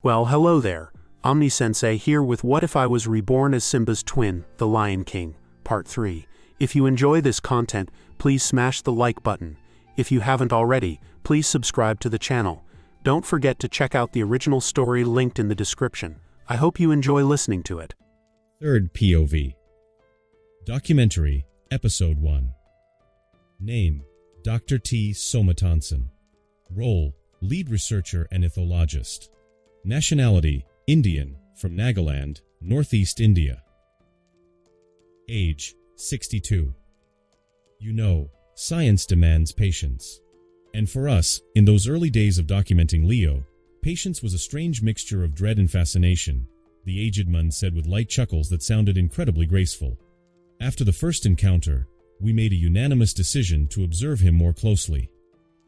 Well, hello there. Omni-sensei here with What If I Was Reborn as Simba's Twin, the Lion King, Part 3. If you enjoy this content, please smash the like button. If you haven't already, please subscribe to the channel. Don't forget to check out the original story linked in the description. I hope you enjoy listening to it. Third POV. Documentary, Episode 1. Name, Dr. T. Somatansan. Role, Lead Researcher and Ethologist. Nationality, Indian, from Nagaland, Northeast India. Age, 62. You know, science demands patience. And for us, in those early days of documenting Leo, patience was a strange mixture of dread and fascination, the aged man said with light chuckles that sounded incredibly graceful. After the first encounter, we made a unanimous decision to observe him more closely.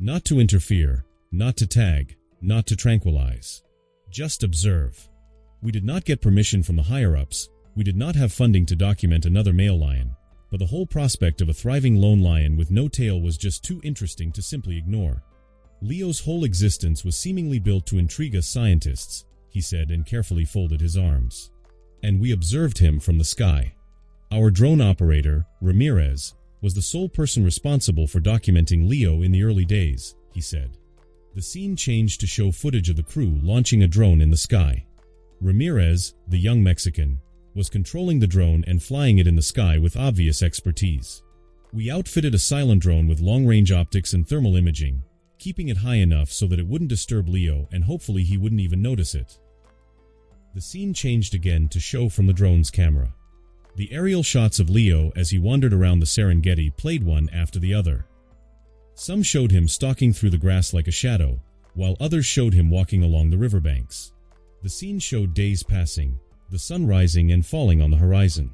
Not to interfere, not to tag, not to tranquilize. Just observe. We did not get permission from the higher-ups, we did not have funding to document another male lion, but the whole prospect of a thriving lone lion with no tail was just too interesting to simply ignore. Leo's whole existence was seemingly built to intrigue us scientists, he said and carefully folded his arms. And we observed him from the sky. Our drone operator, Ramirez, was the sole person responsible for documenting Leo in the early days, he said. The scene changed to show footage of the crew launching a drone in the sky. Ramirez, the young Mexican, was controlling the drone and flying it in the sky with obvious expertise. We outfitted a silent drone with long-range optics and thermal imaging, keeping it high enough so that it wouldn't disturb Leo and hopefully he wouldn't even notice it. The scene changed again to show from the drone's camera. The aerial shots of Leo as he wandered around the Serengeti played one after the other. Some showed him stalking through the grass like a shadow, while others showed him walking along the riverbanks. The scene showed days passing, the sun rising and falling on the horizon.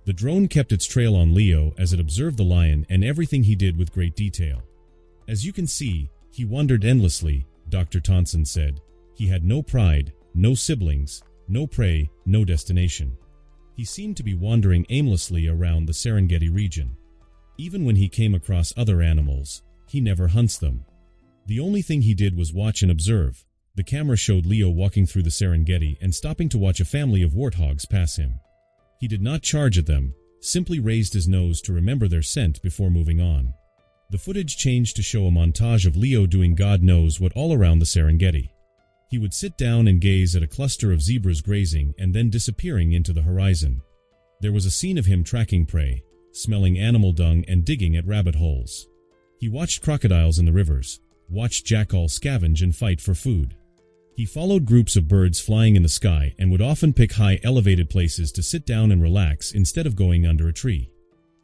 The drone kept its trail on Leo as it observed the lion and everything he did with great detail. As you can see, he wandered endlessly, Dr. Tonson said. He had no pride, no siblings, no prey, no destination. He seemed to be wandering aimlessly around the Serengeti region. Even when he came across other animals, he never hunts them. The only thing he did was watch and observe. The camera showed Leo walking through the Serengeti and stopping to watch a family of warthogs pass him. He did not charge at them, simply raised his nose to remember their scent before moving on. The footage changed to show a montage of Leo doing God knows what all around the Serengeti. He would sit down and gaze at a cluster of zebras grazing and then disappearing into the horizon. There was a scene of him tracking prey, smelling animal dung and digging at rabbit holes. He watched crocodiles in the rivers, watched jackals scavenge and fight for food. He followed groups of birds flying in the sky and would often pick high elevated places to sit down and relax instead of going under a tree.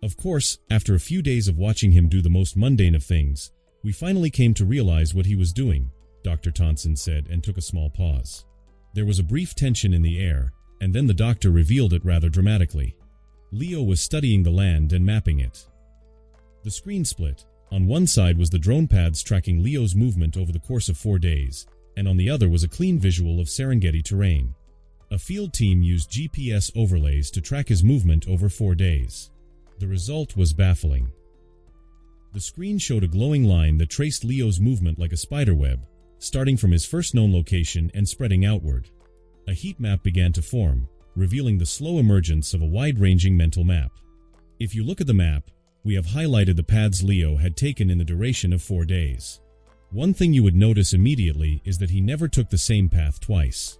Of course, after a few days of watching him do the most mundane of things, we finally came to realize what he was doing, Dr. Tonson said and took a small pause. There was a brief tension in the air, and then the doctor revealed it rather dramatically. Leo was studying the land and mapping it. The screen split. On one side was the drone paths tracking Leo's movement over the course of 4 days, and on the other was a clean visual of Serengeti terrain. A field team used GPS overlays to track his movement over 4 days. The result was baffling. The screen showed a glowing line that traced Leo's movement like a spiderweb, starting from his first known location and spreading outward. A heat map began to form, revealing the slow emergence of a wide-ranging mental map. If you look at the map, we have highlighted the paths Leo had taken in the duration of 4 days. One thing you would notice immediately is that he never took the same path twice.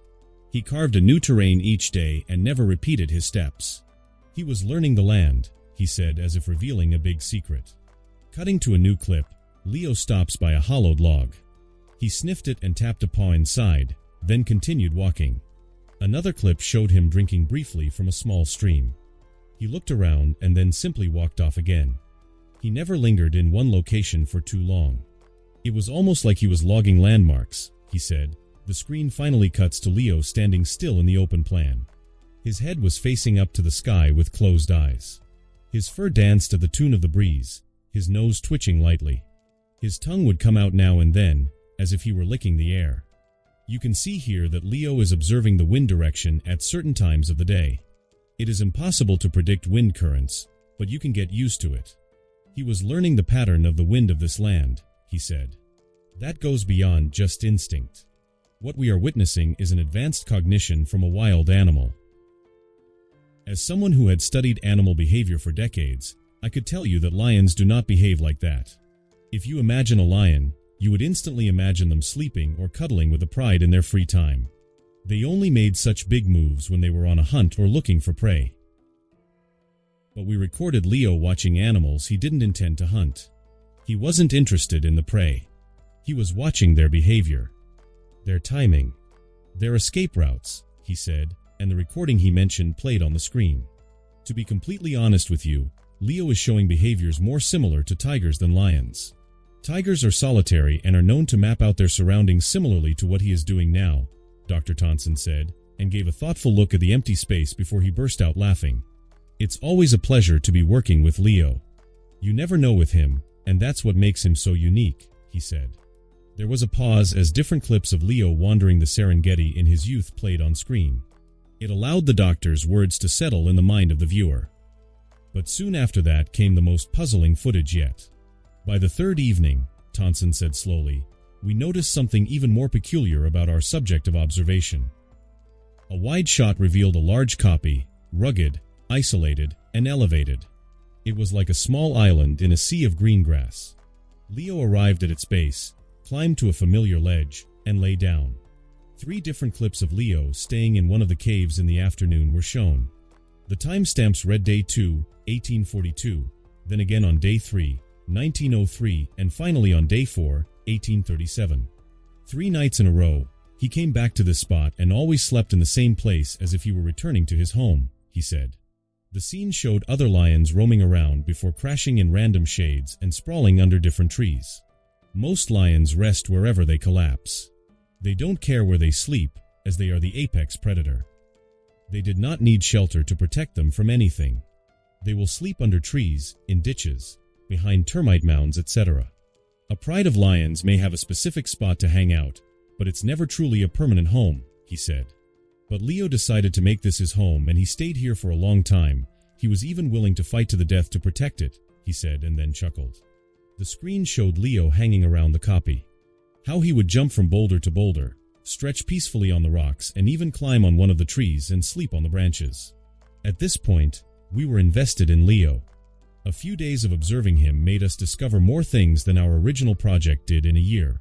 He carved a new terrain each day and never repeated his steps. He was learning the land, he said as if revealing a big secret. Cutting to a new clip, Leo stops by a hollowed log. He sniffed it and tapped a paw inside, then continued walking. Another clip showed him drinking briefly from a small stream. He looked around and then simply walked off again. He never lingered in one location for too long. It was almost like he was logging landmarks, he said. The screen finally cuts to Leo standing still in the open plan. His head was facing up to the sky with closed eyes. His fur danced to the tune of the breeze, his nose twitching lightly. His tongue would come out now and then, as if he were licking the air. You can see here that Leo is observing the wind direction at certain times of the day. It is impossible to predict wind currents, but you can get used to it. He was learning the pattern of the wind of this land, he said. That goes beyond just instinct. What we are witnessing is an advanced cognition from a wild animal. As someone who had studied animal behavior for decades, I could tell you that lions do not behave like that. If you imagine a lion, you would instantly imagine them sleeping or cuddling with a pride in their free time. They only made such big moves when they were on a hunt or looking for prey. But we recorded Leo watching animals he didn't intend to hunt. He wasn't interested in the prey. He was watching their behavior, their timing, their escape routes, he said, and the recording he mentioned played on the screen. To be completely honest with you, Leo is showing behaviors more similar to tigers than lions. Tigers are solitary and are known to map out their surroundings similarly to what he is doing now, Dr. Thompson said, and gave a thoughtful look at the empty space before he burst out laughing. It's always a pleasure to be working with Leo. You never know with him, and that's what makes him so unique, he said. There was a pause as different clips of Leo wandering the Serengeti in his youth played on screen. It allowed the doctor's words to settle in the mind of the viewer. But soon after that came the most puzzling footage yet. By the third evening, Thompson said slowly, we noticed something even more peculiar about our subject of observation. A wide shot revealed a large copy, rugged, isolated, and elevated. It was like a small island in a sea of green grass. Leo arrived at its base, climbed to a familiar ledge, and lay down. 3 different clips of Leo staying in one of the caves in the afternoon were shown. The timestamps read Day 2, 1842, then again on Day 3, 1903, and finally on Day 4, 1837. 3 nights in a row, he came back to this spot and always slept in the same place as if he were returning to his home, he said. The scene showed other lions roaming around before crashing in random shades and sprawling under different trees. Most lions rest wherever they collapse. They don't care where they sleep, as they are the apex predator. They did not need shelter to protect them from anything. They will sleep under trees, in ditches, behind termite mounds, etc. A pride of lions may have a specific spot to hang out, but it's never truly a permanent home, he said. But Leo decided to make this his home, and he stayed here for a long time. He was even willing to fight to the death to protect it, he said, and then chuckled. The screen showed Leo hanging around the copy. How he would jump from boulder to boulder, stretch peacefully on the rocks, and even climb on one of the trees and sleep on the branches. At this point, we were invested in Leo. A few days of observing him made us discover more things than our original project did in a year.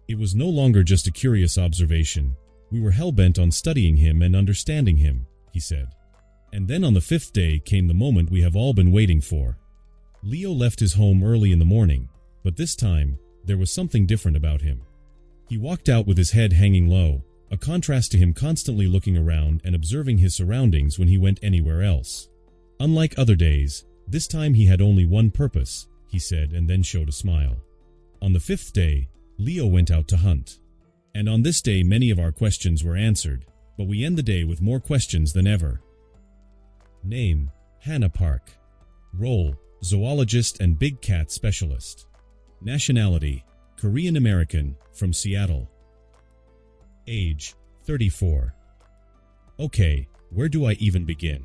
It was no longer just a curious observation. We were hell-bent on studying him and understanding him, he said. And then on the 5th day came the moment we have all been waiting for. Leo left his home early in the morning, but this time, there was something different about him. He walked out with his head hanging low, a contrast to him constantly looking around and observing his surroundings when he went anywhere else. Unlike other days, this time he had only one purpose, he said, and then showed a smile. On the 5th day, Leo went out to hunt. And on this day many of our questions were answered, but we end the day with more questions than ever. Name: Hannah Park. Role: zoologist and big cat specialist. Nationality: Korean American, from Seattle. Age: 34. Okay, where do I even begin?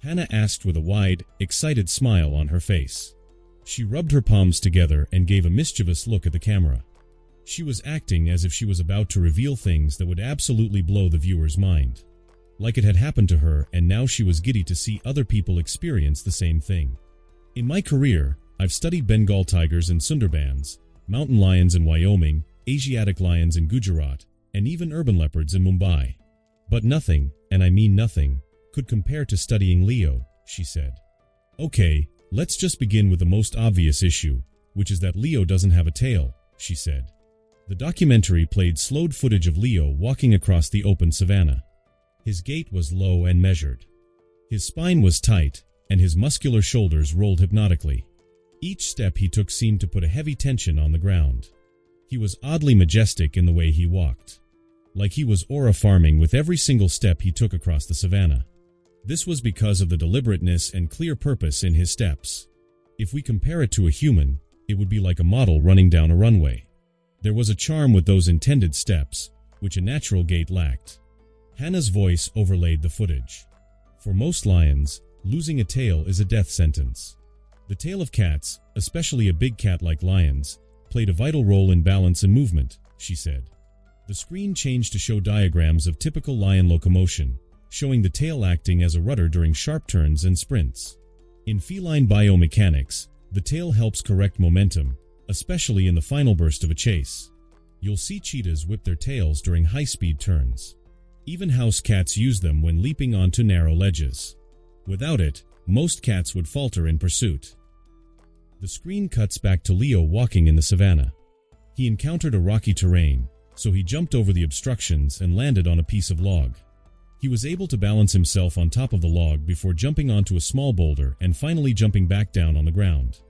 Hannah asked with a wide, excited smile on her face. She rubbed her palms together and gave a mischievous look at the camera. She was acting as if she was about to reveal things that would absolutely blow the viewer's mind. Like it had happened to her, and now she was giddy to see other people experience the same thing. In my career, I've studied Bengal tigers and Sundarbans, mountain lions in Wyoming, Asiatic lions in Gujarat, and even urban leopards in Mumbai. But nothing, and I mean nothing, could compare to studying Leo, she said. Okay, let's just begin with the most obvious issue, which is that Leo doesn't have a tail, she said. The documentary played slowed footage of Leo walking across the open savanna. His gait was low and measured. His spine was tight, and his muscular shoulders rolled hypnotically. Each step he took seemed to put a heavy tension on the ground. He was oddly majestic in the way he walked, like he was aura farming with every single step he took across the savanna. This was because of the deliberateness and clear purpose in his steps. If we compare it to a human, it would be like a model running down a runway. There was a charm with those intended steps, which a natural gait lacked. Hannah's voice overlaid the footage. For most lions, losing a tail is a death sentence. The tail of cats, especially a big cat like lions, played a vital role in balance and movement, she said. The screen changed to show diagrams of typical lion locomotion, showing the tail acting as a rudder during sharp turns and sprints. In feline biomechanics, the tail helps correct momentum, especially in the final burst of a chase. You'll see cheetahs whip their tails during high-speed turns. Even house cats use them when leaping onto narrow ledges. Without it, most cats would falter in pursuit. The screen cuts back to Leo walking in the savannah. He encountered a rocky terrain, so he jumped over the obstructions and landed on a piece of log. He was able to balance himself on top of the log before jumping onto a small boulder and finally jumping back down on the ground.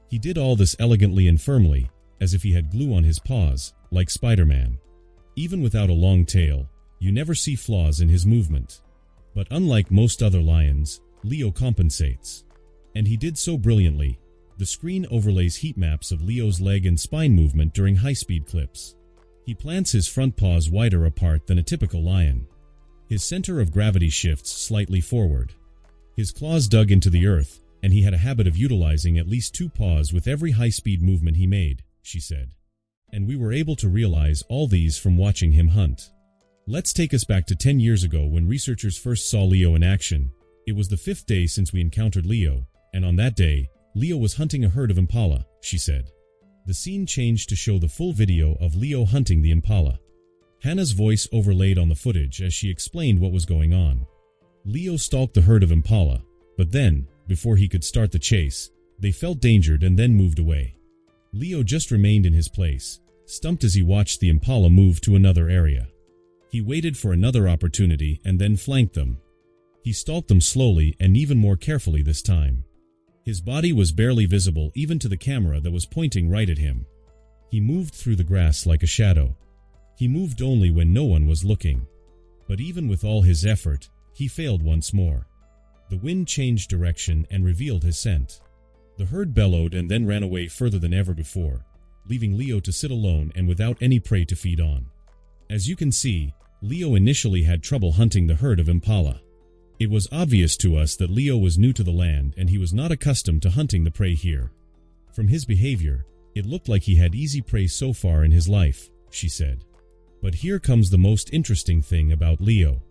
He did all this elegantly and firmly, as if he had glue on his paws, like Spider-Man. Even without a long tail, you never see flaws in his movement. But unlike most other lions, Leo compensates. And he did so brilliantly. The screen overlays heat maps of Leo's leg and spine movement during high-speed clips. He plants his front paws wider apart than a typical lion. His center of gravity shifts slightly forward. His claws dug into the earth, and he had a habit of utilizing at least 2 paws with every high-speed movement he made, she said. And we were able to realize all these from watching him hunt. Let's take us back to 10 years ago when researchers first saw Leo in action. It was the 5th day since we encountered Leo, and on that day, Leo was hunting a herd of impala, she said. The scene changed to show the full video of Leo hunting the impala. Hannah's voice overlaid on the footage as she explained what was going on. Leo stalked the herd of impala, but then, before he could start the chase, they felt danger and then moved away. Leo just remained in his place, stumped as he watched the impala move to another area. He waited for another opportunity and then flanked them. He stalked them slowly and even more carefully this time. His body was barely visible even to the camera that was pointing right at him. He moved through the grass like a shadow. He moved only when no one was looking. But even with all his effort, he failed once more. The wind changed direction and revealed his scent. The herd bellowed and then ran away further than ever before, leaving Leo to sit alone and without any prey to feed on. As you can see, Leo initially had trouble hunting the herd of impala. It was obvious to us that Leo was new to the land and he was not accustomed to hunting the prey here. From his behavior, it looked like he had easy prey so far in his life, she said. But here comes the most interesting thing about Leo.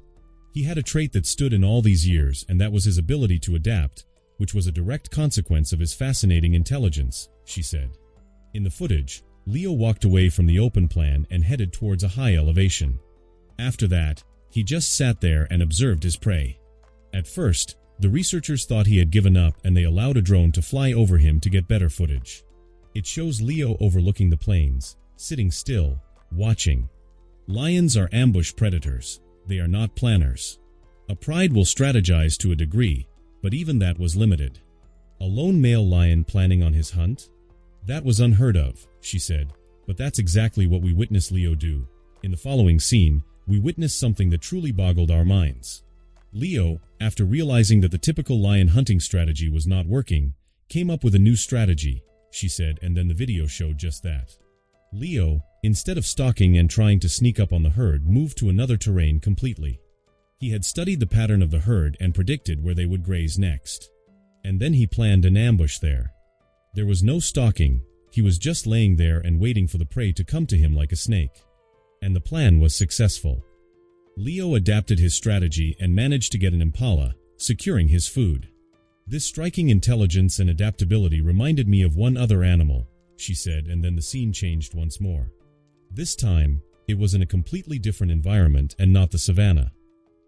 He had a trait that stood in all these years, and that was his ability to adapt, which was a direct consequence of his fascinating intelligence, she said. In the footage, Leo walked away from the open plan and headed towards a high elevation. After that, he just sat there and observed his prey. At first, the researchers thought he had given up and they allowed a drone to fly over him to get better footage. It shows Leo overlooking the plains, sitting still, watching. Lions are ambush predators. They are not planners. A pride will strategize to a degree, but even that was limited. A lone male lion planning on his hunt? That was unheard of, she said, but that's exactly what we witnessed Leo do. In the following scene, we witnessed something that truly boggled our minds. Leo, after realizing that the typical lion hunting strategy was not working, came up with a new strategy, she said, and then the video showed just that. Leo, instead of stalking and trying to sneak up on the herd, moved to another terrain completely. He had studied the pattern of the herd and predicted where they would graze next. And then he planned an ambush there. There was no stalking, he was just laying there and waiting for the prey to come to him like a snake. And the plan was successful. Leo adapted his strategy and managed to get an impala, securing his food. This striking intelligence and adaptability reminded me of one other animal, she said, and then the scene changed once more. This time, it was in a completely different environment and not the savannah.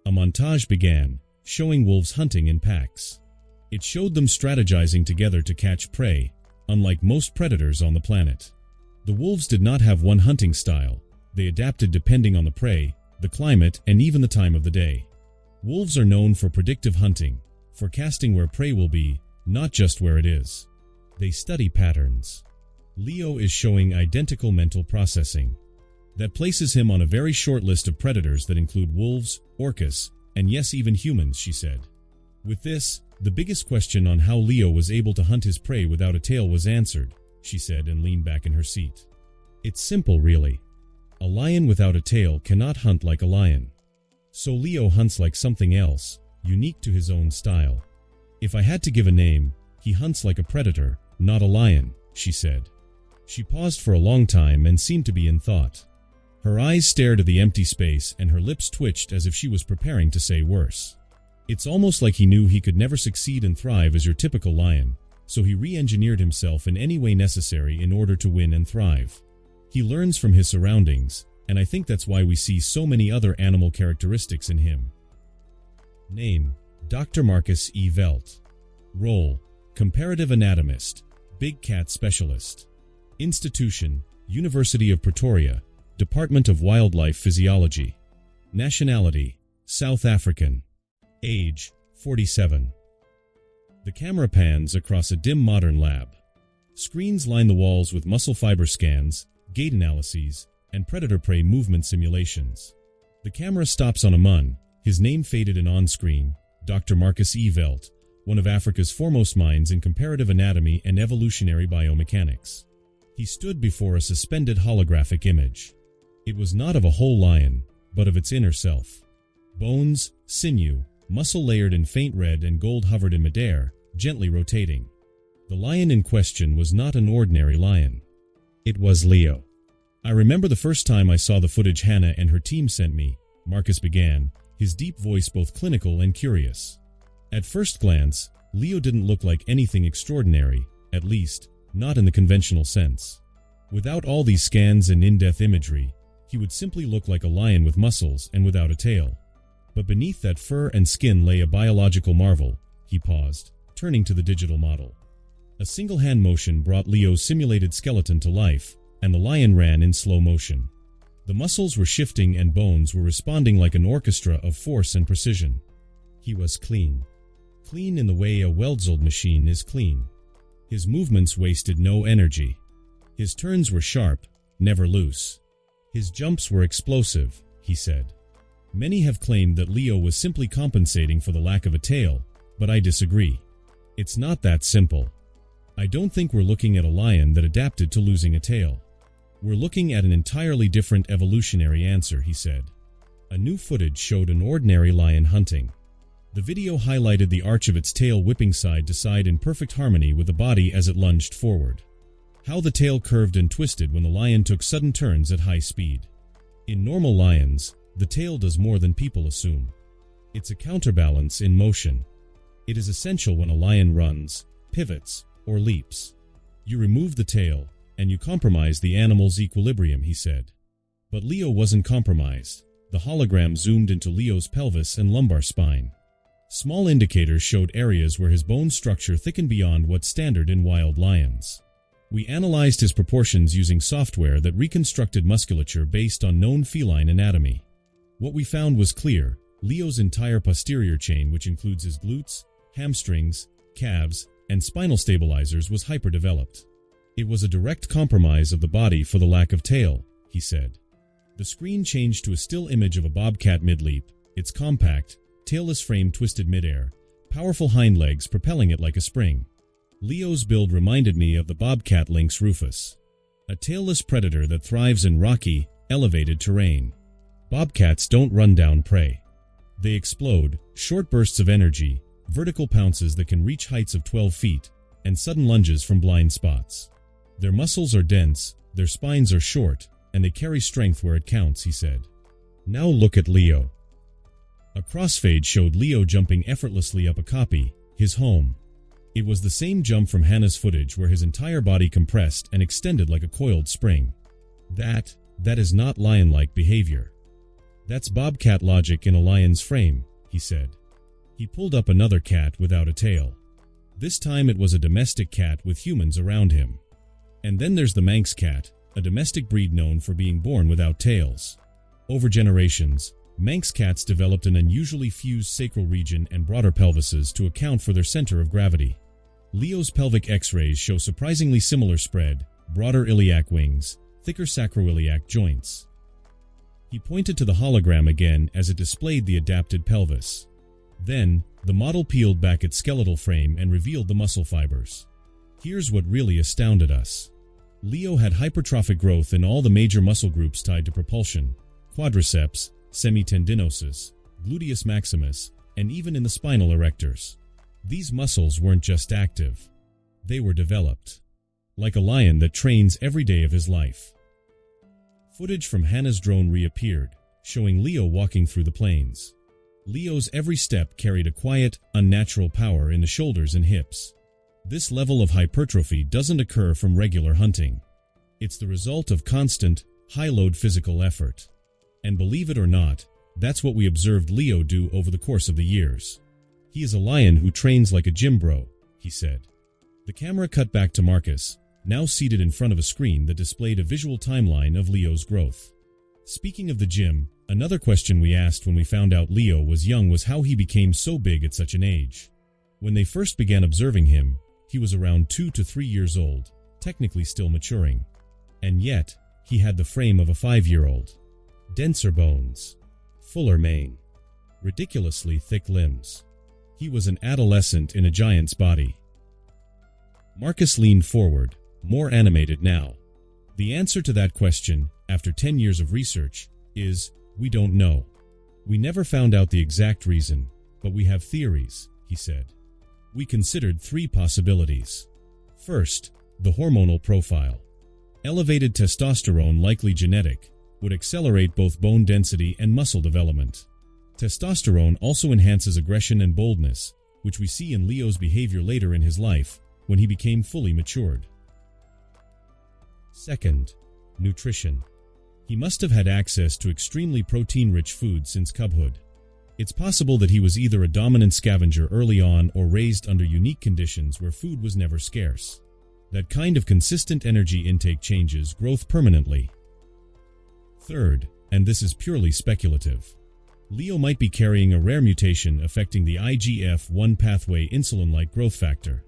A montage began, showing wolves hunting in packs. It showed them strategizing together to catch prey, unlike most predators on the planet. The wolves did not have one hunting style. They adapted depending on the prey, the climate, and even the time of the day. Wolves are known for predictive hunting, forecasting where prey will be, not just where it is. They study patterns. Leo is showing identical mental processing. That places him on a very short list of predators that include wolves, orcas, and yes, even humans, she said. With this, the biggest question on how Leo was able to hunt his prey without a tail was answered, she said, and leaned back in her seat. It's simple, really. A lion without a tail cannot hunt like a lion. So Leo hunts like something else, unique to his own style. If I had to give a name, he hunts like a predator, not a lion, she said. She paused for a long time and seemed to be in thought. Her eyes stared at the empty space and her lips twitched as if she was preparing to say worse. It's almost like he knew he could never succeed and thrive as your typical lion, so he re-engineered himself in any way necessary in order to win and thrive. He learns from his surroundings, and I think that's why we see so many other animal characteristics in him. Name: Dr. Marcus E. Velt. Role: Comparative Anatomist, Big Cat Specialist. Institution: University of Pretoria, Department of Wildlife Physiology. Nationality: South African. Age: 47. The camera pans across a dim modern lab. Screens line the walls with muscle fiber scans, gait analyses, and predator-prey movement simulations. The camera stops on a mun, his name faded and on-screen, Dr. Marcus E. Velt, one of Africa's foremost minds in comparative anatomy and evolutionary biomechanics. He stood before a suspended holographic image. It was not of a whole lion, but of its inner self. Bones, sinew, muscle layered in faint red and gold hovered in midair, gently rotating. The lion in question was not an ordinary lion. It was Leo. I remember the first time I saw the footage Hannah and her team sent me, Marcus began, his deep voice both clinical and curious. At first glance, Leo didn't look like anything extraordinary, at least, not in the conventional sense. Without all these scans and in-depth imagery, he would simply look like a lion with muscles and without a tail. But beneath that fur and skin lay a biological marvel. He paused, turning to the digital model. A single hand motion brought Leo's simulated skeleton to life, and the lion ran in slow motion. The muscles were shifting and bones were responding like an orchestra of force and precision. He was clean. Clean in the way a well-oiled machine is clean. His movements wasted no energy. His turns were sharp, never loose. His jumps were explosive, he said. Many have claimed that Leo was simply compensating for the lack of a tail, but I disagree. It's not that simple. I don't think we're looking at a lion that adapted to losing a tail. We're looking at an entirely different evolutionary answer, he said. A new footage showed an ordinary lion hunting. The video highlighted the arch of its tail whipping side to side in perfect harmony with the body as it lunged forward. How the tail curved and twisted when the lion took sudden turns at high speed. In normal lions, the tail does more than people assume. It's a counterbalance in motion. It is essential when a lion runs, pivots, or leaps. You remove the tail, and you compromise the animal's equilibrium, he said. But Leo wasn't compromised. The hologram zoomed into Leo's pelvis and lumbar spine. Small indicators showed areas where his bone structure thickened beyond what's standard in wild lions. We analyzed his proportions using software that reconstructed musculature based on known feline anatomy. What we found was clear. Leo's entire posterior chain, which includes his glutes, hamstrings, calves, and spinal stabilizers, was hyperdeveloped. It was a direct compromise of the body for the lack of tail, he said. The screen changed to a still image of a bobcat mid-leap, its compact, tailless frame twisted midair, powerful hind legs propelling it like a spring. Leo's build reminded me of the bobcat lynx rufus, a tailless predator that thrives in rocky, elevated terrain. Bobcats don't run down prey. They explode, short bursts of energy, vertical pounces that can reach heights of 12 feet, and sudden lunges from blind spots. Their muscles are dense, their spines are short, and they carry strength where it counts, he said. Now look at Leo. A crossfade showed Leo jumping effortlessly up a copy, his home. It was the same jump from Hannah's footage where his entire body compressed and extended like a coiled spring. That is not lion-like behavior. That's bobcat logic in a lion's frame, he said. He pulled up another cat without a tail. This time it was a domestic cat with humans around him. And then there's the Manx cat, a domestic breed known for being born without tails. Over generations, Manx cats developed an unusually fused sacral region and broader pelvises to account for their center of gravity. Leo's pelvic X-rays show surprisingly similar spread, broader iliac wings, thicker sacroiliac joints. He pointed to the hologram again as it displayed the adapted pelvis. Then, the model peeled back its skeletal frame and revealed the muscle fibers. Here's what really astounded us. Leo had hypertrophic growth in all the major muscle groups tied to propulsion: quadriceps, semitendinosus, gluteus maximus, and even in the spinal erectors. These muscles weren't just active. They were developed. Like a lion that trains every day of his life. Footage from Hannah's drone reappeared, showing Leo walking through the plains. Leo's every step carried a quiet, unnatural power in the shoulders and hips. This level of hypertrophy doesn't occur from regular hunting. It's the result of constant, high-load physical effort. And believe it or not, that's what we observed Leo do over the course of the years. He is a lion who trains like a gym bro, he said. The camera cut back to Marcus, now seated in front of a screen that displayed a visual timeline of Leo's growth. Speaking of the gym, another question we asked when we found out Leo was young was how he became so big at such an age. When they first began observing him, he was around 2 to 3 years old, technically still maturing. And yet, he had the frame of a 5-year-old. Denser bones, fuller mane, ridiculously thick limbs. He was an adolescent in a giant's body. Marcus leaned forward, more animated now. The answer to that question, after 10 years of research, is, we don't know. We never found out the exact reason, but we have theories, he said. We considered 3 possibilities. First, the hormonal profile. Elevated testosterone, likely genetic, would accelerate both bone density and muscle development. Testosterone also enhances aggression and boldness, which we see in Leo's behavior later in his life, when he became fully matured. Second, nutrition. He must have had access to extremely protein-rich food since cubhood. It's possible that he was either a dominant scavenger early on or raised under unique conditions where food was never scarce. That kind of consistent energy intake changes growth permanently. Third, and this is purely speculative, Leo might be carrying a rare mutation affecting the IGF-1 pathway insulin-like growth factor.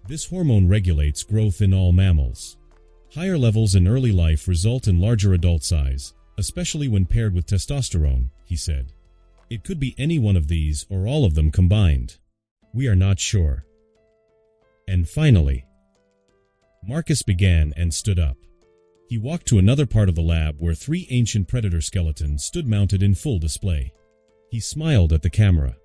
This hormone regulates growth in all mammals. Higher levels in early life result in larger adult size, especially when paired with testosterone, he said. It could be any one of these or all of them combined. We are not sure. And finally, Marcus began and stood up. He walked to another part of the lab where 3 ancient predator skeletons stood mounted in full display. He smiled at the camera.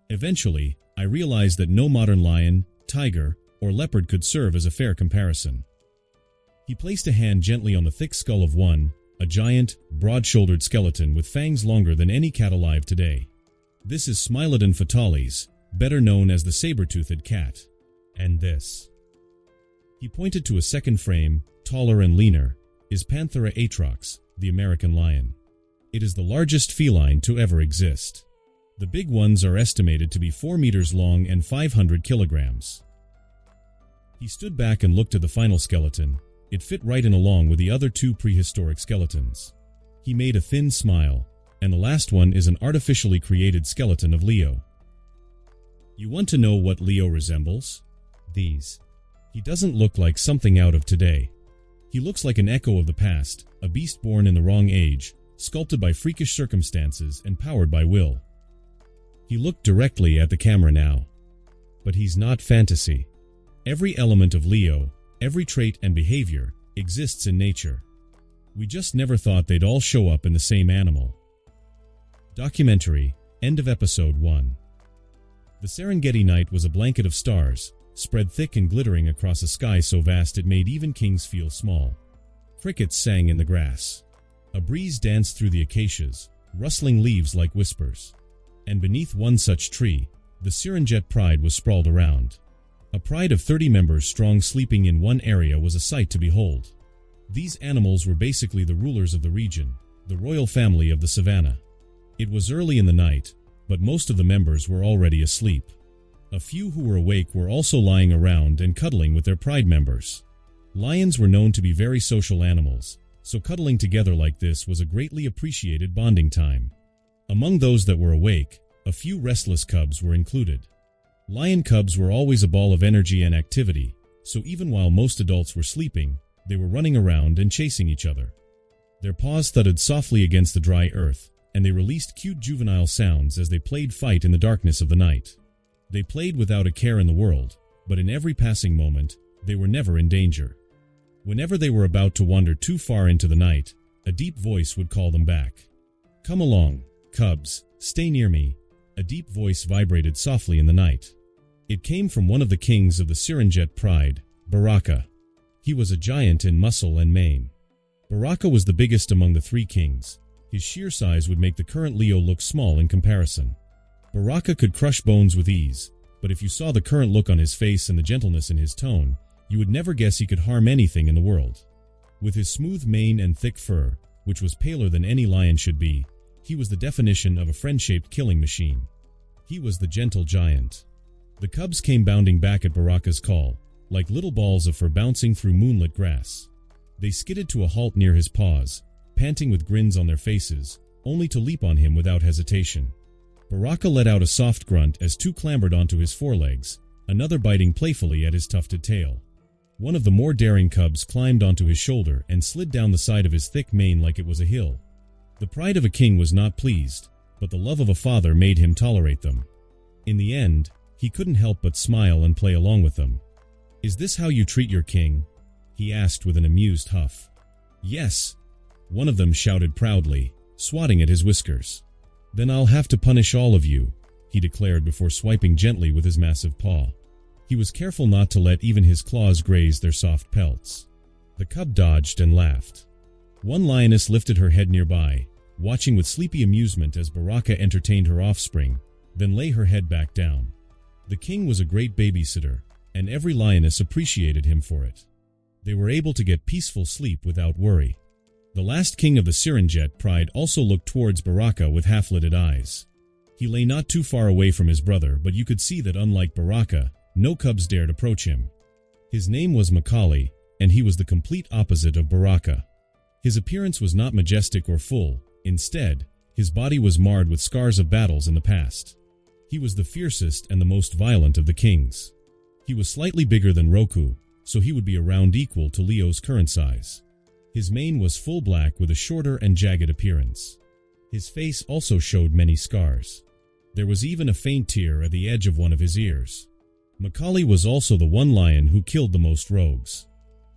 Eventually, I realized that no modern lion, tiger, or leopard could serve as a fair comparison. He placed a hand gently on the thick skull of one, a giant, broad-shouldered skeleton with fangs longer than any cat alive today. This is Smilodon fatalis, better known as the saber-toothed cat. And this. He pointed to a second frame, taller and leaner, is Panthera atrox, the American lion. It is the largest feline to ever exist. The big ones are estimated to be 4 meters long and 500 kilograms. He stood back and looked at the final skeleton. It fit right in along with the other 2 prehistoric skeletons. He made a thin smile, and the last one is an artificially created skeleton of Leo. You want to know what Leo resembles? These. He doesn't look like something out of today. He looks like an echo of the past, a beast born in the wrong age, sculpted by freakish circumstances and powered by will. He looked directly at the camera now. But he's not fantasy. Every element of Leo, every trait and behavior, exists in nature. We just never thought they'd all show up in the same animal. Documentary, end of episode 1. The Serengeti night was a blanket of stars, spread thick and glittering across a sky so vast it made even kings feel small. Crickets sang in the grass. A breeze danced through the acacias, rustling leaves like whispers. And beneath one such tree, the Serengeti pride was sprawled around. A pride of 30 members strong sleeping in one area was a sight to behold. These animals were basically the rulers of the region, the royal family of the savannah. It was early in the night, but most of the members were already asleep. A few who were awake were also lying around and cuddling with their pride members. Lions were known to be very social animals, so cuddling together like this was a greatly appreciated bonding time. Among those that were awake, a few restless cubs were included. Lion cubs were always a ball of energy and activity, so even while most adults were sleeping, they were running around and chasing each other. Their paws thudded softly against the dry earth, and they released cute juvenile sounds as they played fight in the darkness of the night. They played without a care in the world, but in every passing moment, they were never in danger. Whenever they were about to wander too far into the night, a deep voice would call them back. "Come along, cubs, stay near me." A deep voice vibrated softly in the night. It came from one of the kings of the Serengeti pride, Baraka. He was a giant in muscle and mane. Baraka was the biggest among the three kings. His sheer size would make the current Leo look small in comparison. Baraka could crush bones with ease, but if you saw the current look on his face and the gentleness in his tone, you would never guess he could harm anything in the world. With his smooth mane and thick fur, which was paler than any lion should be, he was the definition of a friend-shaped killing machine. He was the gentle giant. The cubs came bounding back at Baraka's call, like little balls of fur bouncing through moonlit grass. They skidded to a halt near his paws, panting with grins on their faces, only to leap on him without hesitation. Baraka let out a soft grunt as two clambered onto his forelegs, another biting playfully at his tufted tail. One of the more daring cubs climbed onto his shoulder and slid down the side of his thick mane like it was a hill. The pride of a king was not pleased, but the love of a father made him tolerate them. In the end, he couldn't help but smile and play along with them. "Is this how you treat your king?" he asked with an amused huff. "Yes," one of them shouted proudly, swatting at his whiskers. "Then I'll have to punish all of you," he declared before swiping gently with his massive paw. He was careful not to let even his claws graze their soft pelts. The cub dodged and laughed. One lioness lifted her head nearby, watching with sleepy amusement as Baraka entertained her offspring, then lay her head back down. The king was a great babysitter, and every lioness appreciated him for it. They were able to get peaceful sleep without worry. The last king of the Serengeti pride also looked towards Baraka with half-lidded eyes. He lay not too far away from his brother, but you could see that unlike Baraka, no cubs dared approach him. His name was Makali, and he was the complete opposite of Baraka. His appearance was not majestic or full. Instead, his body was marred with scars of battles in the past. He was the fiercest and the most violent of the kings. He was slightly bigger than Roku, so he would be around equal to Leo's current size. His mane was full black with a shorter and jagged appearance. His face also showed many scars. There was even a faint tear at the edge of one of his ears. Makali was also the one lion who killed the most rogues.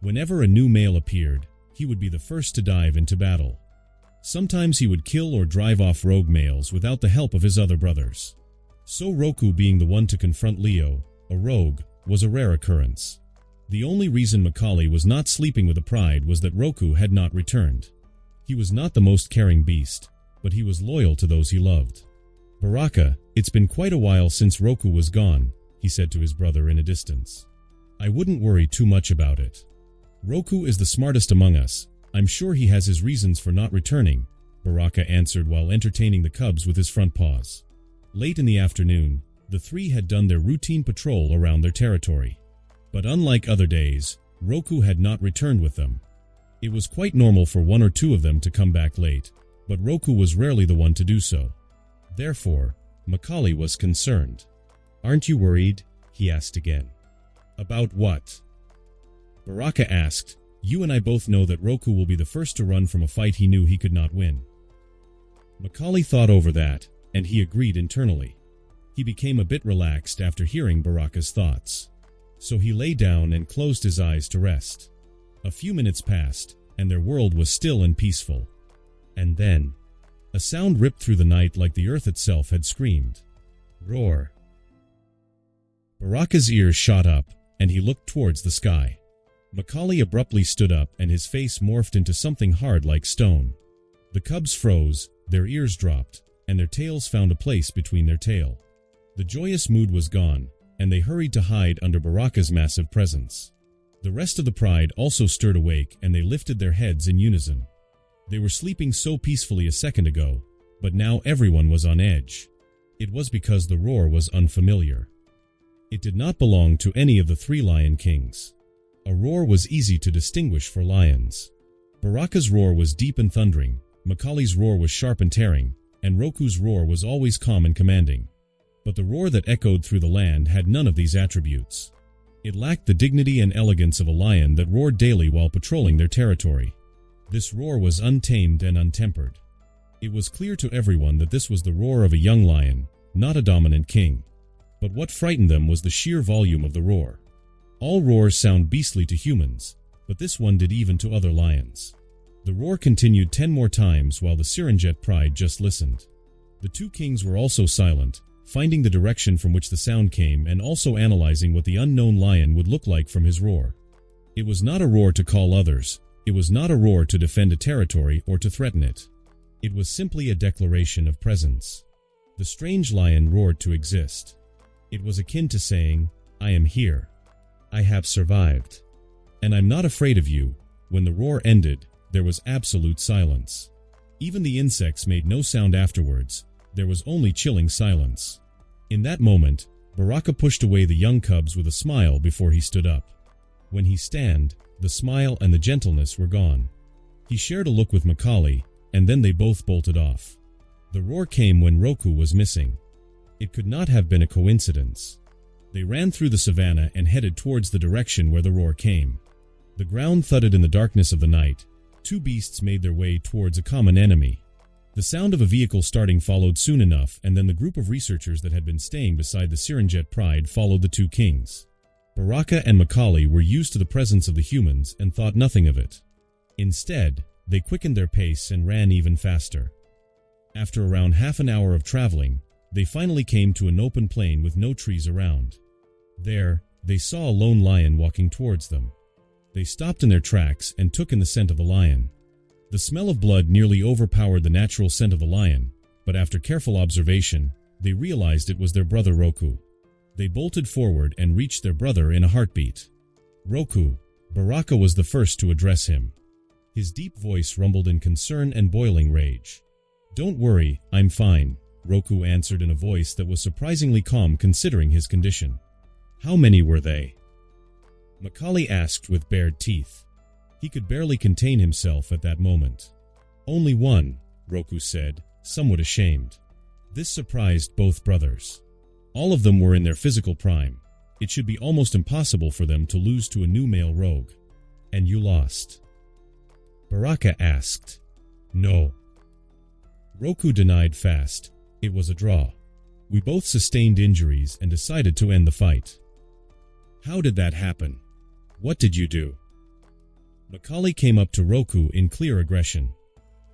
Whenever a new male appeared, he would be the first to dive into battle. Sometimes he would kill or drive off rogue males without the help of his other brothers. So Roku being the one to confront Leo, a rogue, was a rare occurrence. The only reason Makali was not sleeping with the pride was that Roku had not returned. He was not the most caring beast, but he was loyal to those he loved. "Baraka, it's been quite a while since Roku was gone," he said to his brother in a distance. "I wouldn't worry too much about it. Roku is the smartest among us. I'm sure he has his reasons for not returning," Baraka answered while entertaining the cubs with his front paws. Late in the afternoon, the three had done their routine patrol around their territory. But unlike other days, Roku had not returned with them. It was quite normal for one or two of them to come back late, but Roku was rarely the one to do so. Therefore, Makali was concerned. "Aren't you worried?" he asked again. "About what?" Baraka asked. "You and I both know that Roku will be the first to run from a fight he knew he could not win." Makali thought over that, and he agreed internally. He became a bit relaxed after hearing Baraka's thoughts. So he lay down and closed his eyes to rest. A few minutes passed, and their world was still and peaceful. And then, a sound ripped through the night like the earth itself had screamed. Roar. Baraka's ears shot up, and he looked towards the sky. Makali abruptly stood up, and his face morphed into something hard like stone. The cubs froze, their ears dropped, and their tails found a place between their tail. The joyous mood was gone, and they hurried to hide under Baraka's massive presence. The rest of the pride also stirred awake, and they lifted their heads in unison. They were sleeping so peacefully a second ago, but now everyone was on edge. It was because the roar was unfamiliar. It did not belong to any of the three lion kings. A roar was easy to distinguish for lions. Baraka's roar was deep and thundering, Makali's roar was sharp and tearing, and Roku's roar was always calm and commanding. But the roar that echoed through the land had none of these attributes. It lacked the dignity and elegance of a lion that roared daily while patrolling their territory. This roar was untamed and untempered. It was clear to everyone that this was the roar of a young lion, not a dominant king. But what frightened them was the sheer volume of the roar. All roars sound beastly to humans, but this one did even to other lions. The roar continued 10 more times while the Serengeti pride just listened. The two kings were also silent, finding the direction from which the sound came and also analyzing what the unknown lion would look like from his roar. It was not a roar to call others, It was not a roar to defend a territory or to threaten it. It was simply a declaration of presence. The strange lion roared to exist. It was akin to saying, "I am here. I have survived. And I'm not afraid of you." When the roar ended, there was absolute silence. Even the insects made no sound afterwards. There was only chilling silence. In that moment, Baraka pushed away the young cubs with a smile before he stood up. When he stand, the smile and the gentleness were gone. He shared a look with Macaulay, and then they both bolted off. The roar came when Roku was missing. It could not have been a coincidence. They ran through the savannah and headed towards the direction where the roar came. The ground thudded in the darkness of the night. Two beasts made their way towards a common enemy. The sound of a vehicle starting followed soon enough, and then the group of researchers that had been staying beside the Sirenjet Pride followed the two kings. Baraka and Macaulay were used to the presence of the humans and thought nothing of it. Instead, they quickened their pace and ran even faster. After around half an hour of traveling, they finally came to an open plain with no trees around. There, they saw a lone lion walking towards them. They stopped in their tracks and took in the scent of the lion. The smell of blood nearly overpowered the natural scent of the lion, but after careful observation, they realized it was their brother Roku. They bolted forward and reached their brother in a heartbeat. "Roku," Baraka was the first to address him. His deep voice rumbled in concern and boiling rage. "Don't worry, I'm fine," Roku answered in a voice that was surprisingly calm considering his condition. "How many were they?" Macaulay asked with bared teeth. He could barely contain himself at that moment. "Only one," Roku said, somewhat ashamed. This surprised both brothers. All of them were in their physical prime. It should be almost impossible for them to lose to a new male rogue. "And you lost?" Baraka asked. "No." Roku denied fast. "It was a draw. We both sustained injuries and decided to end the fight." "How did that happen? What did you do?" Macaulay came up to Roku in clear aggression.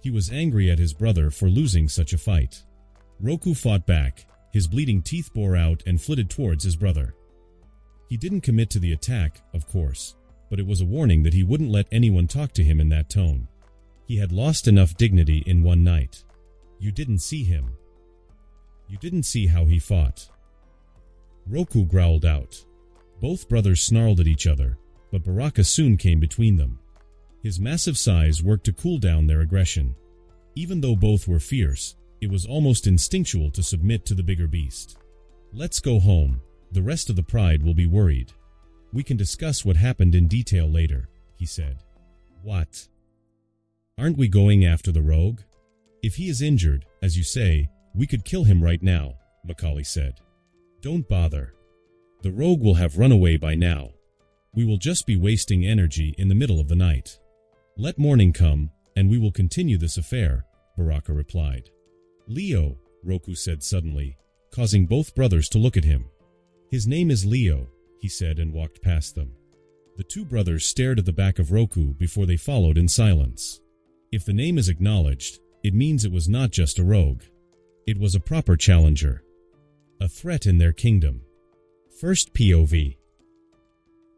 He was angry at his brother for losing such a fight. Roku fought back. His bleeding teeth bore out and flitted towards his brother. He didn't commit to the attack, of course, but it was a warning that he wouldn't let anyone talk to him in that tone. He had lost enough dignity in one night. "You didn't see him. You didn't see how he fought." Roku growled out. Both brothers snarled at each other, but Baraka soon came between them. His massive size worked to cool down their aggression. Even though both were fierce, it was almost instinctual to submit to the bigger beast. "Let's go home. The rest of the pride will be worried. We can discuss what happened in detail later," he said. "What? Aren't we going after the rogue? If he is injured, as you say, we could kill him right now," Macaulay said. "Don't bother. The rogue will have run away by now. We will just be wasting energy in the middle of the night. Let morning come, and we will continue this affair," Baraka replied. "Leo," Roku said suddenly, causing both brothers to look at him. "His name is Leo," he said and walked past them. The two brothers stared at the back of Roku before they followed in silence. If the name is acknowledged, it means it was not just a rogue. It was a proper challenger. A threat in their kingdom. First POV.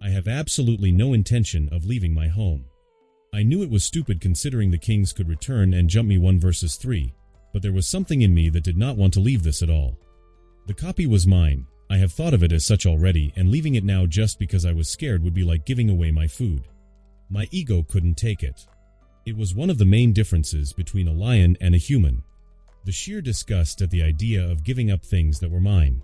I have absolutely no intention of leaving my home. I knew it was stupid considering the kings could return and jump me 1 versus 3, but there was something in me that did not want to leave this at all. The copy was mine. I have thought of it as such already, and leaving it now just because I was scared would be like giving away my food. My ego couldn't take it. It was one of the main differences between a lion and a human. The sheer disgust at the idea of giving up things that were mine.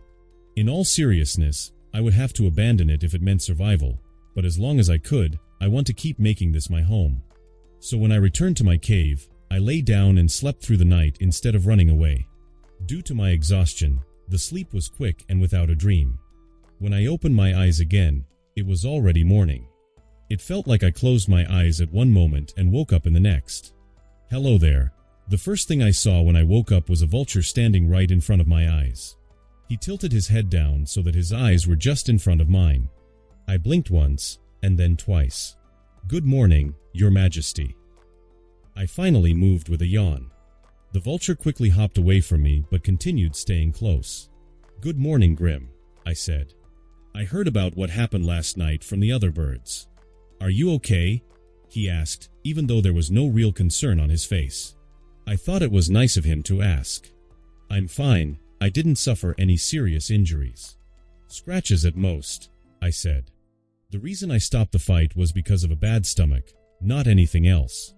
In all seriousness, I would have to abandon it if it meant survival, but as long as I could, I want to keep making this my home. So when I returned to my cave, I lay down and slept through the night instead of running away. Due to my exhaustion, the sleep was quick and without a dream. When I opened my eyes again, it was already morning. It felt like I closed my eyes at one moment and woke up in the next. Hello there. The first thing I saw when I woke up was a vulture standing right in front of my eyes. He tilted his head down so that his eyes were just in front of mine. I blinked once, and then twice. "Good morning, Your Majesty." I finally moved with a yawn. The vulture quickly hopped away from me but continued staying close. "Good morning, Grim," I said. "I heard about what happened last night from the other birds. Are you okay?" he asked, even though there was no real concern on his face. I thought it was nice of him to ask. "I'm fine, I didn't suffer any serious injuries. Scratches at most," I said. "The reason I stopped the fight was because of a bad stomach, not anything else.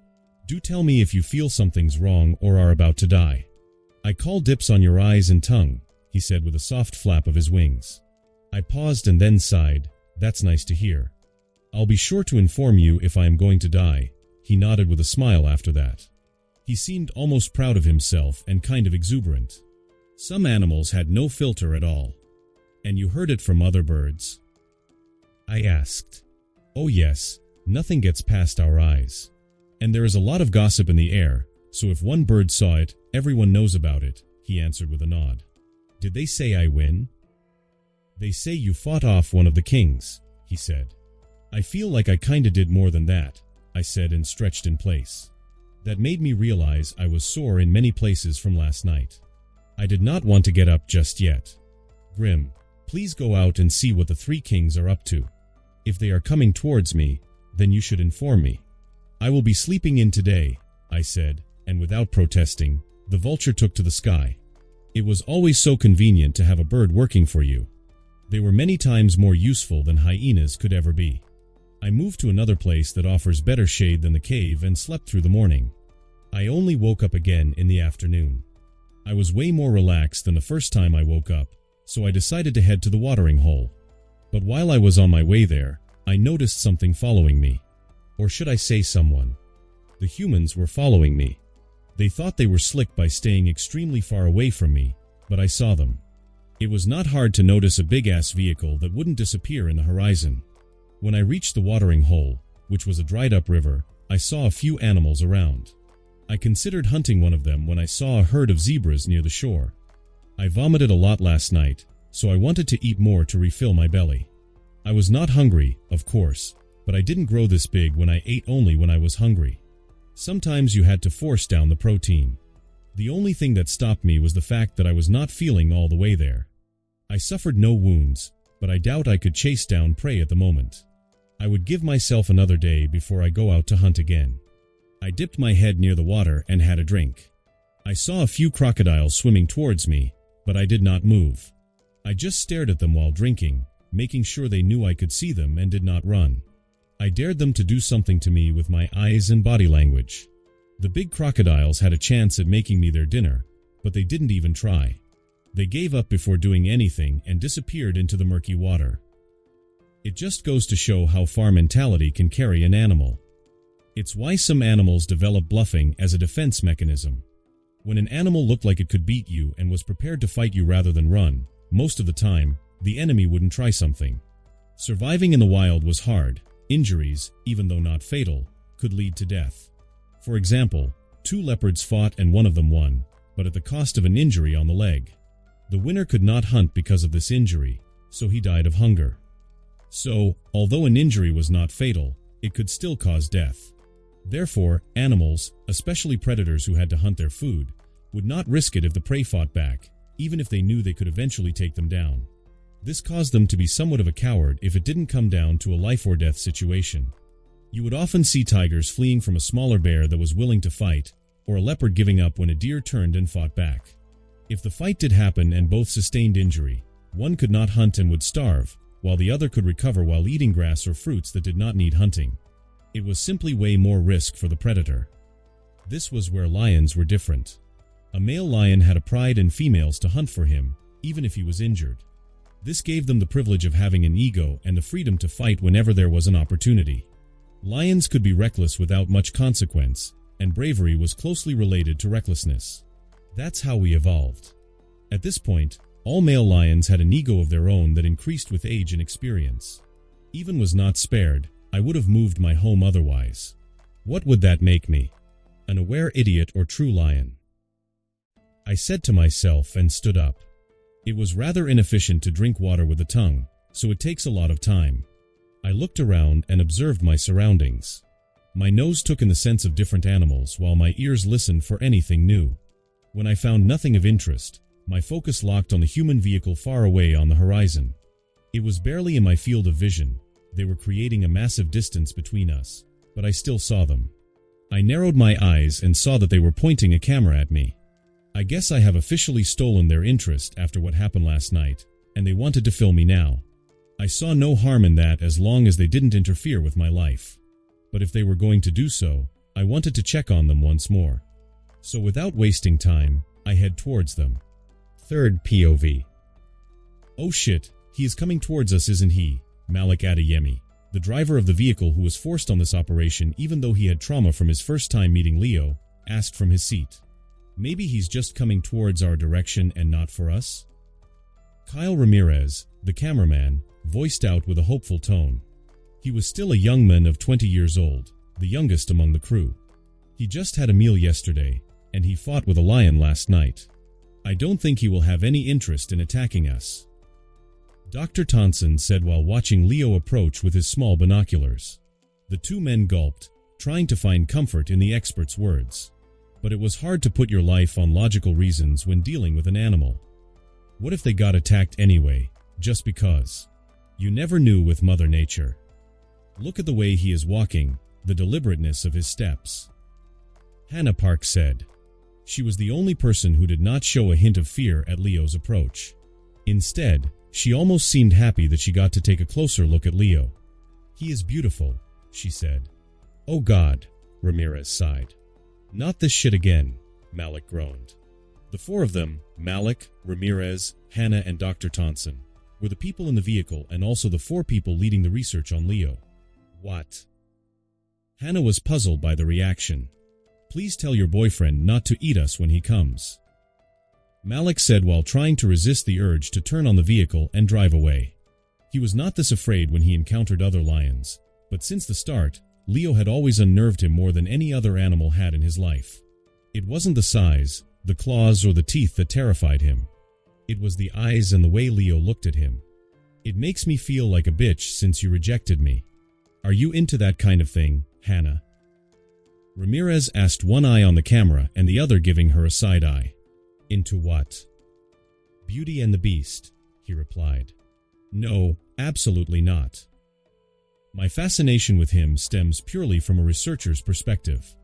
Do tell me if you feel something's wrong or are about to die." "I call dips on your eyes and tongue," he said with a soft flap of his wings. I paused and then sighed. "That's nice to hear. I'll be sure to inform you if I am going to die." He nodded with a smile after that. He seemed almost proud of himself and kind of exuberant. "Some animals had no filter at all." "And you heard it from other birds?" I asked. "Oh yes, nothing gets past our eyes. And there is a lot of gossip in the air, so if one bird saw it, everyone knows about it," he answered with a nod. "Did they say I win?" "They say you fought off one of the kings," he said. "I feel like I kinda did more than that," I said and stretched in place. That made me realize I was sore in many places from last night. I did not want to get up just yet. "Grim, please go out and see what the three kings are up to. If they are coming towards me, then you should inform me." "I will be sleeping in today," I said, and without protesting, the vulture took to the sky. It was always so convenient to have a bird working for you. They were many times more useful than hyenas could ever be. I moved to another place that offers better shade than the cave and slept through the morning. I only woke up again in the afternoon. I was way more relaxed than the first time I woke up, so I decided to head to the watering hole. But while I was on my way there, I noticed something following me. Or should I say someone? The humans were following me. They thought they were slick by staying extremely far away from me, but I saw them. It was not hard to notice a big-ass vehicle that wouldn't disappear in the horizon. When I reached the watering hole, which was a dried-up river, I saw a few animals around. I considered hunting one of them when I saw a herd of zebras near the shore. I vomited a lot last night, so I wanted to eat more to refill my belly. I was not hungry, of course, but I didn't grow this big when I ate only when I was hungry. Sometimes you had to force down the protein. The only thing that stopped me was the fact that I was not feeling all the way there. I suffered no wounds, but I doubt I could chase down prey at the moment. I would give myself another day before I go out to hunt again. I dipped my head near the water and had a drink. I saw a few crocodiles swimming towards me, but I did not move. I just stared at them while drinking, making sure they knew I could see them and did not run. I dared them to do something to me with my eyes and body language. The big crocodiles had a chance at making me their dinner, but they didn't even try. They gave up before doing anything and disappeared into the murky water. It just goes to show how far mentality can carry an animal. It's why some animals develop bluffing as a defense mechanism. When an animal looked like it could beat you and was prepared to fight you rather than run, most of the time, the enemy wouldn't try something. Surviving in the wild was hard. Injuries, even though not fatal, could lead to death. For example, 2 leopards fought and one of them won, but at the cost of an injury on the leg. The winner could not hunt because of this injury, so he died of hunger. So, although an injury was not fatal, it could still cause death. Therefore, animals, especially predators who had to hunt their food, would not risk it if the prey fought back, even if they knew they could eventually take them down. This caused them to be somewhat of a coward if it didn't come down to a life-or-death situation. You would often see tigers fleeing from a smaller bear that was willing to fight, or a leopard giving up when a deer turned and fought back. If the fight did happen and both sustained injury, one could not hunt and would starve, while the other could recover while eating grass or fruits that did not need hunting. It was simply way more risk for the predator. This was where lions were different. A male lion had a pride in females to hunt for him, even if he was injured. This gave them the privilege of having an ego and the freedom to fight whenever there was an opportunity. Lions could be reckless without much consequence, and bravery was closely related to recklessness. That's how we evolved. At this point, all male lions had an ego of their own that increased with age and experience. Even was not spared, I would have moved my home otherwise. What would that make me? An aware idiot or true lion? I said to myself and stood up. It was rather inefficient to drink water with the tongue, so it takes a lot of time. I looked around and observed my surroundings. My nose took in the scents of different animals while my ears listened for anything new. When I found nothing of interest, my focus locked on the human vehicle far away on the horizon. It was barely in my field of vision. They were creating a massive distance between us, but I still saw them. I narrowed my eyes and saw that they were pointing a camera at me. I guess I have officially stolen their interest after what happened last night, and they wanted to film me now. I saw no harm in that as long as they didn't interfere with my life. But if they were going to do so, I wanted to check on them once more. So without wasting time, I head towards them. Third POV. Oh shit, he is coming towards us, isn't he? Malik Adeyemi, the driver of the vehicle who was forced on this operation even though he had trauma from his first time meeting Leo, asked from his seat. Maybe he's just coming towards our direction and not for us? Kyle Ramirez, the cameraman, voiced out with a hopeful tone. He was still a young man of 20 years old, the youngest among the crew. He just had a meal yesterday, and he fought with a lion last night. I don't think he will have any interest in attacking us. Dr. Thompson said while watching Leo approach with his small binoculars. The two men gulped, trying to find comfort in the expert's words. But it was hard to put your life on logical reasons when dealing with an animal. What if they got attacked anyway, just because? You never knew with Mother Nature. Look at the way he is walking, the deliberateness of his steps. Hannah Park said. She was the only person who did not show a hint of fear at Leo's approach. Instead, she almost seemed happy that she got to take a closer look at Leo. He is beautiful, she said. Oh God, Ramirez sighed. Not this shit again, Malik groaned. The four of them, Malik, Ramirez, Hannah, and Dr. Thompson, were the people in the vehicle and also the four people leading the research on Leo. What? Hannah was puzzled by the reaction. Please tell your boyfriend not to eat us when he comes, Malik said while trying to resist the urge to turn on the vehicle and drive away. He was not this afraid when he encountered other lions, but since the start, Leo had always unnerved him more than any other animal had in his life. It wasn't the size, the claws, or the teeth that terrified him. It was the eyes and the way Leo looked at him. It makes me feel like a bitch since you rejected me. Are you into that kind of thing, Hannah? Ramirez asked, one eye on the camera and the other giving her a side eye. Into what? Beauty and the Beast, he replied. No, absolutely not. My fascination with him stems purely from a researcher's perspective.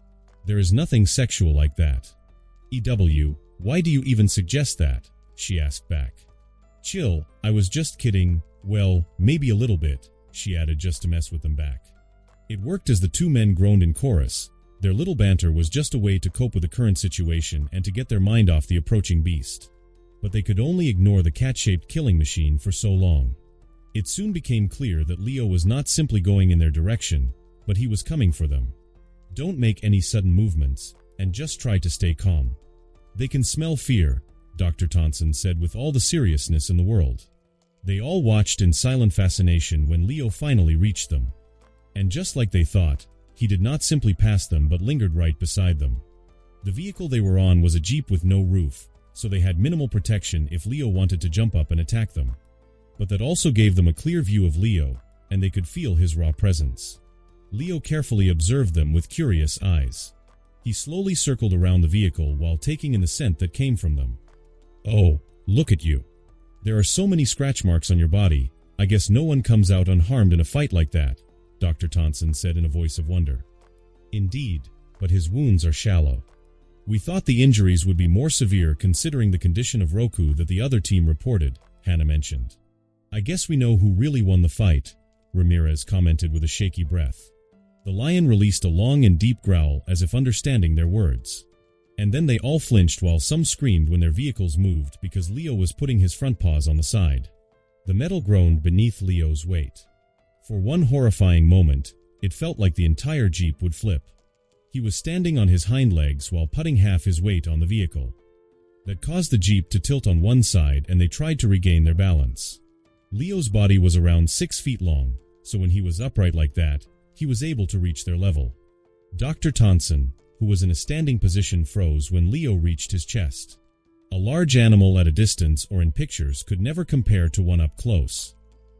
There is nothing sexual like that. EW, why do you even suggest that? She asked back. Chill, I was just kidding. Well, maybe a little bit, she added just to mess with them back. It worked as the two men groaned in chorus. Their little banter was just a way to cope with the current situation and to get their mind off the approaching beast. But they could only ignore the cat-shaped killing machine for so long. It soon became clear that Leo was not simply going in their direction, but he was coming for them. Don't make any sudden movements, and just try to stay calm. They can smell fear, Dr. Thompson said with all the seriousness in the world. They all watched in silent fascination when Leo finally reached them. And just like they thought, he did not simply pass them but lingered right beside them. The vehicle they were on was a jeep with no roof, so they had minimal protection if Leo wanted to jump up and attack them. But that also gave them a clear view of Leo, and they could feel his raw presence. Leo carefully observed them with curious eyes. He slowly circled around the vehicle while taking in the scent that came from them. Oh, look at you. There are so many scratch marks on your body, I guess no one comes out unharmed in a fight like that, Dr. Thompson said in a voice of wonder. Indeed, but his wounds are shallow. We thought the injuries would be more severe considering the condition of Roku that the other team reported, Hannah mentioned. I guess we know who really won the fight, Ramirez commented with a shaky breath. The lion released a long and deep growl as if understanding their words. And then they all flinched while some screamed when their vehicles moved because Leo was putting his front paws on the side. The metal groaned beneath Leo's weight. For one horrifying moment, it felt like the entire jeep would flip. He was standing on his hind legs while putting half his weight on the vehicle. That caused the jeep to tilt on one side and they tried to regain their balance. Leo's body was around 6 feet long, so when he was upright like that, he was able to reach their level. Dr. Thompson, who was in a standing position, froze when Leo reached his chest. A large animal at a distance or in pictures could never compare to one up close.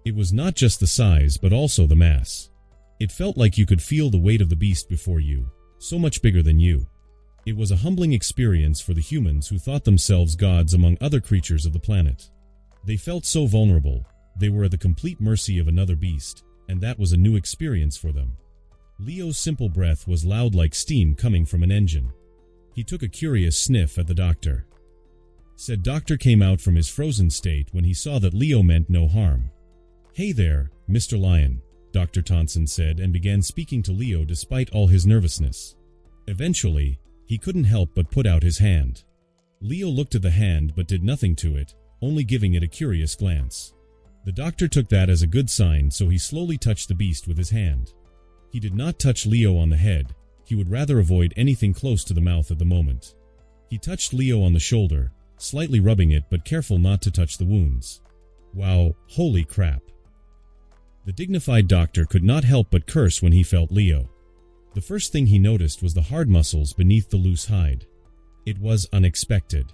It was not just the size but also the mass. It felt like you could feel the weight of the beast before you, so much bigger than you. It was a humbling experience for the humans who thought themselves gods among other creatures of the planet. They felt so vulnerable, they were at the complete mercy of another beast, and that was a new experience for them. Leo's simple breath was loud like steam coming from an engine. He took a curious sniff at the doctor. Said doctor came out from his frozen state when he saw that Leo meant no harm. "Hey there, Mr. Lion," Dr. Tonson said, and began speaking to Leo despite all his nervousness. Eventually, he couldn't help but put out his hand. Leo looked at the hand but did nothing to it, only giving it a curious glance. The doctor took that as a good sign, so he slowly touched the beast with his hand. He did not touch Leo on the head. He would rather avoid anything close to the mouth at the moment. He touched Leo on the shoulder, slightly rubbing it but careful not to touch the wounds. Wow, holy crap. The dignified doctor could not help but curse when he felt Leo. The first thing he noticed was the hard muscles beneath the loose hide. It was unexpected.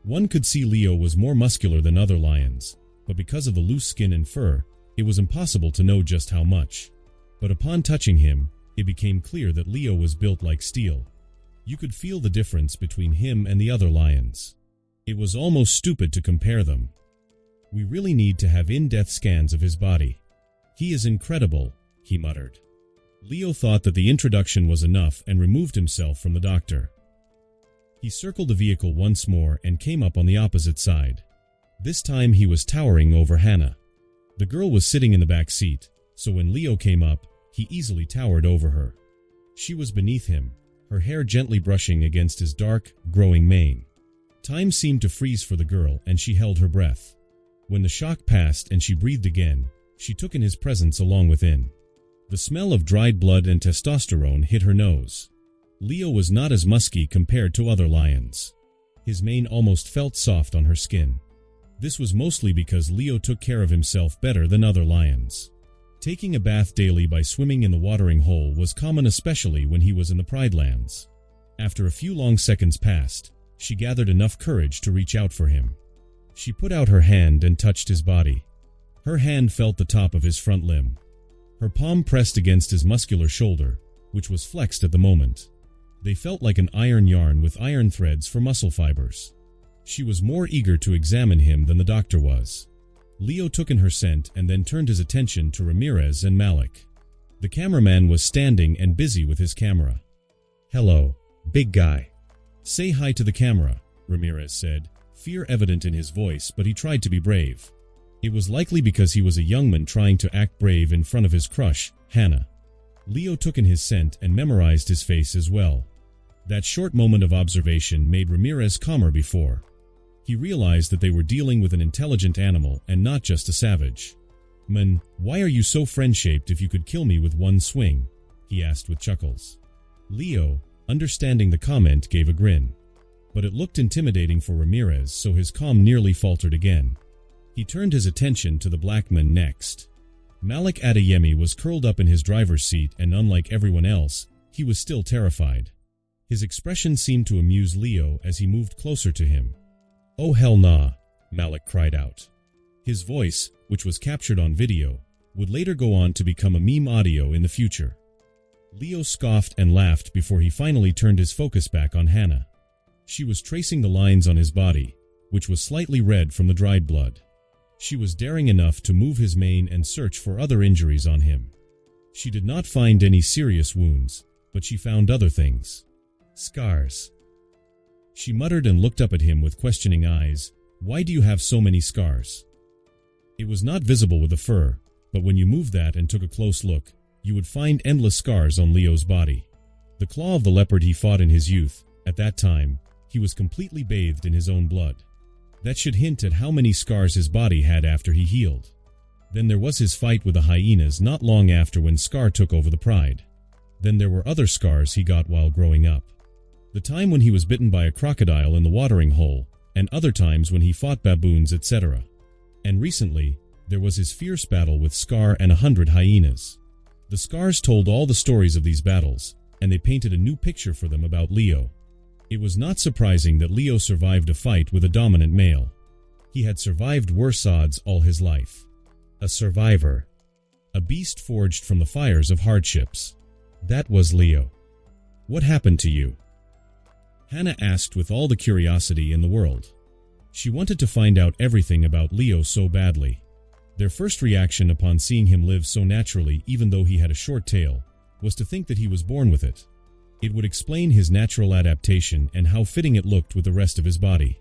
One could see Leo was more muscular than other lions, but because of the loose skin and fur, it was impossible to know just how much. But upon touching him, it became clear that Leo was built like steel. You could feel the difference between him and the other lions. It was almost stupid to compare them. "We really need to have in-depth scans of his body. He is incredible," he muttered. Leo thought that the introduction was enough and removed himself from the doctor. He circled the vehicle once more and came up on the opposite side. This time he was towering over Hannah. The girl was sitting in the back seat, so when Leo came up, he easily towered over her. She was beneath him, her hair gently brushing against his dark, growing mane. Time seemed to freeze for the girl, and she held her breath. When the shock passed and she breathed again, she took in his presence along within. The smell of dried blood and testosterone hit her nose. Leo was not as musky compared to other lions. His mane almost felt soft on her skin. This was mostly because Leo took care of himself better than other lions. Taking a bath daily by swimming in the watering hole was common, especially when he was in the Pride Lands. After a few long seconds passed, she gathered enough courage to reach out for him. She put out her hand and touched his body. Her hand felt the top of his front limb. Her palm pressed against his muscular shoulder, which was flexed at the moment. They felt like an iron yarn with iron threads for muscle fibers. She was more eager to examine him than the doctor was. Leo took in her scent and then turned his attention to Ramirez and Malik. The cameraman was standing and busy with his camera. "Hello, big guy. Say hi to the camera," Ramirez said, fear evident in his voice, but he tried to be brave. It was likely because he was a young man trying to act brave in front of his crush, Hannah. Leo took in his scent and memorized his face as well. That short moment of observation made Ramirez calmer before. He realized that they were dealing with an intelligent animal and not just a savage. "Man, why are you so friend-shaped if you could kill me with one swing?" he asked with chuckles. Leo, understanding the comment, gave a grin. But it looked intimidating for Ramirez, so his calm nearly faltered again. He turned his attention to the black man next. Malik Adeyemi was curled up in his driver's seat, and unlike everyone else, he was still terrified. His expression seemed to amuse Leo as he moved closer to him. "Oh hell nah," Malik cried out. His voice, which was captured on video, would later go on to become a meme audio in the future. Leo scoffed and laughed before he finally turned his focus back on Hannah. She was tracing the lines on his body, which was slightly red from the dried blood. She was daring enough to move his mane and search for other injuries on him. She did not find any serious wounds, but she found other things. Scars. She muttered and looked up at him with questioning eyes. "Why do you have so many scars?" It was not visible with the fur, but when you moved that and took a close look, you would find endless scars on Leo's body. The claw of the leopard he fought in his youth, at that time, he was completely bathed in his own blood. That should hint at how many scars his body had after he healed. Then there was his fight with the hyenas not long after, when Scar took over the Pride. Then there were other scars he got while growing up. The time when he was bitten by a crocodile in the watering hole, and other times when he fought baboons, etc. And recently, there was his fierce battle with Scar and 100 hyenas. The scars told all the stories of these battles, and they painted a new picture for them about Leo. It was not surprising that Leo survived a fight with a dominant male. He had survived worse odds all his life. A survivor. A beast forged from the fires of hardships. That was Leo. "What happened to you?" Hannah asked with all the curiosity in the world. She wanted to find out everything about Leo so badly. Their first reaction upon seeing him live so naturally, even though he had a short tail, was to think that he was born with it. It would explain his natural adaptation and how fitting it looked with the rest of his body.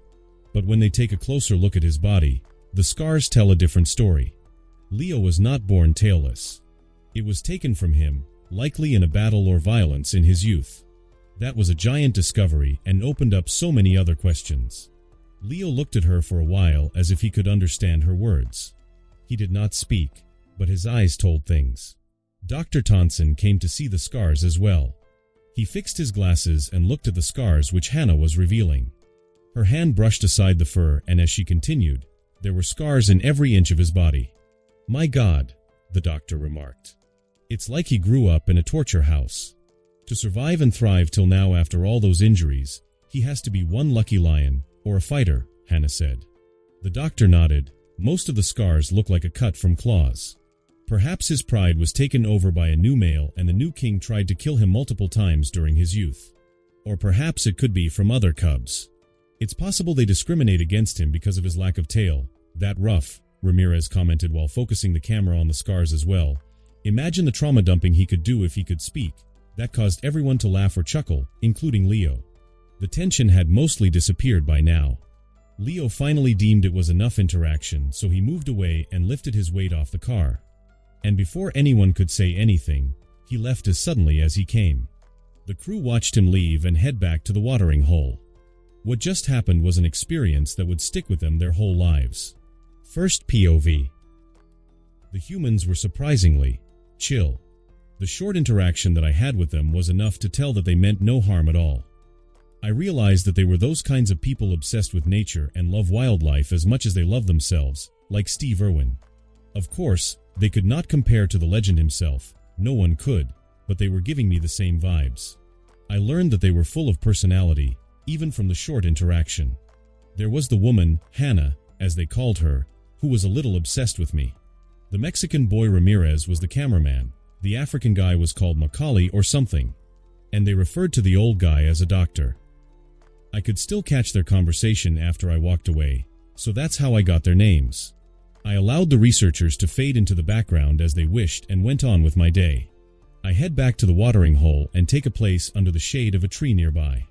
But when they take a closer look at his body, the scars tell a different story. Leo was not born tailless. It was taken from him, likely in a battle or violence in his youth. That was a giant discovery and opened up so many other questions. Leo looked at her for a while as if he could understand her words. He did not speak, but his eyes told things. Dr. Tonson came to see the scars as well. He fixed his glasses and looked at the scars which Hannah was revealing. Her hand brushed aside the fur, and as she continued, there were scars in every inch of his body. "My God," the doctor remarked. "It's like he grew up in a torture house. To survive and thrive till now after all those injuries, he has to be one lucky lion, or a fighter," Hannah said. The doctor nodded. Most of the scars look like a cut from claws. Perhaps his pride was taken over by a new male and the new king tried to kill him multiple times during his youth. Or perhaps it could be from other cubs. It's possible they discriminate against him because of his lack of tail. "That rough," Ramirez commented while focusing the camera on the scars as well. "Imagine the trauma dumping he could do if he could speak." That caused everyone to laugh or chuckle, including Leo. The tension had mostly disappeared by now. Leo finally deemed it was enough interaction, so he moved away and lifted his weight off the car. And before anyone could say anything, he left as suddenly as he came. The crew watched him leave and head back to the watering hole. What just happened was an experience that would stick with them their whole lives. First POV. The humans were surprisingly chill. The short interaction that I had with them was enough to tell that they meant no harm at all. I realized that they were those kinds of people obsessed with nature and love wildlife as much as they love themselves, like Steve Irwin. Of course, they could not compare to the legend himself, no one could, but they were giving me the same vibes. I learned that they were full of personality, even from the short interaction. There was the woman, Hannah, as they called her, who was a little obsessed with me. The Mexican boy Ramirez was the cameraman. The African guy was called Macaulay or something, and they referred to the old guy as a doctor. I could still catch their conversation after I walked away, so that's how I got their names. I allowed the researchers to fade into the background as they wished and went on with my day. I head back to the watering hole and take a place under the shade of a tree nearby.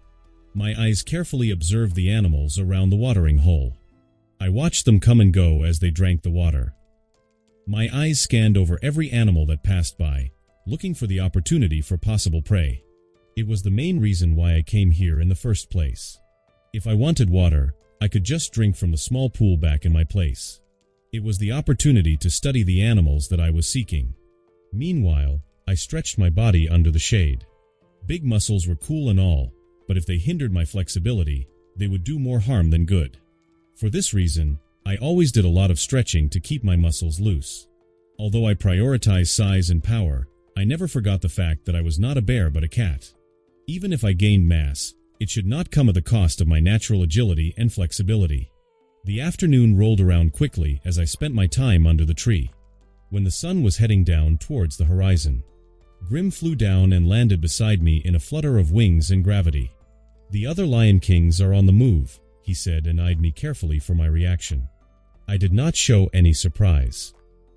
My eyes carefully observed the animals around the watering hole. I watched them come and go as they drank the water. My eyes scanned over every animal that passed by, looking for the opportunity for possible prey. It was the main reason why I came here in the first place. If I wanted water, I could just drink from the small pool back in my place. It was the opportunity to study the animals that I was seeking. Meanwhile, I stretched my body under the shade. Big muscles were cool and all, but if they hindered my flexibility, they would do more harm than good. For this reason, I always did a lot of stretching to keep my muscles loose. Although I prioritized size and power, I never forgot the fact that I was not a bear but a cat. Even if I gained mass, it should not come at the cost of my natural agility and flexibility. The afternoon rolled around quickly as I spent my time under the tree. When the sun was heading down towards the horizon, Grim flew down and landed beside me in a flutter of wings and gravity. "The other Lion Kings are on the move," he said and eyed me carefully for my reaction. I did not show any surprise.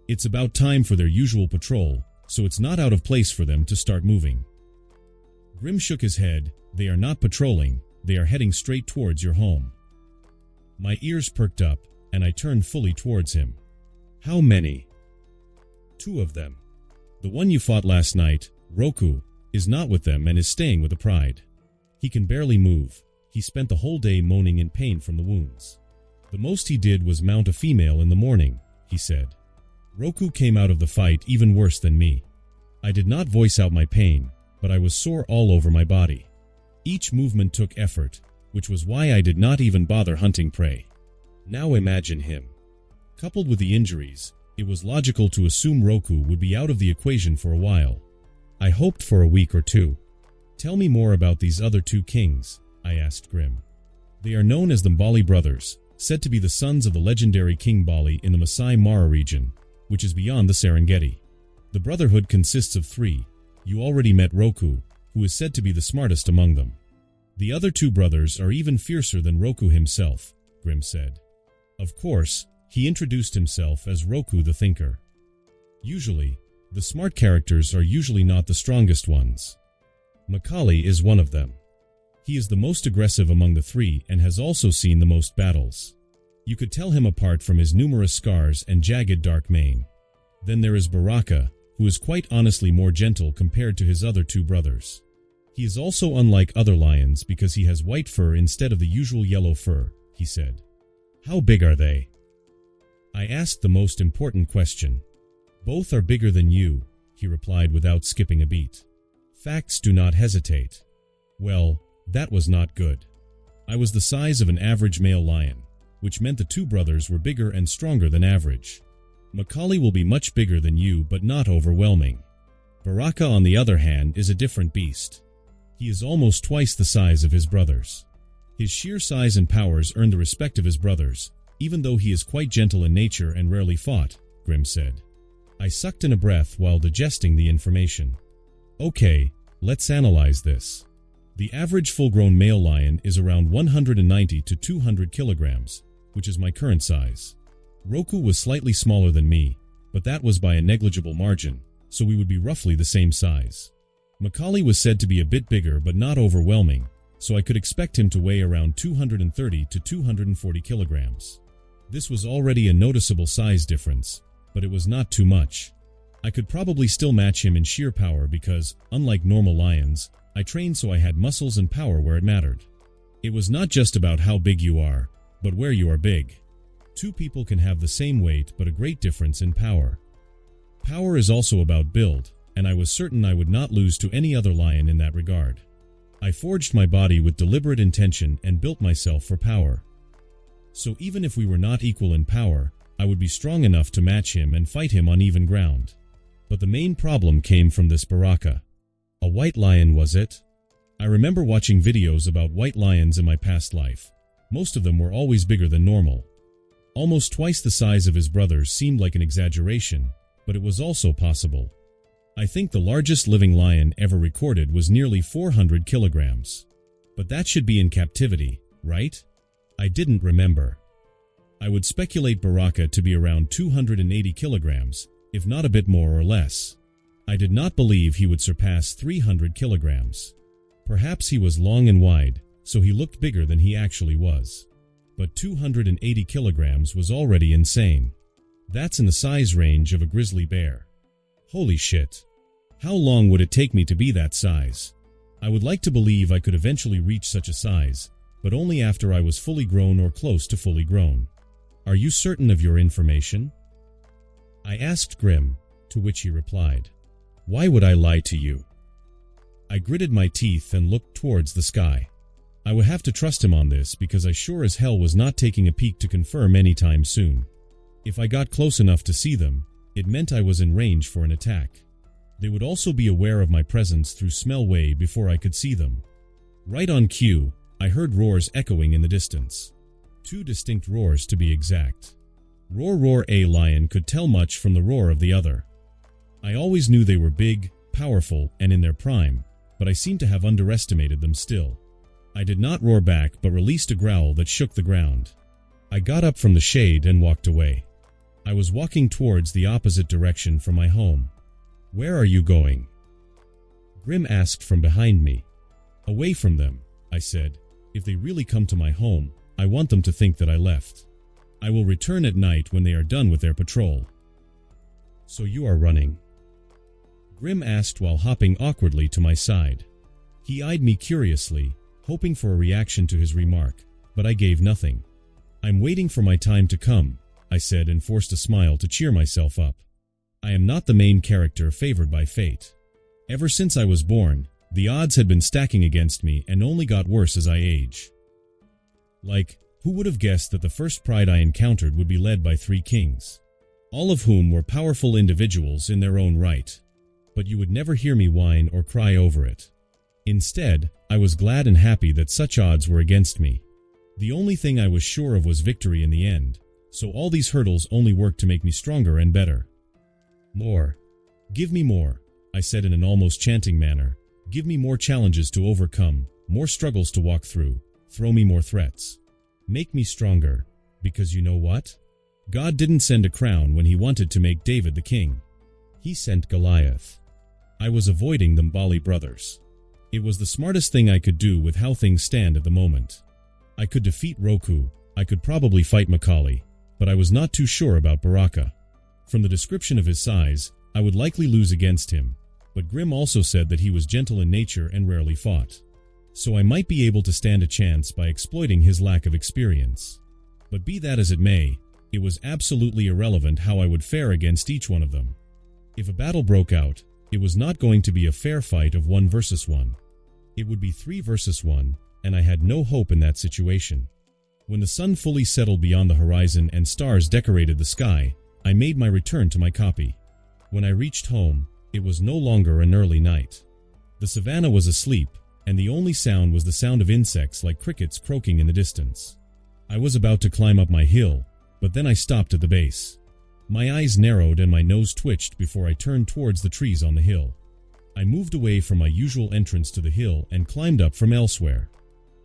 It's about time for their usual patrol, so it's not out of place for them to start moving. Grim shook his head. "They are not patrolling, they are heading straight towards your home." My ears perked up, and I turned fully towards him. "How many?" "2 of them. The one you fought last night, Roku, is not with them and is staying with the Pride. He can barely move. He spent the whole day moaning in pain from the wounds. The most he did was mount a female in the morning," he said. "Roku came out of the fight even worse than me. I did not voice out my pain, but I was sore all over my body. Each movement took effort, which was why I did not even bother hunting prey. Now imagine him. Coupled with the injuries, it was logical to assume Roku would be out of the equation for a while. I hoped for a week or 2. "Tell me more about these other 2 kings," I asked Grim. "They are known as the Mbali brothers, said to be the sons of the legendary King Bali in the Masai Mara region, which is beyond the Serengeti. The brotherhood consists of 3. You already met Roku, who is said to be the smartest among them. The other 2 brothers are even fiercer than Roku himself," Grim said. Of course, he introduced himself as Roku the Thinker. Usually, The smart characters are usually not the strongest ones. Macaulay is one of them. He is the most aggressive among the three and has also seen the most battles. You could tell him apart from his numerous scars and jagged dark mane. Then there is Baraka, who is quite honestly more gentle compared to his other two brothers. He is also unlike other lions because he has white fur instead of the usual yellow fur, he said. How big are they? I asked the most important question. Both are bigger than you, he replied without skipping a beat. Facts do not hesitate. Well, that was not good. I was the size of an average male lion, which meant the two brothers were bigger and stronger than average. Macaulay will be much bigger than you, but not overwhelming. Baraka, on the other hand, is a different beast. He is almost twice the size of his brothers. His sheer size and powers earn the respect of his brothers, even though he is quite gentle in nature and rarely fought, Grimm said. I sucked in a breath while digesting the information. Okay, let's analyze this. The average full-grown male lion is around 190 to 200 kilograms, which is my current size. Roku was slightly smaller than me, but that was by a negligible margin, so we would be roughly the same size. Macaulay was said to be a bit bigger but not overwhelming, so I could expect him to weigh around 230 to 240 kilograms. This was already a noticeable size difference, but it was not too much. I could probably still match him in sheer power because, unlike normal lions, I trained so I had muscles and power where it mattered. It was not just about how big you are, but where you are big. Two people can have the same weight but a great difference in power. Power is also about build, and I was certain I would not lose to any other lion in that regard. I forged my body with deliberate intention and built myself for power. So even if we were not equal in power, I would be strong enough to match him and fight him on even ground. But the main problem came from this Baraka. A white lion, was it? I remember watching videos about white lions in my past life. Most of them were always bigger than normal. Almost twice the size of his brothers seemed like an exaggeration, but it was also possible. I think the largest living lion ever recorded was nearly 400 kilograms. But that should be in captivity, right? I didn't remember. I would speculate Baraka to be around 280 kilograms, if not a bit more or less. I did not believe he would surpass 300 kilograms. Perhaps he was long and wide, so he looked bigger than he actually was. But 280 kilograms was already insane. That's in the size range of a grizzly bear. Holy shit. How long would it take me to be that size? I would like to believe I could eventually reach such a size, but only after I was fully grown or close to fully grown. Are you certain of your information? I asked Grimm, to which he replied, Why would I lie to you? I gritted my teeth and looked towards the sky. I would have to trust him on this because I sure as hell was not taking a peek to confirm anytime soon. If I got close enough to see them, it meant I was in range for an attack. They would also be aware of my presence through smell way before I could see them. Right on cue, I heard roars echoing in the distance. 2 distinct roars to be exact. Roar roar, a lion could tell much from the roar of the other. I always knew they were big, powerful, and in their prime, but I seemed to have underestimated them still. I did not roar back but released a growl that shook the ground. I got up from the shade and walked away. I was walking towards the opposite direction from my home. Where are you going? Grimm asked from behind me. Away from them, I said. If they really come to my home, I want them to think that I left. I will return at night when they are done with their patrol. So you are running? Grimm asked while hopping awkwardly to my side. He eyed me curiously, hoping for a reaction to his remark, but I gave nothing. I'm waiting for my time to come, I said and forced a smile to cheer myself up. I am not the main character favored by fate. Ever since I was born, the odds had been stacking against me and only got worse as I age. Like, who would have guessed that the first pride I encountered would be led by 3 kings, all of whom were powerful individuals in their own right? But you would never hear me whine or cry over it. Instead, I was glad and happy that such odds were against me. The only thing I was sure of was victory in the end, so all these hurdles only worked to make me stronger and better. More. Give me more, I said in an almost chanting manner. Give me more challenges to overcome, more struggles to walk through, throw me more threats. Make me stronger, because you know what? God didn't send a crown when he wanted to make David the king. He sent Goliath. I was avoiding the Mbali brothers. It was the smartest thing I could do with how things stand at the moment. I could defeat Roku, I could probably fight Macaulay, but I was not too sure about Baraka. From the description of his size, I would likely lose against him, but Grimm also said that he was gentle in nature and rarely fought. So I might be able to stand a chance by exploiting his lack of experience. But be that as it may, it was absolutely irrelevant how I would fare against each one of them. If a battle broke out, it was not going to be a fair fight of 1 versus 1. It would be 3 versus 1, and I had no hope in that situation. When the sun fully settled beyond the horizon and stars decorated the sky, I made my return to my copy. When I reached home, it was no longer an early night. The savannah was asleep, and the only sound was the sound of insects like crickets croaking in the distance. I was about to climb up my hill, but then I stopped at the base. My eyes narrowed and my nose twitched before I turned towards the trees on the hill. I moved away from my usual entrance to the hill and climbed up from elsewhere.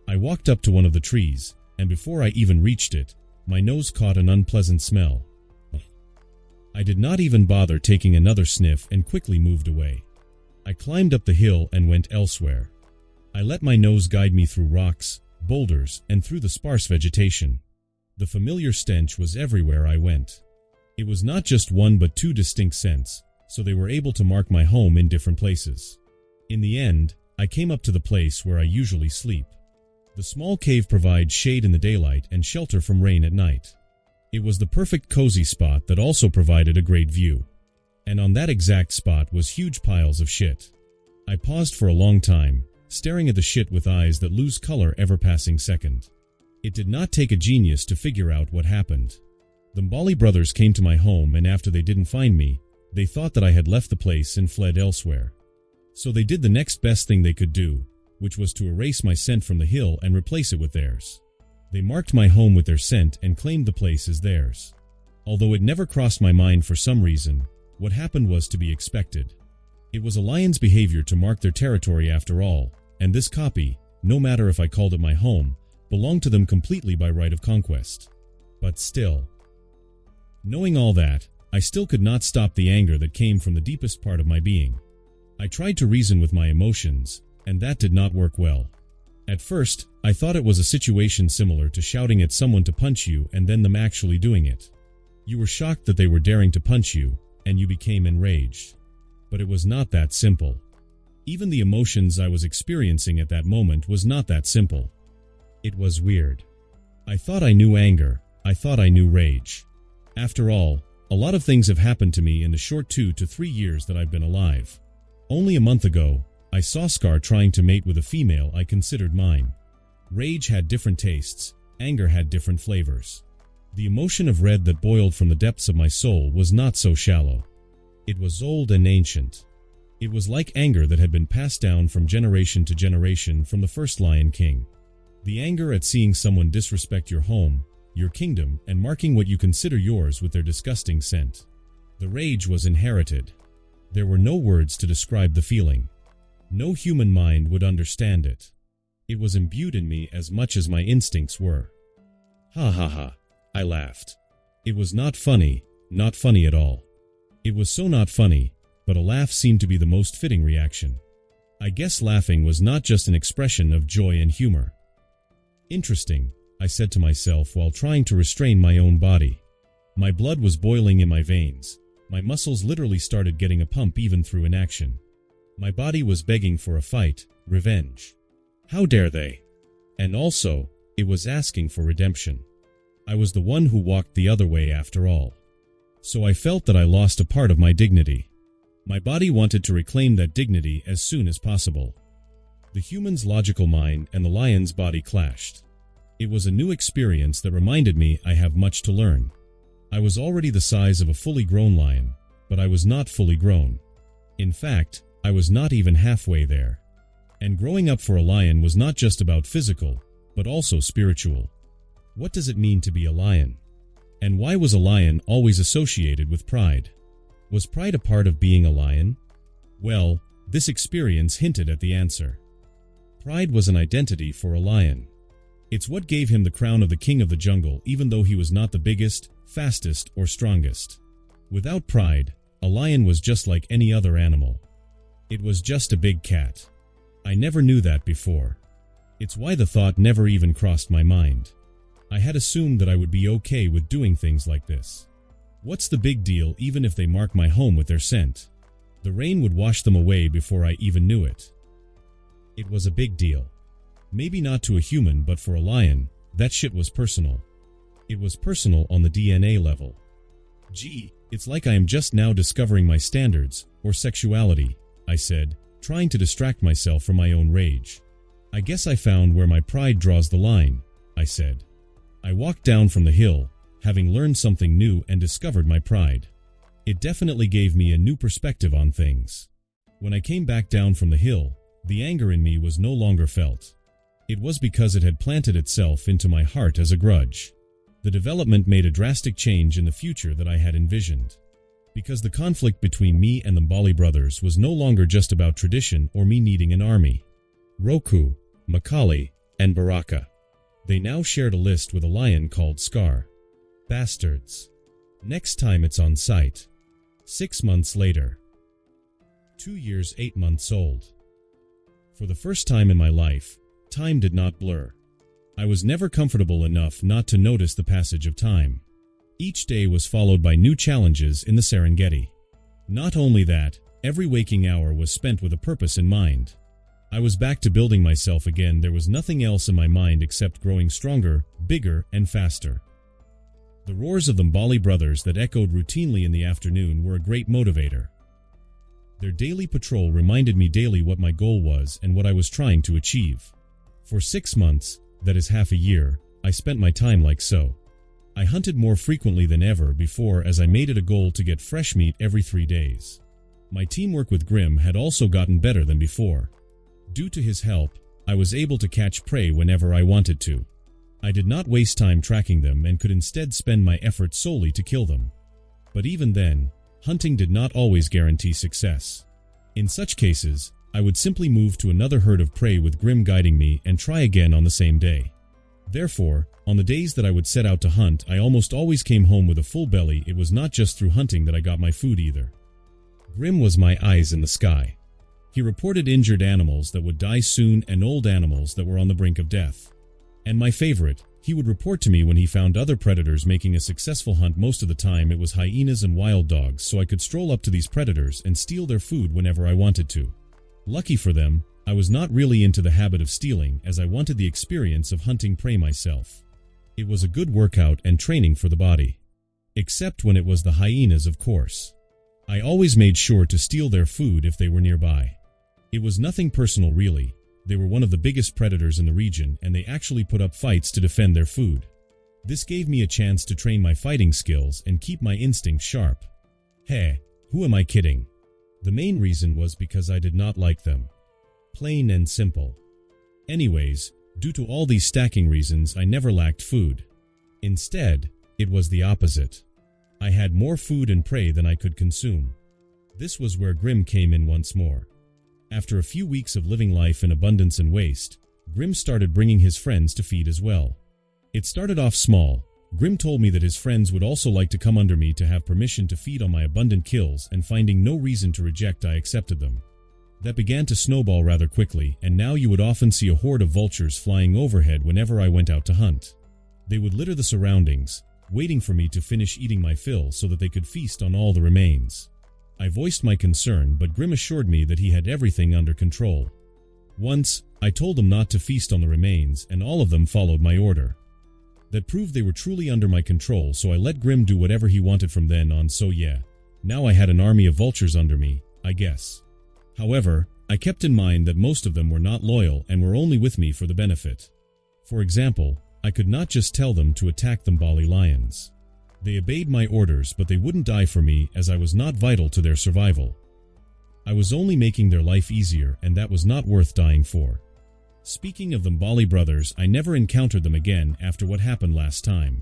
I walked up to one of the trees, and before I even reached it, my nose caught an unpleasant smell. I did not even bother taking another sniff and quickly moved away. I climbed up the hill and went elsewhere. I let my nose guide me through rocks, boulders, and through the sparse vegetation. The familiar stench was everywhere I went. It was not just one but 2 distinct scents, so they were able to mark my home in different places. In the end, I came up to the place where I usually sleep. The small cave provides shade in the daylight and shelter from rain at night. It was the perfect cozy spot that also provided a great view. And on that exact spot was huge piles of shit. I paused for a long time, staring at the shit with eyes that lose color every passing second. It did not take a genius to figure out what happened. The Mbali brothers came to my home, and after they didn't find me, they thought that I had left the place and fled elsewhere. So they did the next best thing they could do, which was to erase my scent from the hill and replace it with theirs. They marked my home with their scent and claimed the place as theirs. Although it never crossed my mind for some reason, what happened was to be expected. It was a lion's behavior to mark their territory after all, and this copy, no matter if I called it my home, belonged to them completely by right of conquest. But still. Knowing all that, I still could not stop the anger that came from the deepest part of my being. I tried to reason with my emotions, and that did not work well. At first, I thought it was a situation similar to shouting at someone to punch you and then them actually doing it. You were shocked that they were daring to punch you, and you became enraged. But it was not that simple. Even the emotions I was experiencing at that moment was not that simple. It was weird. I thought I knew anger. I thought I knew rage. After all, a lot of things have happened to me in the short 2 to 3 years that I've been alive. Only a month ago, I saw Scar trying to mate with a female I considered mine. Rage had different tastes, anger had different flavors. The emotion of red that boiled from the depths of my soul was not so shallow. It was old and ancient. It was like anger that had been passed down from generation to generation from the first Lion King. The anger at seeing someone disrespect your home, your kingdom, and marking what you consider yours with their disgusting scent. The rage was inherited. There were no words to describe the feeling. No human mind would understand it. It was imbued in me as much as my instincts were. Ha ha ha, I laughed. It was not funny at all. It was so not funny, but a laugh seemed to be the most fitting reaction. I guess laughing was not just an expression of joy and humor. Interesting, I said to myself while trying to restrain my own body. My blood was boiling in my veins. My muscles literally started getting a pump even through inaction. My body was begging for a fight, revenge. How dare they? And also, it was asking for redemption. I was the one who walked the other way after all. So I felt that I lost a part of my dignity. My body wanted to reclaim that dignity as soon as possible. The human's logical mind and the lion's body clashed. It was a new experience that reminded me I have much to learn. I was already the size of a fully grown lion, but I was not fully grown. In fact, I was not even halfway there. And growing up for a lion was not just about physical, but also spiritual. What does it mean to be a lion? And why was a lion always associated with pride? Was pride a part of being a lion? Well, this experience hinted at the answer. Pride was an identity for a lion. It's what gave him the crown of the king of the jungle, even though he was not the biggest, fastest, or strongest. Without pride, A lion was just like any other animal. It was just a big cat. I never knew that before. It's why the thought never even crossed my mind. I had assumed that I would be okay with doing things like this. What's the big deal even if they mark my home with their scent? The rain would wash them away before I even knew it. It was a big deal. Maybe not to a human, but for a lion, that shit was personal. It was personal on the DNA level. Gee, it's like I am just now discovering my standards, or sexuality, I said, trying to distract myself from my own rage. I guess I found where my pride draws the line, I said. I walked down from the hill, having learned something new and discovered my pride. It definitely gave me a new perspective on things. When I came back down from the hill, the anger in me was no longer felt. It was because it had planted itself into my heart as a grudge. The development made a drastic change in the future that I had envisioned. Because the conflict between me and the Mbali brothers was no longer just about tradition or me needing an army. Roku, Makali, and Baraka. They now shared a list with a lion called Scar. Bastards. Next time it's on site. 6 months later. 2 years 8 months old. For the first time in my life, time did not blur. I was never comfortable enough not to notice the passage of time. Each day was followed by new challenges in the Serengeti. Not only that, every waking hour was spent with a purpose in mind. I was back to building myself again. There was nothing else in my mind except growing stronger, bigger, and faster. The roars of the Mbali brothers that echoed routinely in the afternoon were a great motivator. Their daily patrol reminded me daily what my goal was and what I was trying to achieve. For 6 months, that is half a year, I spent my time like so. I hunted more frequently than ever before as I made it a goal to get fresh meat every 3 days. My teamwork with Grim had also gotten better than before. Due to his help, I was able to catch prey whenever I wanted to. I did not waste time tracking them and could instead spend my effort solely to kill them. But even then, hunting did not always guarantee success. In such cases, I would simply move to another herd of prey with Grim guiding me and try again on the same day. Therefore, on the days that I would set out to hunt, I almost always came home with a full belly. It was not just through hunting that I got my food either. Grim was my eyes in the sky. He reported injured animals that would die soon and old animals that were on the brink of death. And my favorite, he would report to me when he found other predators making a successful hunt. Most of the time it was hyenas and wild dogs, so I could stroll up to these predators and steal their food whenever I wanted to. Lucky for them, I was not really into the habit of stealing, as I wanted the experience of hunting prey myself. It was a good workout and training for the body. Except when it was the hyenas, of course. I always made sure to steal their food if they were nearby. It was nothing personal really. They were one of the biggest predators in the region, and they actually put up fights to defend their food. This gave me a chance to train my fighting skills and keep my instincts sharp. Hey, who am I kidding? The main reason was because I did not like them. Plain and simple. Anyways, due to all these stacking reasons, I never lacked food. Instead, it was the opposite. I had more food and prey than I could consume. This was where Grim came in once more. After a few weeks of living life in abundance and waste, Grim started bringing his friends to feed as well. It started off small. Grim told me that his friends would also like to come under me to have permission to feed on my abundant kills, and finding no reason to reject, I accepted them. That began to snowball rather quickly, and now you would often see a horde of vultures flying overhead whenever I went out to hunt. They would litter the surroundings, waiting for me to finish eating my fill so that they could feast on all the remains. I voiced my concern, but Grim assured me that he had everything under control. Once, I told them not to feast on the remains, and all of them followed my order. That proved they were truly under my control, so I let Grim do whatever he wanted from then on. So yeah, now I had an army of vultures under me, I guess. However, I kept in mind that most of them were not loyal and were only with me for the benefit. For example, I could not just tell them to attack the Mbali lions. They obeyed my orders, but they wouldn't die for me as I was not vital to their survival. I was only making their life easier, and that was not worth dying for. Speaking of the Mbali brothers, I never encountered them again after what happened last time.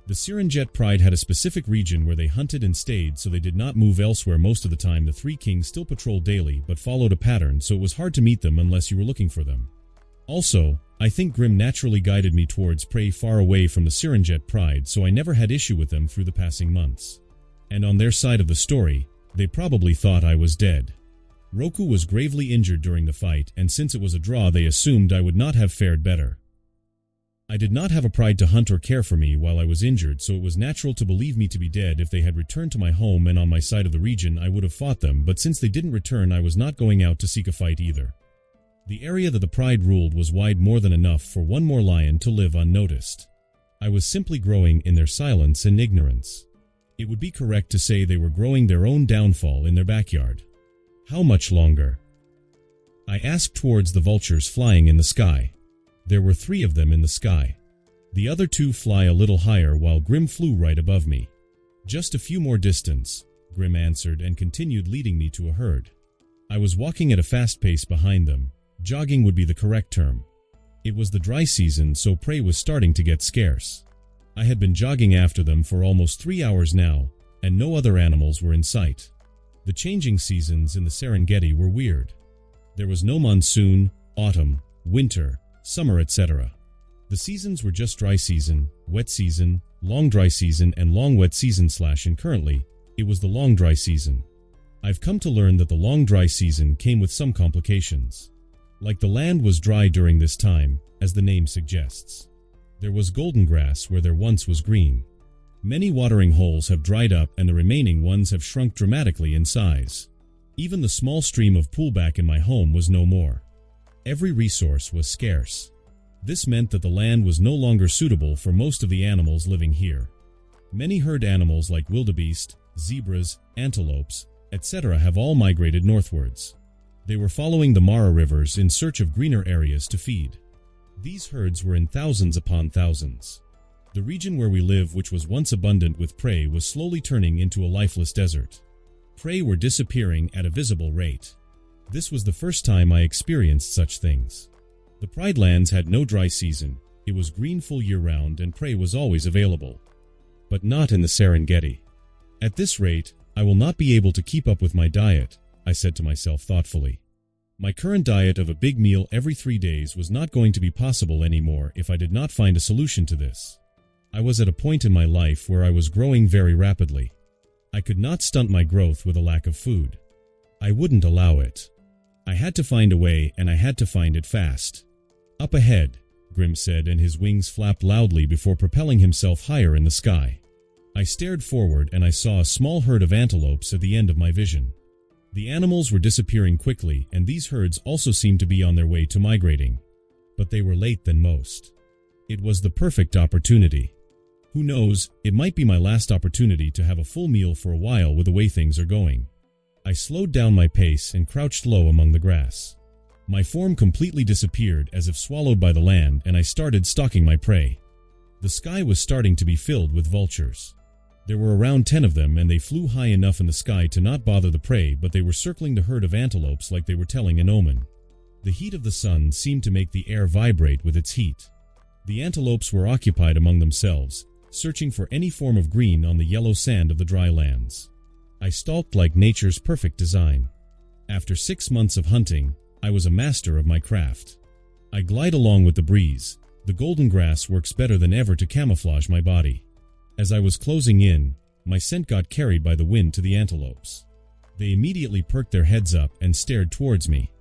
The Serengeti Pride had a specific region where they hunted and stayed, so they did not move elsewhere most of the time. The three kings still patrolled daily, but followed a pattern, so it was hard to meet them unless you were looking for them. Also, I think Grim naturally guided me towards prey far away from the Serengeti Pride, so I never had issue with them through the passing months. And on their side of the story, They probably thought I was dead. Roku was gravely injured during the fight, and since it was a draw, they assumed I would not have fared better. I did not have a pride to hunt or care for me while I was injured, so it was natural to believe me to be dead. If they had returned to my home and on my side of the region, I would have fought them, but since they didn't return, I was not going out to seek a fight either. The area that the pride ruled was wide more than enough for one more lion to live unnoticed. I was simply growing in their silence and ignorance. It would be correct to say they were growing their own downfall in their backyard. How much longer? I asked towards the vultures flying in the sky. There were 3 of them in the sky. The other 2 fly a little higher, while Grim flew right above me. Just a few more distance, Grim answered and continued leading me to a herd. I was walking at a fast pace behind them. Jogging would be the correct term. It was the dry season, so prey was starting to get scarce. I had been jogging after them for almost 3 hours now, and no other animals were in sight. The changing seasons in the Serengeti were weird. There was no monsoon, autumn, winter, summer, etc. The seasons were just dry season, wet season, long dry season, and long wet season / and currently, it was the long dry season. I've come to learn that the long dry season came with some complications. Like the land was dry during this time, as the name suggests. There was golden grass where there once was green. Many watering holes have dried up and the remaining ones have shrunk dramatically in size. Even the small stream of poolback in my home was no more. Every resource was scarce. This meant that the land was no longer suitable for most of the animals living here. Many herd animals like wildebeest, zebras, antelopes, etc. have all migrated northwards. They were following the Mara rivers in search of greener areas to feed. These herds were in thousands upon thousands. The region where we live, which was once abundant with prey, was slowly turning into a lifeless desert. Prey were disappearing at a visible rate. This was the first time I experienced such things. The Pride Lands had no dry season, it was green full year-round, and prey was always available. But not in the Serengeti. At this rate, I will not be able to keep up with my diet, I said to myself thoughtfully. My current diet of a big meal every 3 days was not going to be possible anymore if I did not find a solution to this. I was at a point in my life where I was growing very rapidly. I could not stunt my growth with a lack of food. I wouldn't allow it. I had to find a way, and I had to find it fast. Up ahead, Grim said, and his wings flapped loudly before propelling himself higher in the sky. I stared forward and I saw a small herd of antelopes at the end of my vision. The animals were disappearing quickly, and these herds also seemed to be on their way to migrating. But they were late than most. It was the perfect opportunity. Who knows, it might be my last opportunity to have a full meal for a while with the way things are going. I slowed down my pace and crouched low among the grass. My form completely disappeared as if swallowed by the land, and I started stalking my prey. The sky was starting to be filled with vultures. There were around 10 of them, and they flew high enough in the sky to not bother the prey, but they were circling the herd of antelopes like they were telling an omen. The heat of the sun seemed to make the air vibrate with its heat. The antelopes were occupied among themselves, searching for any form of green on the yellow sand of the dry lands. I stalked like nature's perfect design. After 6 months of hunting, I was a master of my craft. I glide along with the breeze. The golden grass works better than ever to camouflage my body. As I was closing in, my scent got carried by the wind to the antelopes. They immediately perked their heads up and stared towards me.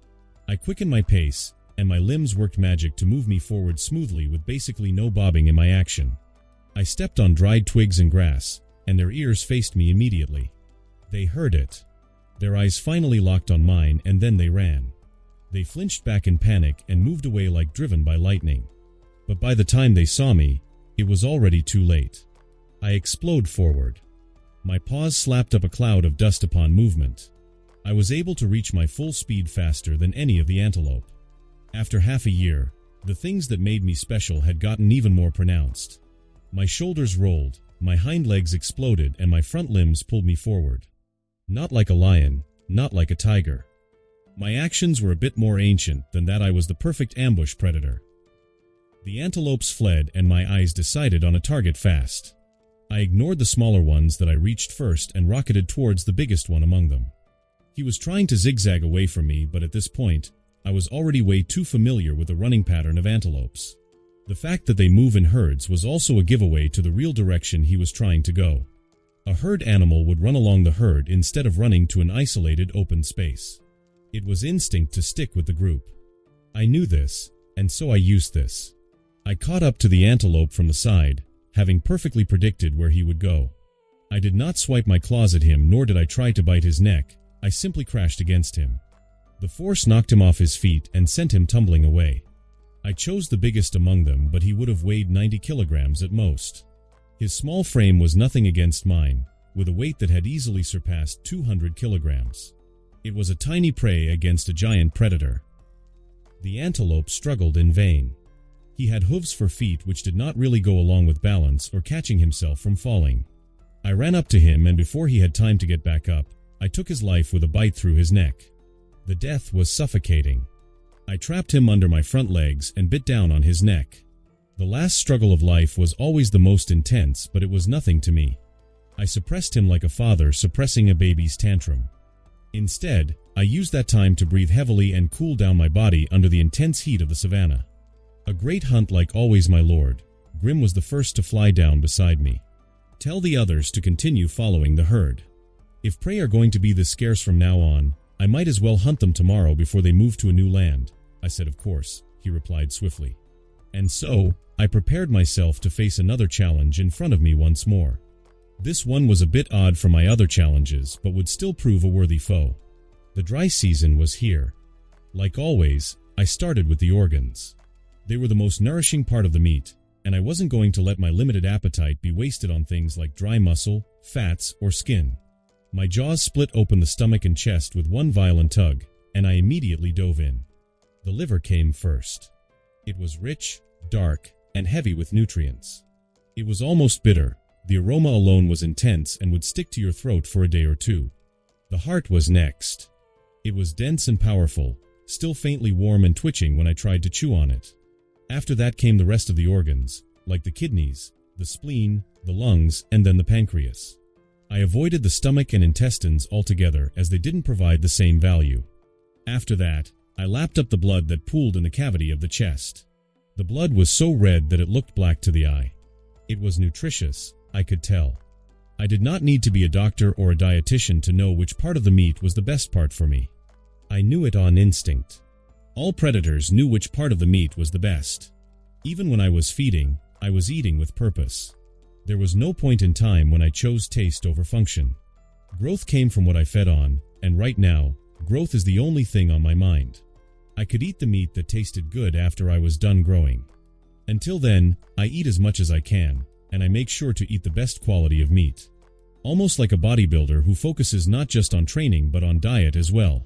I quickened my pace, and my limbs worked magic to move me forward smoothly with basically no bobbing in my action. I stepped on dried twigs and grass, and their ears faced me immediately. They heard it. Their eyes finally locked on mine, and then they ran. They flinched back in panic and moved away like driven by lightning. But by the time they saw me, it was already too late. I explode forward. My paws slapped up a cloud of dust upon movement. I was able to reach my full speed faster than any of the antelope. After half a year, the things that made me special had gotten even more pronounced. My shoulders rolled, my hind legs exploded, and my front limbs pulled me forward. Not like a lion, not like a tiger. My actions were a bit more ancient than that. I was the perfect ambush predator. The antelopes fled, and my eyes decided on a target fast. I ignored the smaller ones that I reached first and rocketed towards the biggest one among them. He was trying to zigzag away from me, but at this point, I was already way too familiar with the running pattern of antelopes. The fact that they move in herds was also a giveaway to the real direction he was trying to go. A herd animal would run along the herd instead of running to an isolated open space. It was instinct to stick with the group. I knew this, and so I used this. I caught up to the antelope from the side, having perfectly predicted where he would go. I did not swipe my claws at him, nor did I try to bite his neck. I simply crashed against him. The force knocked him off his feet and sent him tumbling away. I chose the biggest among them, but he would have weighed 90 kilograms at most. His small frame was nothing against mine, with a weight that had easily surpassed 200 kilograms. It was a tiny prey against a giant predator. The antelope struggled in vain. He had hooves for feet which did not really go along with balance or catching himself from falling. I ran up to him, and before he had time to get back up, I took his life with a bite through his neck. The death was suffocating. I trapped him under my front legs and bit down on his neck. The last struggle of life was always the most intense, but it was nothing to me. I suppressed him like a father suppressing a baby's tantrum. Instead, I used that time to breathe heavily and cool down my body under the intense heat of the savannah. A great hunt like always, my lord. Grim was the first to fly down beside me. Tell the others to continue following the herd. If prey are going to be this scarce from now on, I might as well hunt them tomorrow before they move to a new land. I said, of course, he replied swiftly. And so, I prepared myself to face another challenge in front of me once more. This one was a bit odd from my other challenges, but would still prove a worthy foe. The dry season was here. Like always, I started with the organs. They were the most nourishing part of the meat, and I wasn't going to let my limited appetite be wasted on things like dry muscle, fats, or skin. My jaws split open the stomach and chest with one violent tug, and I immediately dove in. The liver came first. It was rich, dark, and heavy with nutrients. It was almost bitter. The aroma alone was intense and would stick to your throat for a day or two. The heart was next. It was dense and powerful, still faintly warm and twitching when I tried to chew on it. After that came the rest of the organs, like the kidneys, the spleen, the lungs, and then the pancreas. I avoided the stomach and intestines altogether, as they didn't provide the same value. After that, I lapped up the blood that pooled in the cavity of the chest. The blood was so red that it looked black to the eye. It was nutritious, I could tell. I did not need to be a doctor or a dietitian to know which part of the meat was the best part for me. I knew it on instinct. All predators knew which part of the meat was the best. Even when I was feeding, I was eating with purpose. There was no point in time when I chose taste over function. Growth came from what I fed on, and right now, growth is the only thing on my mind. I could eat the meat that tasted good after I was done growing. Until then, I eat as much as I can, and I make sure to eat the best quality of meat. Almost like a bodybuilder who focuses not just on training but on diet as well.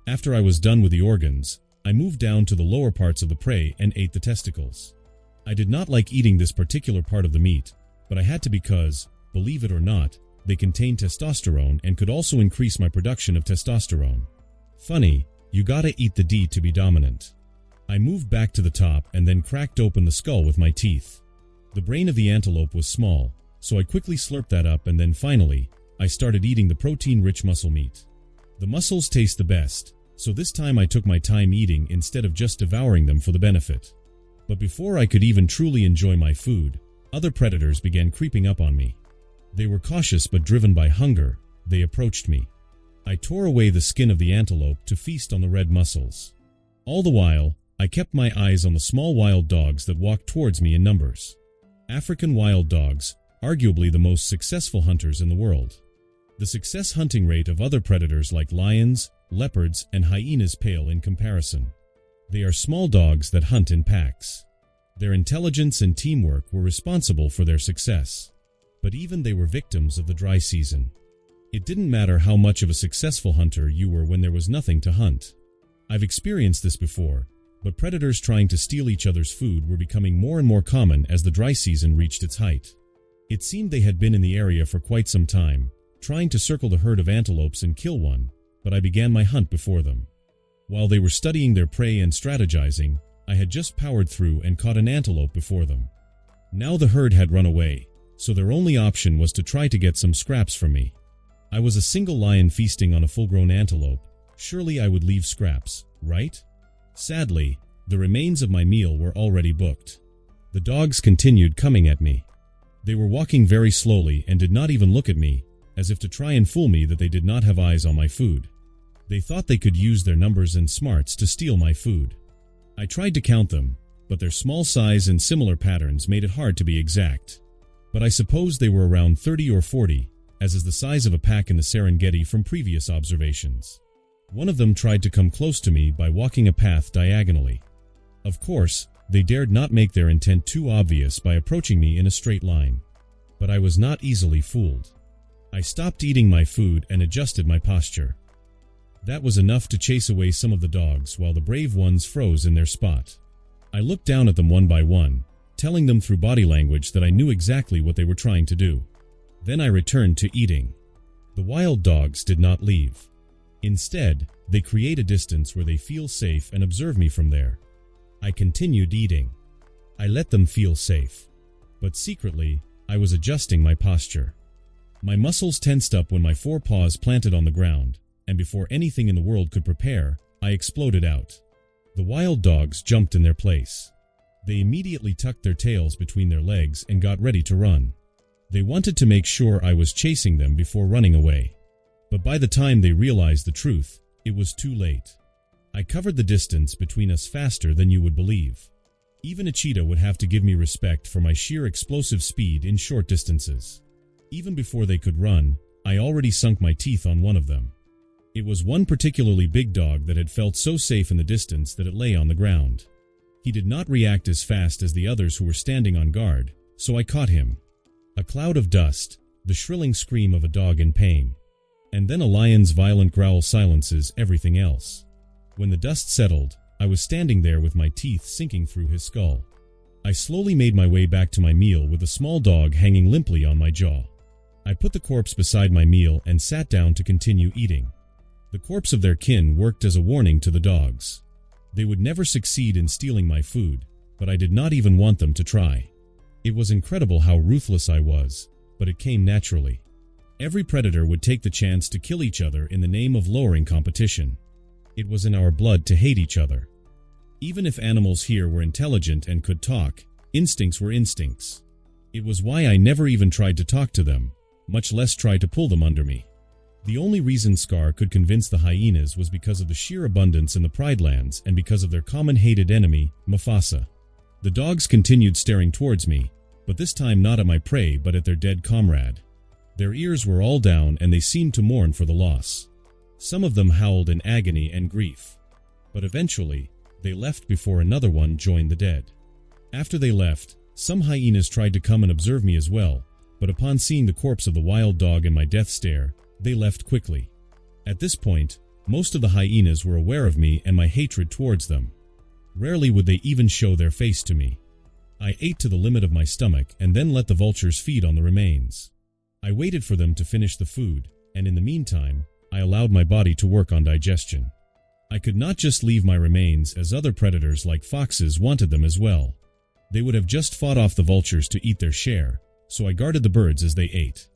After I was done with the organs, I moved down to the lower parts of the prey and ate the testicles. I did not like eating this particular part of the meat, but I had to because, believe it or not, they contain testosterone and could also increase my production of testosterone. Funny, you gotta eat the D to be dominant. I moved back to the top and then cracked open the skull with my teeth. The brain of the antelope was small, so I quickly slurped that up, and then finally, I started eating the protein-rich muscle meat. The muscles taste the best, so this time I took my time eating instead of just devouring them for the benefit. But before I could even truly enjoy my food, other predators began creeping up on me. They were cautious but driven by hunger. They approached me. I tore away the skin of the antelope to feast on the red muscles. All the while, I kept my eyes on the small wild dogs that walked towards me in numbers. African wild dogs, arguably the most successful hunters in the world. The success hunting rate of other predators like lions, leopards, and hyenas pale in comparison. They are small dogs that hunt in packs. Their intelligence and teamwork were responsible for their success. But even they were victims of the dry season. It didn't matter how much of a successful hunter you were when there was nothing to hunt. I've experienced this before, but predators trying to steal each other's food were becoming more and more common as the dry season reached its height. It seemed they had been in the area for quite some time, trying to circle the herd of antelopes and kill one, but I began my hunt before them. While they were studying their prey and strategizing, I had just powered through and caught an antelope before them. Now the herd had run away, so their only option was to try to get some scraps from me. I was a single lion feasting on a full-grown antelope. Surely I would leave scraps, right? Sadly, the remains of my meal were already booked. The dogs continued coming at me. They were walking very slowly and did not even look at me, as if to try and fool me that they did not have eyes on my food. They thought they could use their numbers and smarts to steal my food. I tried to count them, but their small size and similar patterns made it hard to be exact. But I suppose they were around 30 or 40, as is the size of a pack in the Serengeti from previous observations. One of them tried to come close to me by walking a path diagonally. Of course, they dared not make their intent too obvious by approaching me in a straight line. But I was not easily fooled. I stopped eating my food and adjusted my posture. That was enough to chase away some of the dogs while the brave ones froze in their spot. I looked down at them one by one, telling them through body language that I knew exactly what they were trying to do. Then I returned to eating. The wild dogs did not leave. Instead, they create a distance where they feel safe and observe me from there. I continued eating. I let them feel safe. But secretly, I was adjusting my posture. My muscles tensed up when my forepaws planted on the ground, and before anything in the world could prepare, I exploded out. The wild dogs jumped in their place. They immediately tucked their tails between their legs and got ready to run. They wanted to make sure I was chasing them before running away. But by the time they realized the truth, it was too late. I covered the distance between us faster than you would believe. Even a cheetah would have to give me respect for my sheer explosive speed in short distances. Even before they could run, I already sunk my teeth on one of them. It was one particularly big dog that had felt so safe in the distance that it lay on the ground. He did not react as fast as the others who were standing on guard, so I caught him. A cloud of dust, the shrilling scream of a dog in pain, and then a lion's violent growl silences everything else. When the dust settled, I was standing there with my teeth sinking through his skull. I slowly made my way back to my meal with a small dog hanging limply on my jaw. I put the corpse beside my meal and sat down to continue eating. The corpse of their kin worked as a warning to the dogs. They would never succeed in stealing my food, but I did not even want them to try. It was incredible how ruthless I was, but it came naturally. Every predator would take the chance to kill each other in the name of lowering competition. It was in our blood to hate each other. Even if animals here were intelligent and could talk, instincts were instincts. It was why I never even tried to talk to them, much less try to pull them under me. The only reason Scar could convince the hyenas was because of the sheer abundance in the Pride Lands and because of their common hated enemy, Mufasa. The dogs continued staring towards me, but this time not at my prey but at their dead comrade. Their ears were all down and they seemed to mourn for the loss. Some of them howled in agony and grief. But eventually, they left before another one joined the dead. After they left, some hyenas tried to come and observe me as well, but upon seeing the corpse of the wild dog and my death stare, they left quickly. At this point, most of the hyenas were aware of me and my hatred towards them. Rarely would they even show their face to me. I ate to the limit of my stomach and then let the vultures feed on the remains. I waited for them to finish the food, and in the meantime, I allowed my body to work on digestion. I could not just leave my remains as other predators like foxes wanted them as well. They would have just fought off the vultures to eat their share, so I guarded the birds as they ate.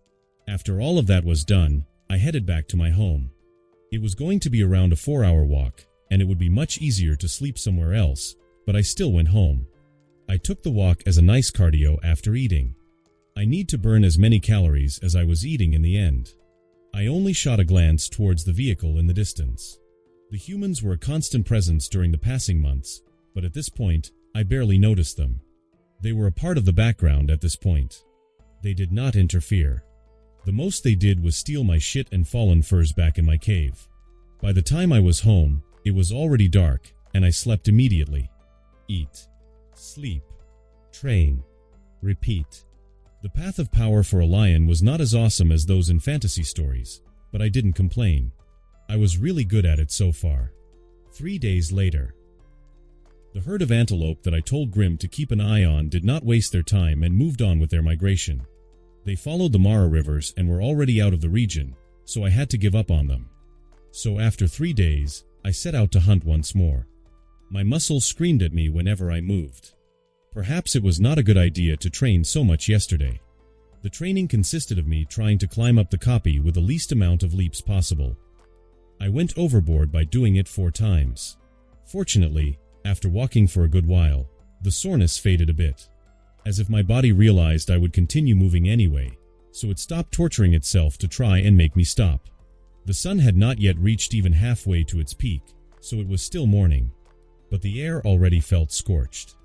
After all of that was done, I headed back to my home. It was going to be around a 4-hour walk, and it would be much easier to sleep somewhere else, but I still went home. I took the walk as a nice cardio after eating. I need to burn as many calories as I was eating in the end. I only shot a glance towards the vehicle in the distance. The humans were a constant presence during the passing months, but at this point, I barely noticed them. They were a part of the background at this point. They did not interfere. The most they did was steal my shit and fallen furs back in my cave. By the time I was home, it was already dark, and I slept immediately. Eat, sleep, train, repeat. The path of power for a lion was not as awesome as those in fantasy stories, but I didn't complain. I was really good at it so far. 3 days later. The herd of antelope that I told Grim to keep an eye on did not waste their time and moved on with their migration. They followed the Mara rivers and were already out of the region, so I had to give up on them. So after 3 days, I set out to hunt once more. My muscles screamed at me whenever I moved. Perhaps it was not a good idea to train so much yesterday. The training consisted of me trying to climb up the kopje with the least amount of leaps possible. I went overboard by doing it 4 times. Fortunately, after walking for a good while, the soreness faded a bit. as if my body realized I would continue moving anyway, so it stopped torturing itself to try and make me stop. The sun had not yet reached even halfway to its peak, so it was still morning, but the air already felt scorched.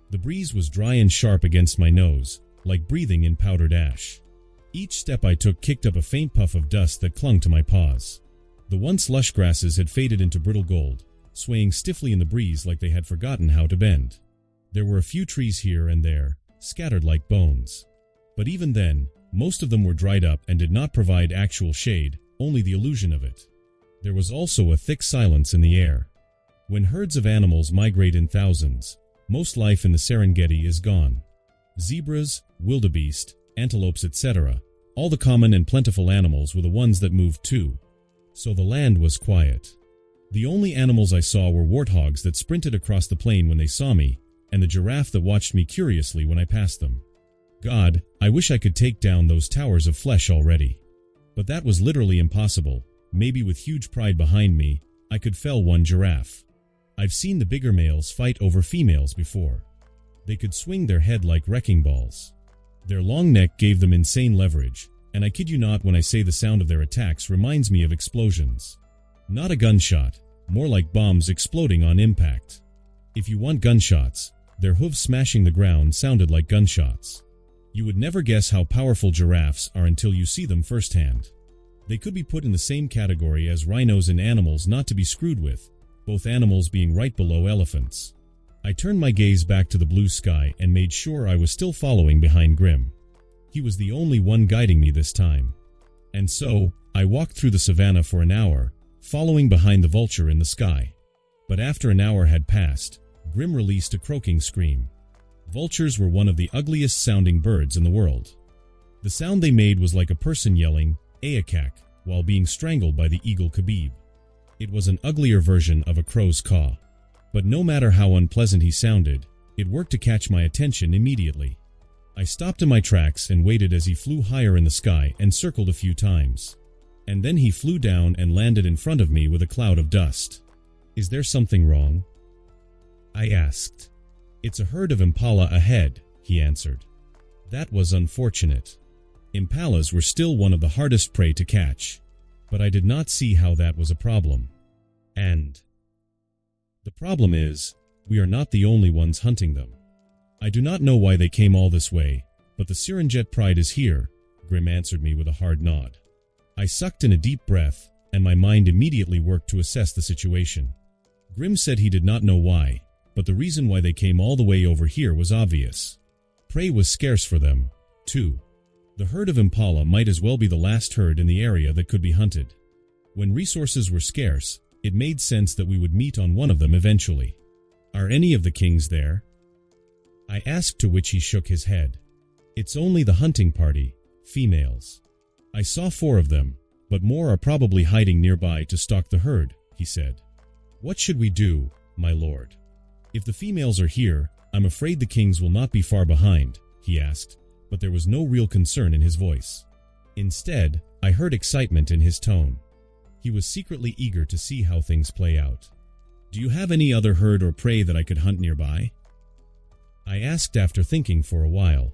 The breeze was dry and sharp against my nose, like breathing in powdered ash. Each step I took kicked up a faint puff of dust that clung to my paws. The once lush grasses had faded into brittle gold, swaying stiffly in the breeze like they had forgotten how to bend. There were a few trees here and there, scattered like bones. But even then, most of them were dried up and did not provide actual shade, only the illusion of it. There was also a thick silence in the air. When herds of animals migrate in thousands, most life in the Serengeti is gone. Zebras, wildebeest, antelopes, etc., all the common and plentiful animals were the ones that moved too. So the land was quiet. The only animals I saw were warthogs that sprinted across the plain when they saw me, and the giraffe that watched me curiously when I passed them. God, I wish I could take down those towers of flesh already. But that was literally impossible. Maybe with huge pride behind me, I could fell one giraffe. I've seen the bigger males fight over females before. They could swing their head like wrecking balls. Their long neck gave them insane leverage, and I kid you not when I say the sound of their attacks reminds me of explosions. Not a gunshot, more like bombs exploding on impact. If you want gunshots, their hooves smashing the ground sounded like gunshots. You would never guess how powerful giraffes are until you see them firsthand. They could be put in the same category as rhinos and animals not to be screwed with, both animals being right below elephants. I turned my gaze back to the blue sky and made sure I was still following behind Grim. He was the only one guiding me this time. And so, I walked through the savannah for an hour, following behind the vulture in the sky. But after an hour had passed, Grim released a croaking scream. Vultures were one of the ugliest sounding birds in the world. The sound they made was like a person yelling, "Aakak," while being strangled by the eagle Khabib. It was an uglier version of a crow's caw. But no matter how unpleasant he sounded, it worked to catch my attention immediately. I stopped in my tracks and waited as he flew higher in the sky and circled a few times. And then he flew down and landed in front of me with a cloud of dust. "Is there something wrong?" I asked. "It's a herd of impala ahead," he answered. That was unfortunate. Impalas were still one of the hardest prey to catch, but I did not see how that was a problem. And the problem is, we are not the only ones hunting them. I do not know why they came all this way, but the Serengeti pride is here, Grim answered me with a hard nod. I sucked in a deep breath, and my mind immediately worked to assess the situation. Grim said he did not know why, but the reason why they came all the way over here was obvious. Prey was scarce for them, too. The herd of impala might as well be the last herd in the area that could be hunted. When resources were scarce, it made sense that we would meet on one of them eventually. "Are any of the kings there?" I asked, to which he shook his head. "It's only the hunting party, females. I saw 4 of them, but more are probably hiding nearby to stalk the herd," he said. "What should we do, my lord? If the females are here, I'm afraid the kings will not be far behind," he asked, but there was no real concern in his voice. Instead, I heard excitement in his tone. He was secretly eager to see how things play out. "Do you have any other herd or prey that I could hunt nearby?" I asked after thinking for a while.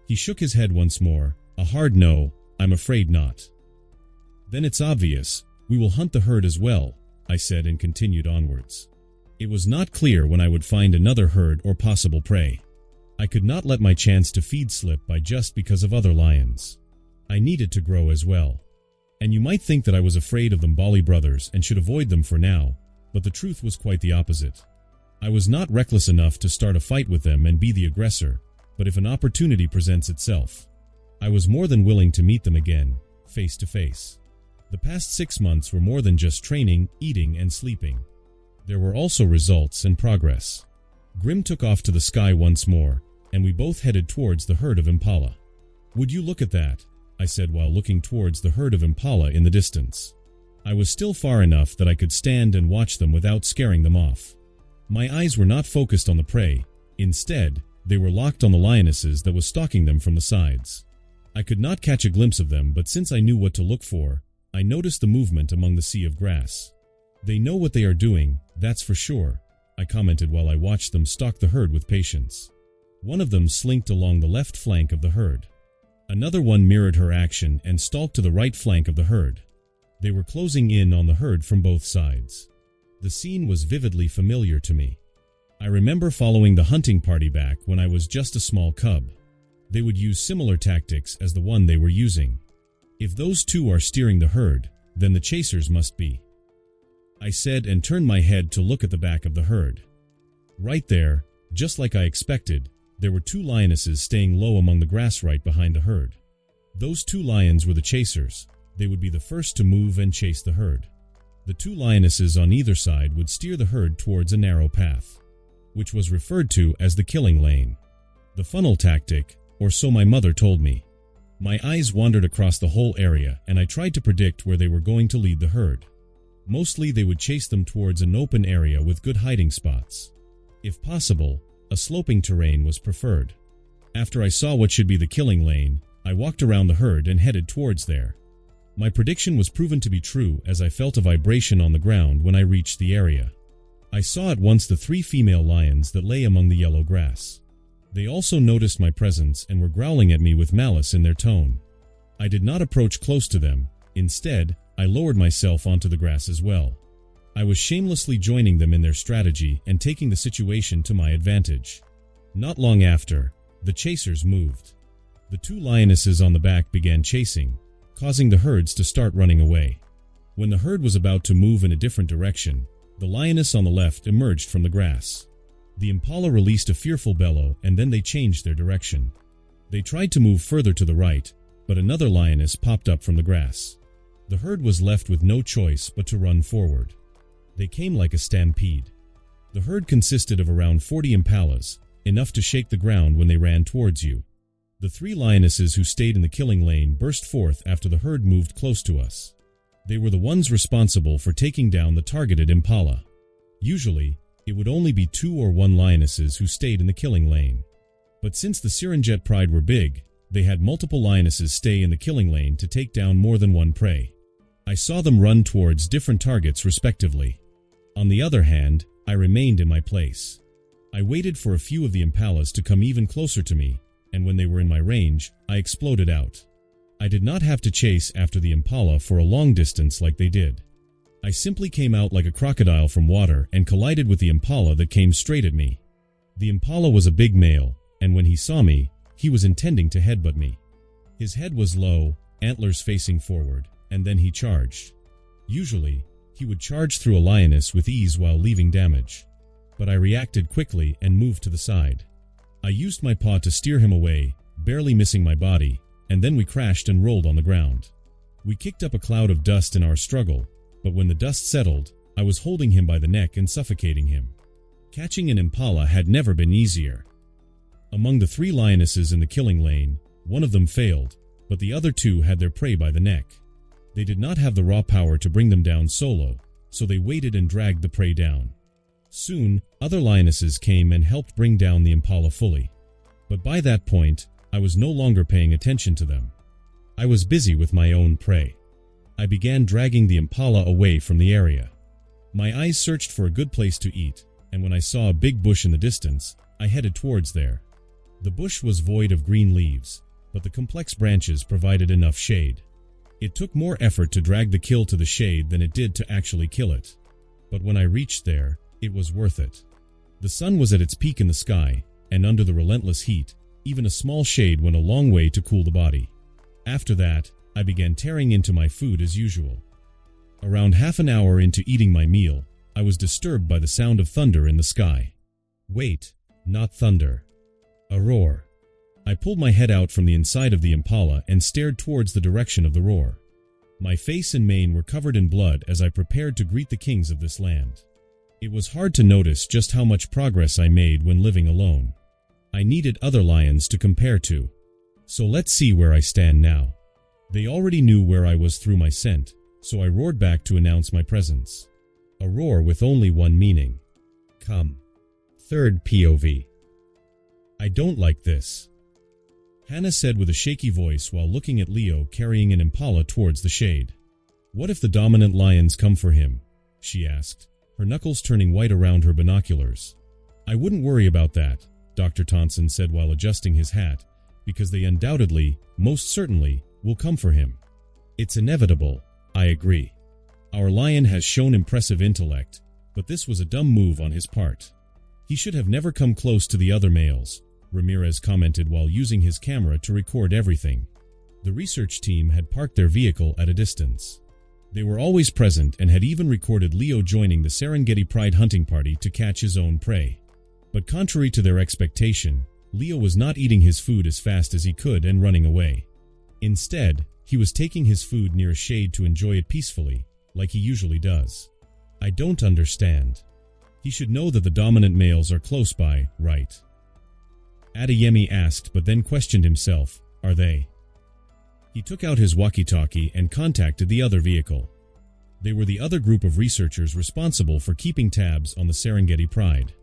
He shook his head once more, a hard no, "I'm afraid not." "Then it's obvious, we will hunt the herd as well," I said and continued onwards. It was not clear when I would find another herd or possible prey. I could not let my chance to feed slip by just because of other lions. I needed to grow as well. And you might think that I was afraid of the Mbali brothers and should avoid them for now, but the truth was quite the opposite. I was not reckless enough to start a fight with them and be the aggressor, but if an opportunity presents itself, I was more than willing to meet them again, face to face. The past 6 months were more than just training, eating, and sleeping. There were also results and progress. Grim took off to the sky once more, and we both headed towards the herd of impala. "Would you look at that?" I said while looking towards the herd of impala in the distance. I was still far enough that I could stand and watch them without scaring them off. My eyes were not focused on the prey. Instead, they were locked on the lionesses that was stalking them from the sides. I could not catch a glimpse of them, but since I knew what to look for, I noticed the movement among the sea of grass. "They know what they are doing, that's for sure," I commented while I watched them stalk the herd with patience. One of them slinked along the left flank of the herd. Another one mirrored her action and stalked to the right flank of the herd. They were closing in on the herd from both sides. The scene was vividly familiar to me. I remember following the hunting party back when I was just a small cub. They would use similar tactics as the one they were using. If those two are steering the herd, then the chasers must be, I said, and turned my head to look at the back of the herd. Right there, just like I expected, there were two lionesses staying low among the grass right behind the herd. Those two lions were the chasers. They would be the first to move and chase the herd. The two lionesses on either side would steer the herd towards a narrow path, which was referred to as the killing lane. The funnel tactic, or so my mother told me. My eyes wandered across the whole area, and I tried to predict where they were going to lead the herd. Mostly they would chase them towards an open area with good hiding spots. If possible, a sloping terrain was preferred. After I saw what should be the killing lane, I walked around the herd and headed towards there. My prediction was proven to be true as I felt a vibration on the ground when I reached the area. I saw at once the three female lions that lay among the yellow grass. They also noticed my presence and were growling at me with malice in their tone. I did not approach close to them. Instead, I lowered myself onto the grass as well. I was shamelessly joining them in their strategy and taking the situation to my advantage. Not long after, the chasers moved. The two lionesses on the back began chasing, causing the herds to start running away. When the herd was about to move in a different direction, the lioness on the left emerged from the grass. The impala released a fearful bellow, and then they changed their direction. They tried to move further to the right, but another lioness popped up from the grass. The herd was left with no choice but to run forward. They came like a stampede. The herd consisted of around 40 impalas, enough to shake the ground when they ran towards you. The three lionesses who stayed in the killing lane burst forth after the herd moved close to us. They were the ones responsible for taking down the targeted impala. Usually, it would only be 2 or 1 lionesses who stayed in the killing lane. But since the Serengeti pride were big, they had multiple lionesses stay in the killing lane to take down more than one prey. I saw them run towards different targets respectively. On the other hand, I remained in my place. I waited for a few of the impalas to come even closer to me, and when they were in my range, I exploded out. I did not have to chase after the impala for a long distance like they did. I simply came out like a crocodile from water and collided with the impala that came straight at me. The impala was a big male, and when he saw me, he was intending to headbutt me. His head was low, antlers facing forward, and then he charged. Usually, he would charge through a lioness with ease while leaving damage. But I reacted quickly and moved to the side. I used my paw to steer him away, barely missing my body, and then we crashed and rolled on the ground. We kicked up a cloud of dust in our struggle, but when the dust settled, I was holding him by the neck and suffocating him. Catching an impala had never been easier. Among the 3 lionesses in the killing lane, one of them failed, but the other 2 had their prey by the neck. They did not have the raw power to bring them down solo, so they waited and dragged the prey down. Soon, other lionesses came and helped bring down the impala fully. But by that point, I was no longer paying attention to them. I was busy with my own prey. I began dragging the impala away from the area. My eyes searched for a good place to eat, and when I saw a big bush in the distance, I headed towards there. The bush was void of green leaves, but the complex branches provided enough shade. It took more effort to drag the kill to the shade than it did to actually kill it. But when I reached there, it was worth it. The sun was at its peak in the sky, and under the relentless heat, even a small shade went a long way to cool the body. After that, I began tearing into my food as usual. Around half an hour into eating my meal, I was disturbed by the sound of thunder in the sky. Wait, not thunder. A roar. I pulled my head out from the inside of the impala and stared towards the direction of the roar. My face and mane were covered in blood as I prepared to greet the kings of this land. It was hard to notice just how much progress I made when living alone. I needed other lions to compare to. So let's see where I stand now. They already knew where I was through my scent, so I roared back to announce my presence. A roar with only one meaning. Come. Third POV. I don't like this. Hannah said with a shaky voice while looking at Leo carrying an impala towards the shade. What if the dominant lions come for him? She asked, her knuckles turning white around her binoculars. I wouldn't worry about that. Dr. Tonson said while adjusting his hat, because they undoubtedly, most certainly, will come for him. It's inevitable, I agree. Our lion has shown impressive intellect, but this was a dumb move on his part. He should have never come close to the other males, Ramirez commented while using his camera to record everything. The research team had parked their vehicle at a distance. They were always present and had even recorded Leo joining the Serengeti Pride hunting party to catch his own prey. But contrary to their expectation, Leo was not eating his food as fast as he could and running away. Instead, he was taking his food near a shade to enjoy it peacefully, like he usually does. I don't understand. He should know that the dominant males are close by, right? Adeyemi asked, but then questioned himself, are they? He took out his walkie-talkie and contacted the other vehicle. They were the other group of researchers responsible for keeping tabs on the Serengeti Pride.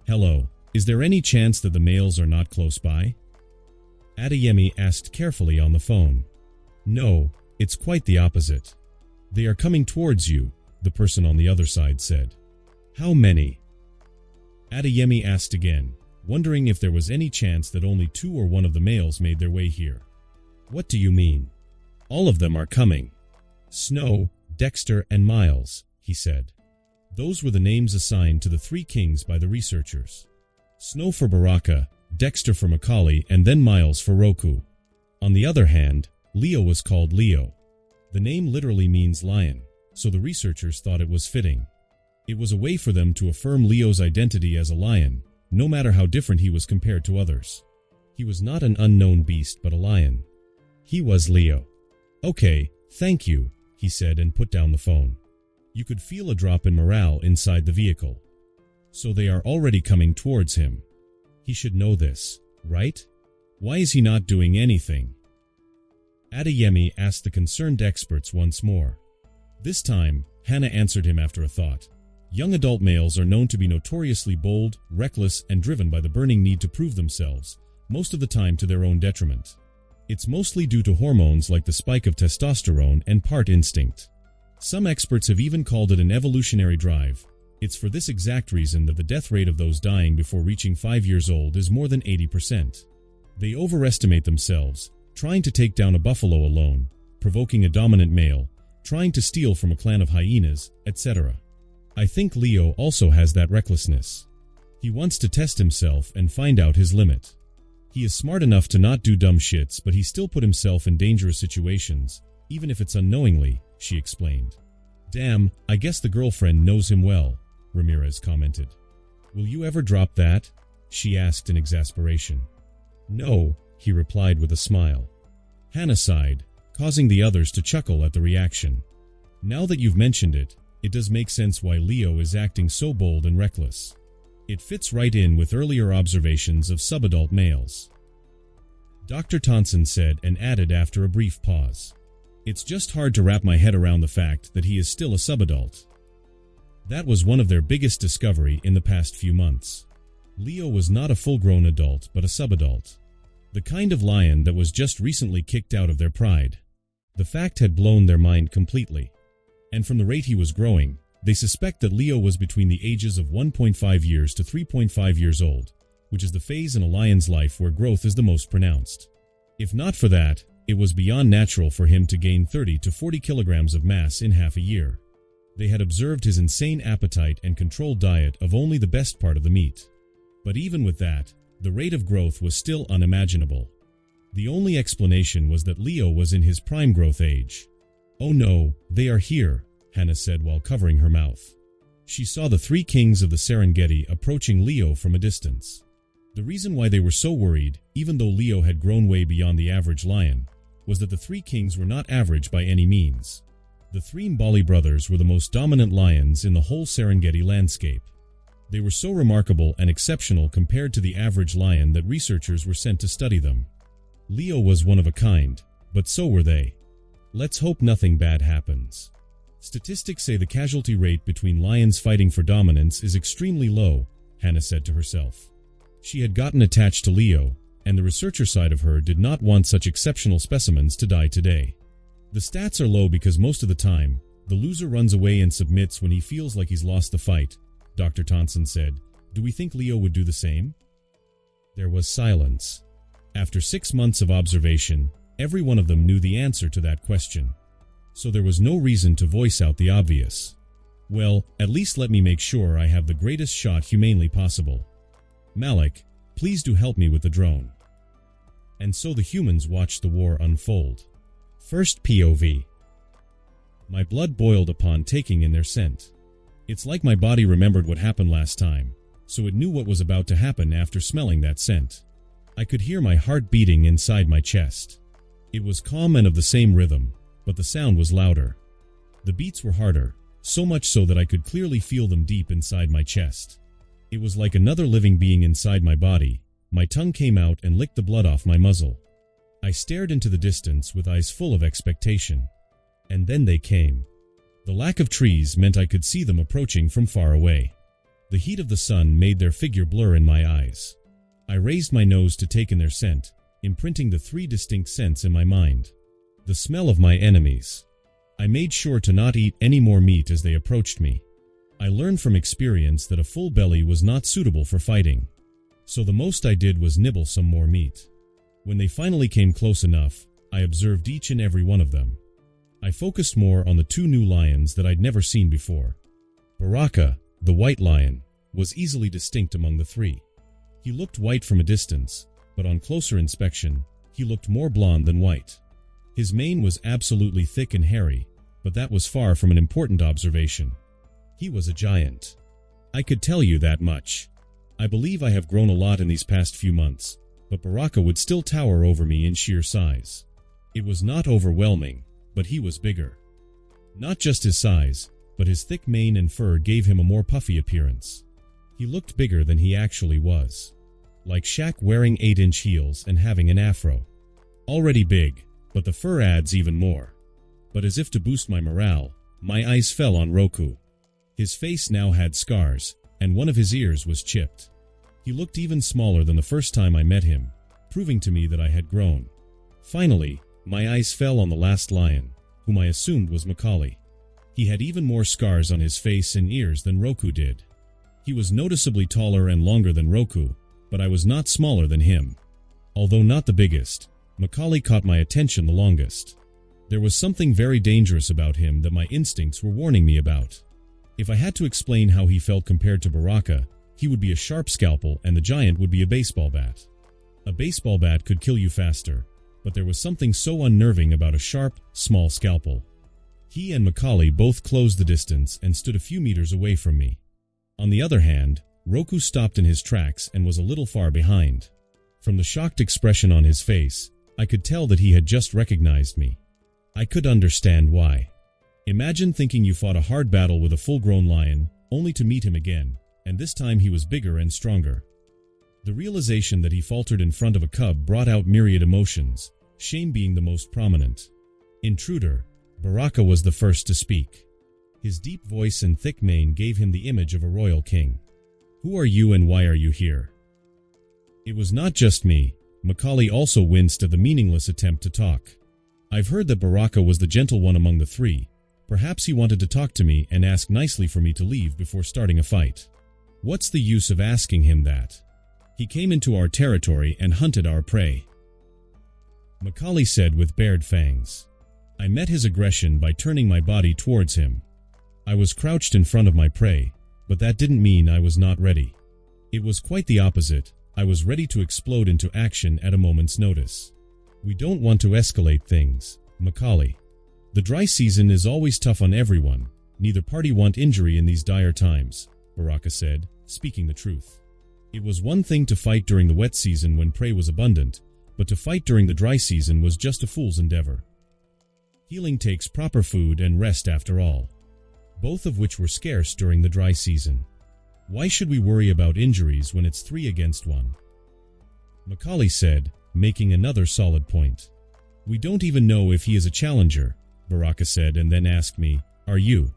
Hello, is there any chance that the males are not close by? Adeyemi asked carefully on the phone. No, it's quite the opposite. They are coming towards you, the person on the other side said. How many? Adeyemi asked again, wondering if there was any chance that only 2 or 1 of the males made their way here. What do you mean? All of them are coming. Snow, Dexter, and Miles, he said. Those were the names assigned to the 3 kings by the researchers. Snow for Baraka, Dexter for Macaulay, and then Miles for Roku. On the other hand, Leo was called Leo. The name literally means lion, so the researchers thought it was fitting. It was a way for them to affirm Leo's identity as a lion, no matter how different he was compared to others. He was not an unknown beast but a lion. He was Leo. Okay, thank you, he said and put down the phone. You could feel a drop in morale inside the vehicle. So they are already coming towards him. He should know this, right? Why is he not doing anything? Adeyemi asked the concerned experts once more. This time, Hannah answered him after a thought. Young adult males are known to be notoriously bold, reckless, and driven by the burning need to prove themselves, most of the time to their own detriment. It's mostly due to hormones like the spike of testosterone and part instinct. Some experts have even called it an evolutionary drive. It's for this exact reason that the death rate of those dying before reaching 5 years old is more than 80%. They overestimate themselves, trying to take down a buffalo alone, provoking a dominant male, trying to steal from a clan of hyenas, etc. I think Leo also has that recklessness. He wants to test himself and find out his limit. He is smart enough to not do dumb shits, but he still put himself in dangerous situations, even if it's unknowingly, she explained. Damn, I guess the girlfriend knows him well, Ramirez commented. Will you ever drop that? She asked in exasperation. No, he replied with a smile. Hannah sighed, causing the others to chuckle at the reaction. Now that you've mentioned it, it does make sense why Leo is acting so bold and reckless. It fits right in with earlier observations of subadult males. Dr. Tonson said and added after a brief pause. It's just hard to wrap my head around the fact that he is still a subadult. That was one of their biggest discovery in the past few months. Leo was not a full-grown adult but a subadult. The kind of lion that was just recently kicked out of their pride. The fact had blown their mind completely. And from the rate he was growing, they suspect that Leo was between the ages of 1.5 years to 3.5 years old, which is the phase in a lion's life where growth is the most pronounced. If not for that, it was beyond natural for him to gain 30 to 40 kilograms of mass in half a year. They had observed his insane appetite and controlled diet of only the best part of the meat. But even with that, the rate of growth was still unimaginable. The only explanation was that Leo was in his prime growth age. Oh no, they are here, Hannah said while covering her mouth. She saw the 3 kings of the Serengeti approaching Leo from a distance. The reason why they were so worried, even though Leo had grown way beyond the average lion, was that the 3 kings were not average by any means. The 3 Mbali brothers were the most dominant lions in the whole Serengeti landscape. They were so remarkable and exceptional compared to the average lion that researchers were sent to study them. Leo was one of a kind, but so were they. Let's hope nothing bad happens. Statistics say the casualty rate between lions fighting for dominance is extremely low, Hannah said to herself. She had gotten attached to Leo, and the researcher side of her did not want such exceptional specimens to die today. The stats are low because most of the time, the loser runs away and submits when he feels like he's lost the fight, Dr. Tonson said. Do we think Leo would do the same? There was silence. After 6 months of observation, every one of them knew the answer to that question. So there was no reason to voice out the obvious. Well, at least let me make sure I have the greatest shot humanely possible. Malik, please do help me with the drone. And so the humans watched the war unfold. First POV. My blood boiled upon taking in their scent. It's like my body remembered what happened last time, so it knew what was about to happen after smelling that scent. I could hear my heart beating inside my chest. It was calm and of the same rhythm, but the sound was louder. The beats were harder, so much so that I could clearly feel them deep inside my chest. It was like another living being inside my body. My tongue came out and licked the blood off my muzzle. I stared into the distance with eyes full of expectation. And then they came. The lack of trees meant I could see them approaching from far away. The heat of the sun made their figure blur in my eyes. I raised my nose to take in their scent, imprinting the 3 distinct scents in my mind. The smell of my enemies. I made sure to not eat any more meat as they approached me. I learned from experience that a full belly was not suitable for fighting. So the most I did was nibble some more meat. When they finally came close enough, I observed each and every one of them. I focused more on the 2 new lions that I'd never seen before. Baraka, the white lion, was easily distinct among the 3. He looked white from a distance, but on closer inspection, he looked more blonde than white. His mane was absolutely thick and hairy, but that was far from an important observation. He was a giant. I could tell you that much. I believe I have grown a lot in these past few months, but Baraka would still tower over me in sheer size. It was not overwhelming, but he was bigger. Not just his size, but his thick mane and fur gave him a more puffy appearance. He looked bigger than he actually was. Like Shaq wearing 8-inch heels and having an afro. Already big, but the fur adds even more. But as if to boost my morale, my eyes fell on Roku. His face now had scars, and one of his ears was chipped. He looked even smaller than the first time I met him, proving to me that I had grown. Finally, my eyes fell on the last lion, whom I assumed was Macaulay. He had even more scars on his face and ears than Roku did. He was noticeably taller and longer than Roku, but I was not smaller than him. Although not the biggest, Macaulay caught my attention the longest. There was something very dangerous about him that my instincts were warning me about. If I had to explain how he felt compared to Baraka, he would be a sharp scalpel and the giant would be a baseball bat. A baseball bat could kill you faster, but there was something so unnerving about a sharp, small scalpel. He and Macaulay both closed the distance and stood a few meters away from me. On the other hand, Roku stopped in his tracks and was a little far behind. From the shocked expression on his face, I could tell that he had just recognized me. I could understand why. Imagine thinking you fought a hard battle with a full-grown lion, only to meet him again, and this time he was bigger and stronger. The realization that he faltered in front of a cub brought out myriad emotions, shame being the most prominent. Intruder, Baraka was the first to speak. His deep voice and thick mane gave him the image of a royal king. Who are you and why are you here? It was not just me. Macaulay also winced at the meaningless attempt to talk. I've heard that Baraka was the gentle one among the 3. Perhaps he wanted to talk to me and ask nicely for me to leave before starting a fight. What's the use of asking him that? He came into our territory and hunted our prey. Macaulay said with bared fangs. I met his aggression by turning my body towards him. I was crouched in front of my prey, but that didn't mean I was not ready. It was quite the opposite. I was ready to explode into action at a moment's notice. We don't want to escalate things, Macaulay. The dry season is always tough on everyone. Neither party want injury in these dire times, Baraka said, speaking the truth. It was one thing to fight during the wet season when prey was abundant, but to fight during the dry season was just a fool's endeavor. Healing takes proper food and rest after all, both of which were scarce during the dry season. Why should we worry about injuries when it's 3 against 1? Macaulay said, making another solid point. We don't even know if he is a challenger, Baraka said, and then asked me, are you?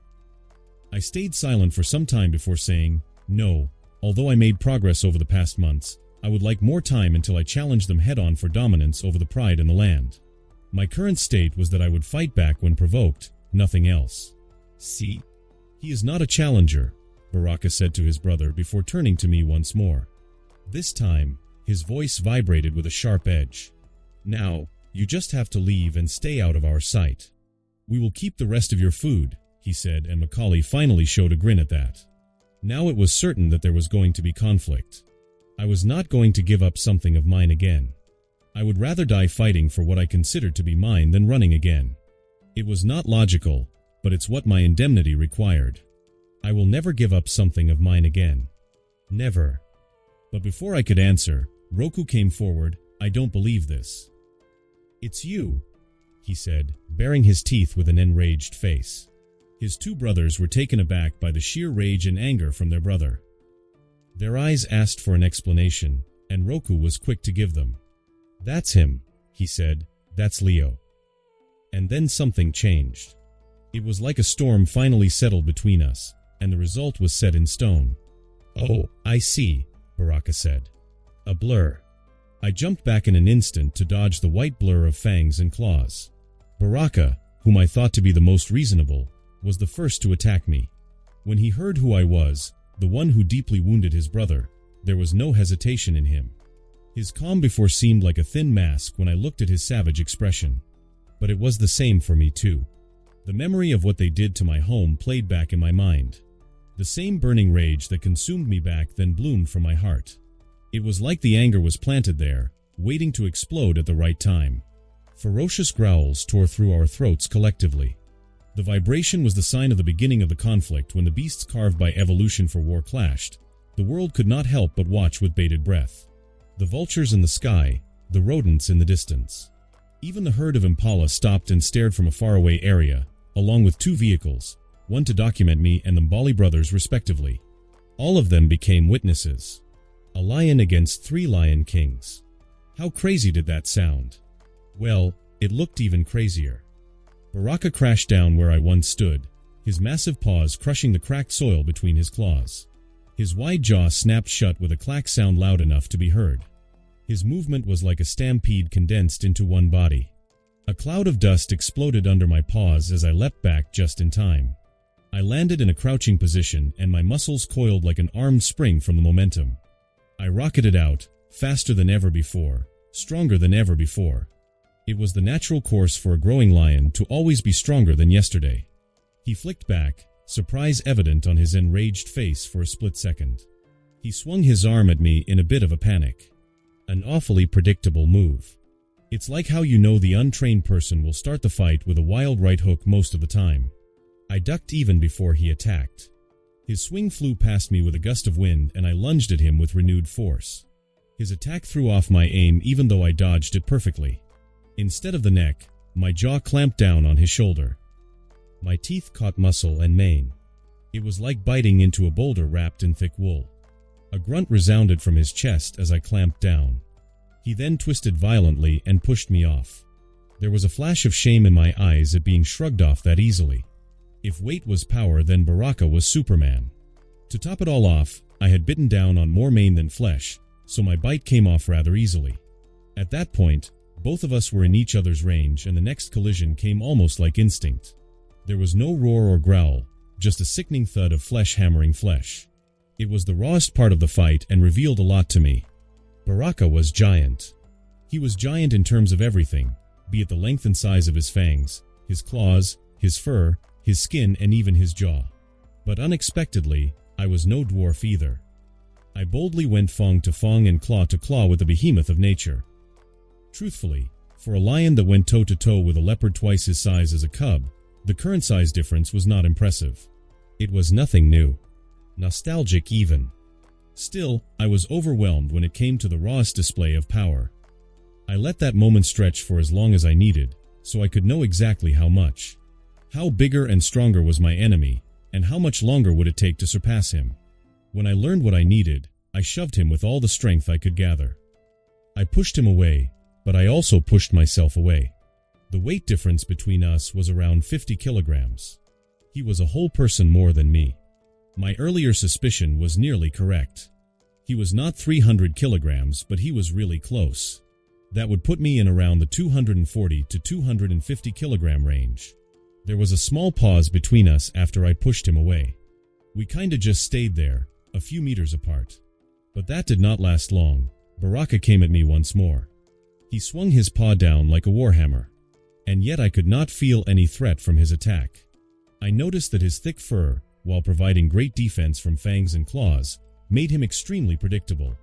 I stayed silent for some time before saying, no, although I made progress over the past months, I would like more time until I challenged them head-on for dominance over the pride in the land. My current state was that I would fight back when provoked, nothing else. See? He is not a challenger, Baraka said to his brother before turning to me once more. This time, His voice vibrated with a sharp edge. "Now, you just have to leave and stay out of our sight. We will keep the rest of your food," he said, and Macaulay finally showed a grin at that. Now it was certain that there was going to be conflict. I was not going to give up something of mine again. I would rather die fighting for what I considered to be mine than running again. It was not logical, but it's what my indemnity required. I will never give up something of mine again. Never. But before I could answer, Roku came forward. "I don't believe this." "It's you," he said, baring his teeth with an enraged face. His two brothers were taken aback by the sheer rage and anger from their brother. Their eyes asked for an explanation, and Roku was quick to give them. "That's him," he said. "That's Leo." And then something changed. It was like a storm finally settled between us, and the result was set in stone. "Oh, I see," Baraka said. "A blur." I jumped back in an instant to dodge the white blur of fangs and claws. Baraka, whom I thought to be the most reasonable, was the first to attack me. When he heard who I was, the one who deeply wounded his brother, there was no hesitation in him. His calm before seemed like a thin mask when I looked at his savage expression. But it was the same for me too. The memory of what they did to my home played back in my mind. The same burning rage that consumed me back then bloomed from my heart. It was like the anger was planted there, waiting to explode at the right time. Ferocious growls tore through our throats collectively. The vibration was the sign of the beginning of the conflict. When the beasts carved by evolution for war clashed, the world could not help but watch with bated breath. The vultures in the sky, the rodents in the distance. Even the herd of impala stopped and stared from a faraway area, along with two vehicles, one to document me and the Mbali brothers respectively. All of them became witnesses. A lion against 3 lion kings. How crazy did that sound? Well, it looked even crazier. Baraka crashed down where I once stood, his massive paws crushing the cracked soil between his claws. His wide jaw snapped shut with a clack sound loud enough to be heard. His movement was like a stampede condensed into one body. A cloud of dust exploded under my paws as I leapt back just in time. I landed in a crouching position and my muscles coiled like an armed spring from the momentum. I rocketed out, faster than ever before, stronger than ever before. It was the natural course for a growing lion to always be stronger than yesterday. He flicked back, surprise evident on his enraged face for a split second. He swung his arm at me in a bit of a panic. An awfully predictable move. It's like how you know the untrained person will start the fight with a wild right hook most of the time. I ducked even before he attacked. His swing flew past me with a gust of wind and I lunged at him with renewed force. His attack threw off my aim even though I dodged it perfectly. Instead of the neck, my jaw clamped down on his shoulder. My teeth caught muscle and mane. It was like biting into a boulder wrapped in thick wool. A grunt resounded from his chest as I clamped down. He then twisted violently and pushed me off. There was a flash of shame in my eyes at being shrugged off that easily. If weight was power, then Baraka was Superman. To top it all off, I had bitten down on more mane than flesh, so my bite came off rather easily. At that point, both of us were in each other's range and the next collision came almost like instinct. There was no roar or growl, just a sickening thud of flesh hammering flesh. It was the rawest part of the fight and revealed a lot to me. Baraka was giant. He was giant in terms of everything, be it the length and size of his fangs, his claws, his fur, his skin, and even his jaw. But unexpectedly, I was no dwarf either. I boldly went fang to fang and claw to claw with the behemoth of nature. Truthfully, for a lion that went toe-to-toe with a leopard twice his size as a cub, the current size difference was not impressive. It was nothing new. Nostalgic even. Still, I was overwhelmed when it came to the rawest display of power. I let that moment stretch for as long as I needed, so I could know exactly how much. How bigger and stronger was my enemy, and how much longer would it take to surpass him? When I learned what I needed, I shoved him with all the strength I could gather. I pushed him away, but I also pushed myself away. The weight difference between us was around 50 kilograms. He was a whole person more than me. My earlier suspicion was nearly correct. He was not 300 kilograms, but he was really close. That would put me in around the 240 to 250 kilogram range. There was a small pause between us after I pushed him away. We kinda just stayed there, a few meters apart. But that did not last long. Baraka came at me once more. He swung his paw down like a warhammer, and yet I could not feel any threat from his attack. I noticed that his thick fur, while providing great defense from fangs and claws, made him extremely predictable.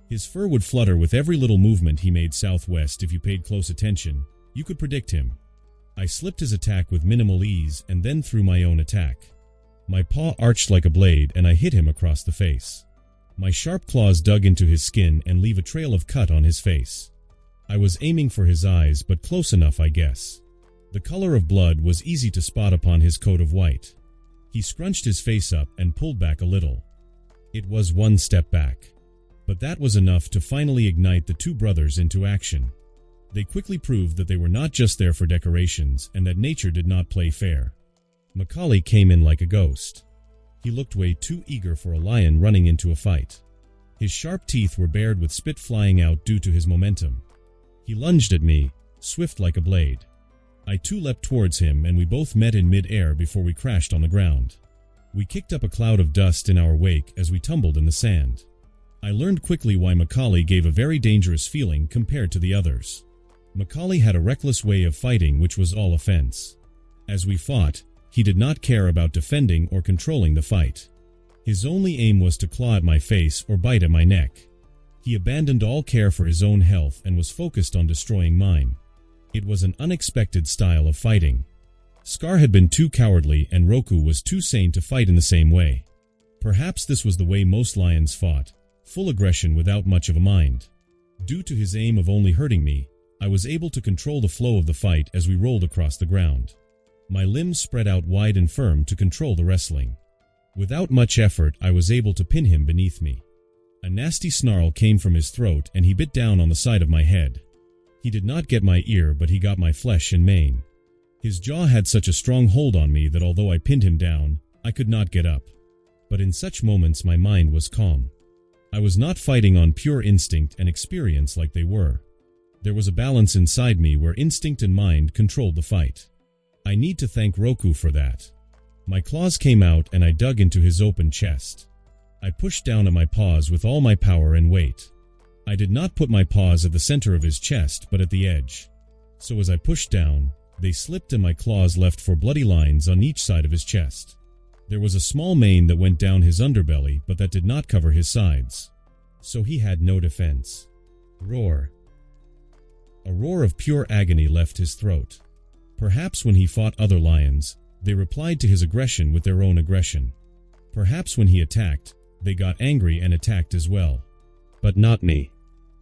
His fur would flutter with every little movement he made southwest. If you paid close attention, you could predict him. I slipped his attack with minimal ease and then threw my own attack. My paw arched like a blade and I hit him across the face. My sharp claws dug into his skin and leave a trail of cut on his face. I was aiming for his eyes, but close enough, I guess. The color of blood was easy to spot upon his coat of white. He scrunched his face up and pulled back a little. It was one step back. But that was enough to finally ignite the two brothers into action. They quickly proved that they were not just there for decorations and that nature did not play fair. Macaulay came in like a ghost. He looked way too eager for a lion running into a fight. His sharp teeth were bared with spit flying out due to his momentum. He lunged at me, swift like a blade. I too leapt towards him and we both met in mid-air before we crashed on the ground. We kicked up a cloud of dust in our wake as we tumbled in the sand. I learned quickly why Macaulay gave a very dangerous feeling compared to the others. Macaulay had a reckless way of fighting which was all offense. As we fought, he did not care about defending or controlling the fight. His only aim was to claw at my face or bite at my neck. He abandoned all care for his own health and was focused on destroying mine. It was an unexpected style of fighting. Scar had been too cowardly and Roku was too sane to fight in the same way. Perhaps this was the way most lions fought, full aggression without much of a mind. Due to his aim of only hurting me, I was able to control the flow of the fight as we rolled across the ground. My limbs spread out wide and firm to control the wrestling. Without much effort, I was able to pin him beneath me. A nasty snarl came from his throat and he bit down on the side of my head. He did not get my ear, but he got my flesh and mane. His jaw had such a strong hold on me that although I pinned him down, I could not get up. But in such moments my mind was calm. I was not fighting on pure instinct and experience like they were. There was a balance inside me where instinct and mind controlled the fight. I need to thank Roku for that. My claws came out and I dug into his open chest. I pushed down at my paws with all my power and weight. I did not put my paws at the center of his chest, but at the edge. So as I pushed down, they slipped and my claws left 4 bloody lines on each side of his chest. There was a small mane that went down his underbelly, but that did not cover his sides. So he had no defense. Roar. A roar of pure agony left his throat. Perhaps when he fought other lions, they replied to his aggression with their own aggression. Perhaps when he attacked, they got angry and attacked as well. But not me.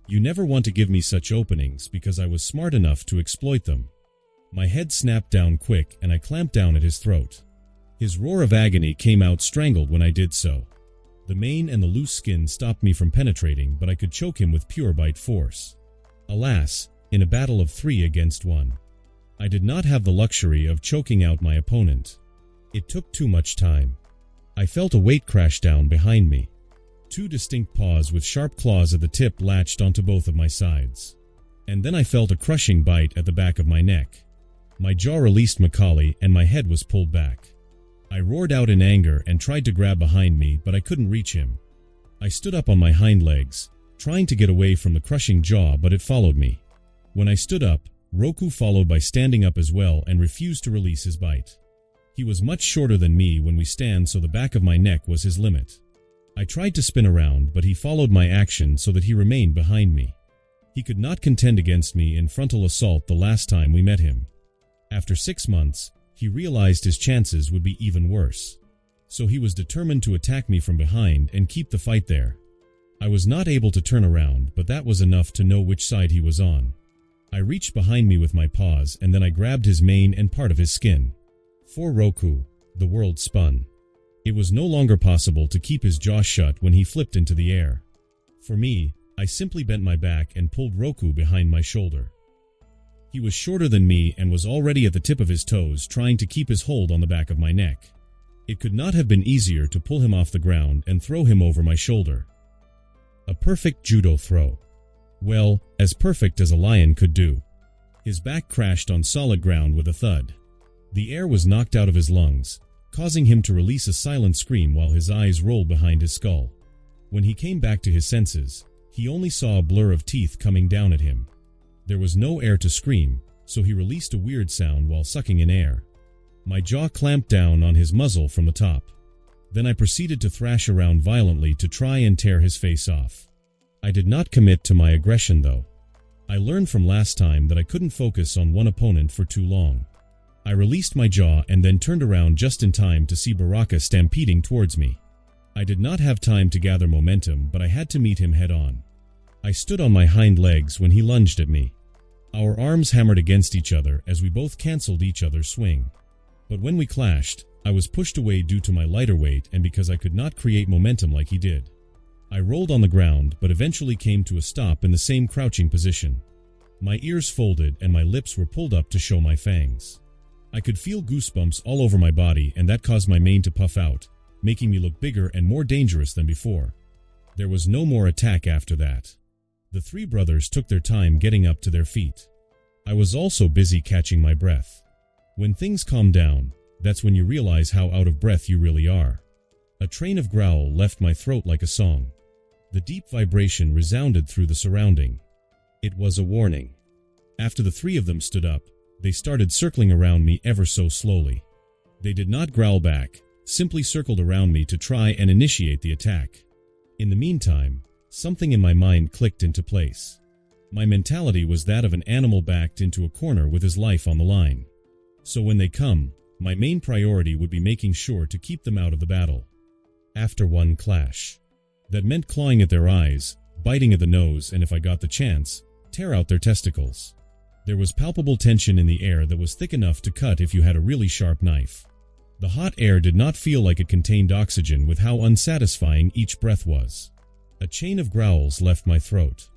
You never want to give me such openings because I was smart enough to exploit them. My head snapped down quick and I clamped down at his throat. His roar of agony came out strangled when I did so. The mane and the loose skin stopped me from penetrating, but I could choke him with pure bite force. Alas, in a battle of 3 against 1. I did not have the luxury of choking out my opponent. It took too much time. I felt a weight crash down behind me. 2 distinct paws with sharp claws at the tip latched onto both of my sides. And then I felt a crushing bite at the back of my neck. My jaw released Macaulay and my head was pulled back. I roared out in anger and tried to grab behind me, but I couldn't reach him. I stood up on my hind legs, trying to get away from the crushing jaw, but it followed me. When I stood up, Roku followed by standing up as well and refused to release his bite. He was much shorter than me when we stand, so the back of my neck was his limit. I tried to spin around, but he followed my action so that he remained behind me. He could not contend against me in frontal assault the last time we met him. After 6 months, he realized his chances would be even worse. So he was determined to attack me from behind and keep the fight there. I was not able to turn around, but that was enough to know which side he was on. I reached behind me with my paws and then I grabbed his mane and part of his skin. For Roku, the world spun. It was no longer possible to keep his jaw shut when he flipped into the air. For me, I simply bent my back and pulled Roku behind my shoulder. He was shorter than me and was already at the tip of his toes, trying to keep his hold on the back of my neck. It could not have been easier to pull him off the ground and throw him over my shoulder. A perfect judo throw. Well, as perfect as a lion could do. His back crashed on solid ground with a thud. The air was knocked out of his lungs, causing him to release a silent scream while his eyes rolled behind his skull. When he came back to his senses, He only saw a blur of teeth coming down at him. There was no air to scream, so he released a weird sound while sucking in air. My jaw clamped down on his muzzle from the top. Then I proceeded to thrash around violently to try and tear his face off. I did not commit to my aggression though. I learned from last time that I couldn't focus on one opponent for too long. I released my jaw and then turned around just in time to see Baraka stampeding towards me. I did not have time to gather momentum, but I had to meet him head on. I stood on my hind legs when he lunged at me. Our arms hammered against each other as we both cancelled each other's swing. But when we clashed, I was pushed away due to my lighter weight and because I could not create momentum like he did. I rolled on the ground but eventually came to a stop in the same crouching position. My ears folded and my lips were pulled up to show my fangs. I could feel goosebumps all over my body and that caused my mane to puff out, making me look bigger and more dangerous than before. There was no more attack after that. The three brothers took their time getting up to their feet. I was also busy catching my breath. When things calm down, that's when you realize how out of breath you really are. A train of growl left my throat like a song. The deep vibration resounded through the surrounding. It was a warning. After the three of them stood up, they started circling around me ever so slowly. They did not growl back, simply circled around me to try and initiate the attack. In the meantime, something in my mind clicked into place. My mentality was that of an animal backed into a corner with his life on the line. So when they come, my main priority would be making sure to keep them out of the battle. After one clash. That meant clawing at their eyes, biting at the nose, and if I got the chance, tear out their testicles. There was palpable tension in the air that was thick enough to cut if you had a really sharp knife. The hot air did not feel like it contained oxygen with how unsatisfying each breath was. A chain of growls left my throat.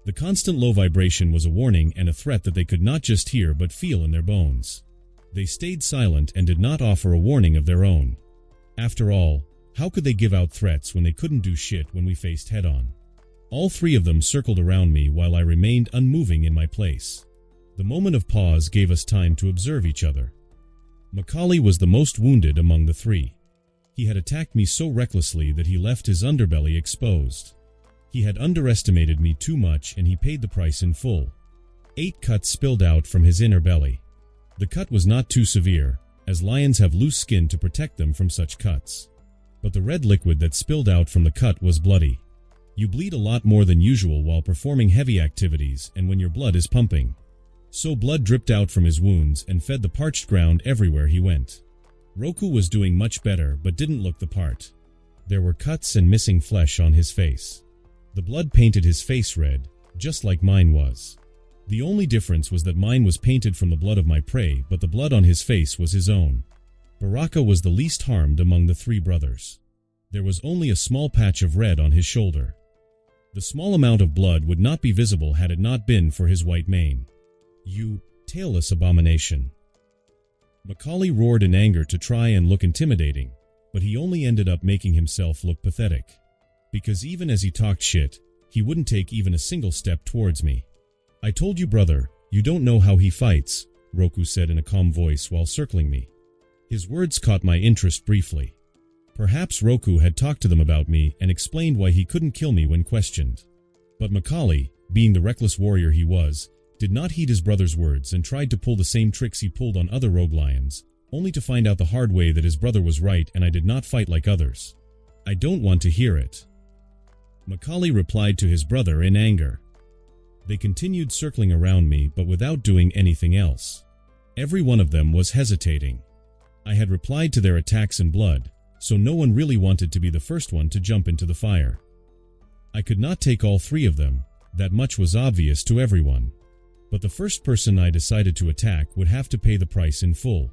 The constant low vibration was a warning and a threat that they could not just hear but feel in their bones. They stayed silent and did not offer a warning of their own. After all, how could they give out threats when they couldn't do shit when we faced head-on? All three of them circled around me while I remained unmoving in my place. The moment of pause gave us time to observe each other. Macaulay was the most wounded among the three. He had attacked me so recklessly that he left his underbelly exposed. He had underestimated me too much and he paid the price in full. 8 cuts spilled out from his inner belly. The cut was not too severe, as lions have loose skin to protect them from such cuts. But the red liquid that spilled out from the cut was bloody. You bleed a lot more than usual while performing heavy activities and when your blood is pumping. So blood dripped out from his wounds and fed the parched ground everywhere he went. Roku was doing much better but didn't look the part. There were cuts and missing flesh on his face. The blood painted his face red, just like mine was. The only difference was that mine was painted from the blood of my prey, but the blood on his face was his own. Baraka was the least harmed among the three brothers. There was only a small patch of red on his shoulder. The small amount of blood would not be visible had it not been for his white mane. "You tailless abomination." Macaulay roared in anger to try and look intimidating, but he only ended up making himself look pathetic. Because even as he talked shit, he wouldn't take even a single step towards me. "I told you, brother, you don't know how he fights," Roku said in a calm voice while circling me. His words caught my interest briefly. Perhaps Roku had talked to them about me and explained why he couldn't kill me when questioned. But Macaulay, being the reckless warrior he was, did not heed his brother's words and tried to pull the same tricks he pulled on other rogue lions, only to find out the hard way that his brother was right and I did not fight like others. "I don't want to hear it." Macaulay replied to his brother in anger. They continued circling around me but without doing anything else. Every one of them was hesitating. I had replied to their attacks in blood, so no one really wanted to be the first one to jump into the fire. I could not take all three of them, that much was obvious to everyone. But the first person I decided to attack would have to pay the price in full.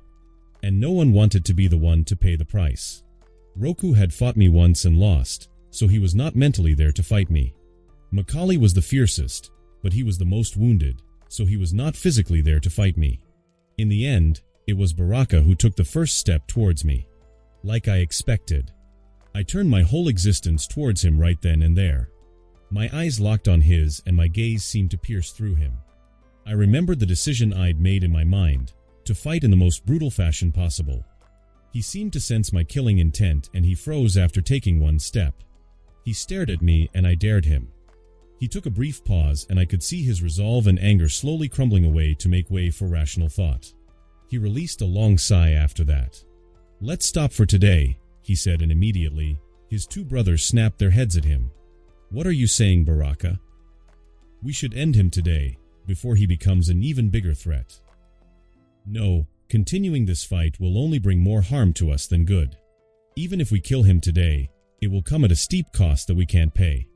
And no one wanted to be the one to pay the price. Roku had fought me once and lost, so he was not mentally there to fight me. Macaulay was the fiercest, but he was the most wounded, so he was not physically there to fight me. In the end, it was Baraka who took the first step towards me. Like I expected. I turned my whole existence towards him right then and there. My eyes locked on his and my gaze seemed to pierce through him. I remembered the decision I'd made in my mind, to fight in the most brutal fashion possible. He seemed to sense my killing intent and he froze after taking one step. He stared at me and I dared him. He took a brief pause, and I could see his resolve and anger slowly crumbling away to make way for rational thought. He released a long sigh after that. "Let's stop for today," he said, and immediately, his two brothers snapped their heads at him. "What are you saying, Baraka? We should end him today, before he becomes an even bigger threat." "No, continuing this fight will only bring more harm to us than good. Even if we kill him today, it will come at a steep cost that we can't pay.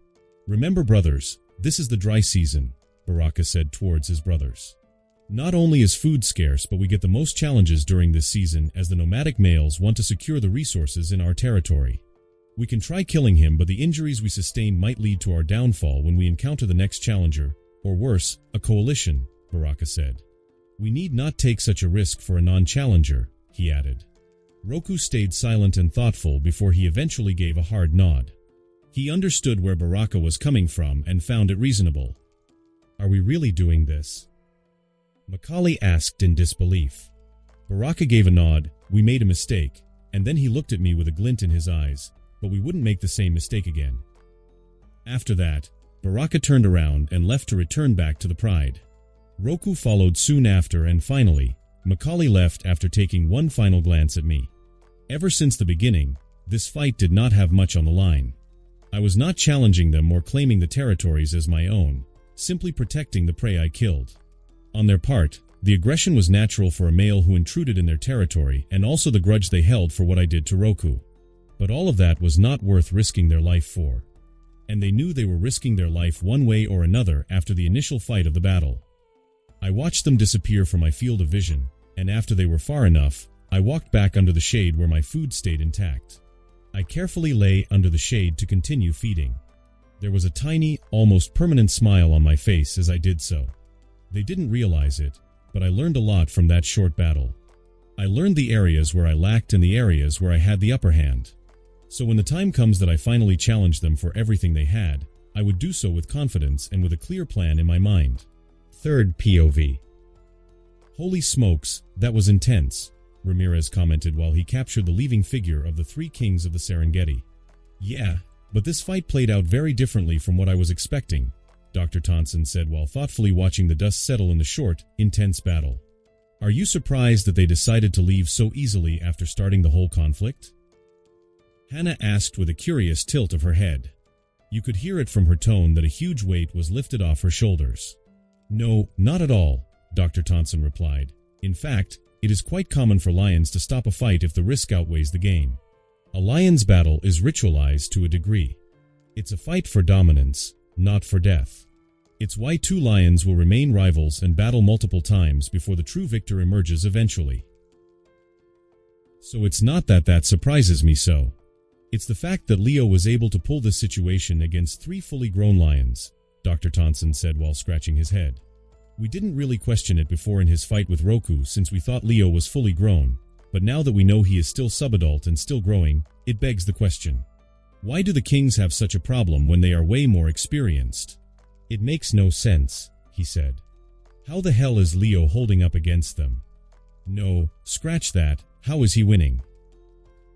Remember, brothers, this is the dry season," Baraka said towards his brothers. "Not only is food scarce, but we get the most challenges during this season as the nomadic males want to secure the resources in our territory. We can try killing him, but the injuries we sustain might lead to our downfall when we encounter the next challenger, or worse, a coalition," Baraka said. "We need not take such a risk for a non-challenger," he added. Roku stayed silent and thoughtful before he eventually gave a hard nod. He understood where Baraka was coming from and found it reasonable. "Are we really doing this?" Macaulay asked in disbelief. Baraka gave a nod. "We made a mistake," and then he looked at me with a glint in his eyes, "but we wouldn't make the same mistake again." After that, Baraka turned around and left to return back to the Pride. Roku followed soon after, and finally, Macaulay left after taking one final glance at me. Ever since the beginning, this fight did not have much on the line. I was not challenging them or claiming the territories as my own, simply protecting the prey I killed. On their part, the aggression was natural for a male who intruded in their territory, and also the grudge they held for what I did to Roku. But all of that was not worth risking their life for. And they knew they were risking their life one way or another after the initial fight of the battle. I watched them disappear from my field of vision, and after they were far enough, I walked back under the shade where my food stayed intact. I carefully lay under the shade to continue feeding. There was a tiny, almost permanent smile on my face as I did so. They didn't realize it, but I learned a lot from that short battle. I learned the areas where I lacked and the areas where I had the upper hand. So when the time comes that I finally challenge them for everything they had, I would do so with confidence and with a clear plan in my mind. Third POV. "Holy smokes, that was intense," Ramirez commented while he captured the leaving figure of the three kings of the Serengeti. "Yeah, but this fight played out very differently from what I was expecting," Dr. Thompson said while thoughtfully watching the dust settle in the short, intense battle. "Are you surprised that they decided to leave so easily after starting the whole conflict?" Hannah asked with a curious tilt of her head. You could hear it from her tone that a huge weight was lifted off her shoulders. "No, not at all," Dr. Thompson replied. "In fact, it is quite common for lions to stop a fight if the risk outweighs the gain. A lion's battle is ritualized to a degree. It's a fight for dominance, not for death. It's why two lions will remain rivals and battle multiple times before the true victor emerges eventually. So it's not that surprises me so. It's the fact that Leo was able to pull this situation against three fully grown lions," Dr. Thompson said while scratching his head. "We didn't really question it before in his fight with Roku since we thought Leo was fully grown, but now that we know he is still subadult and still growing, it begs the question. Why do the kings have such a problem when they are way more experienced? It makes no sense," he said. "How the hell is Leo holding up against them? No, scratch that, how is he winning?"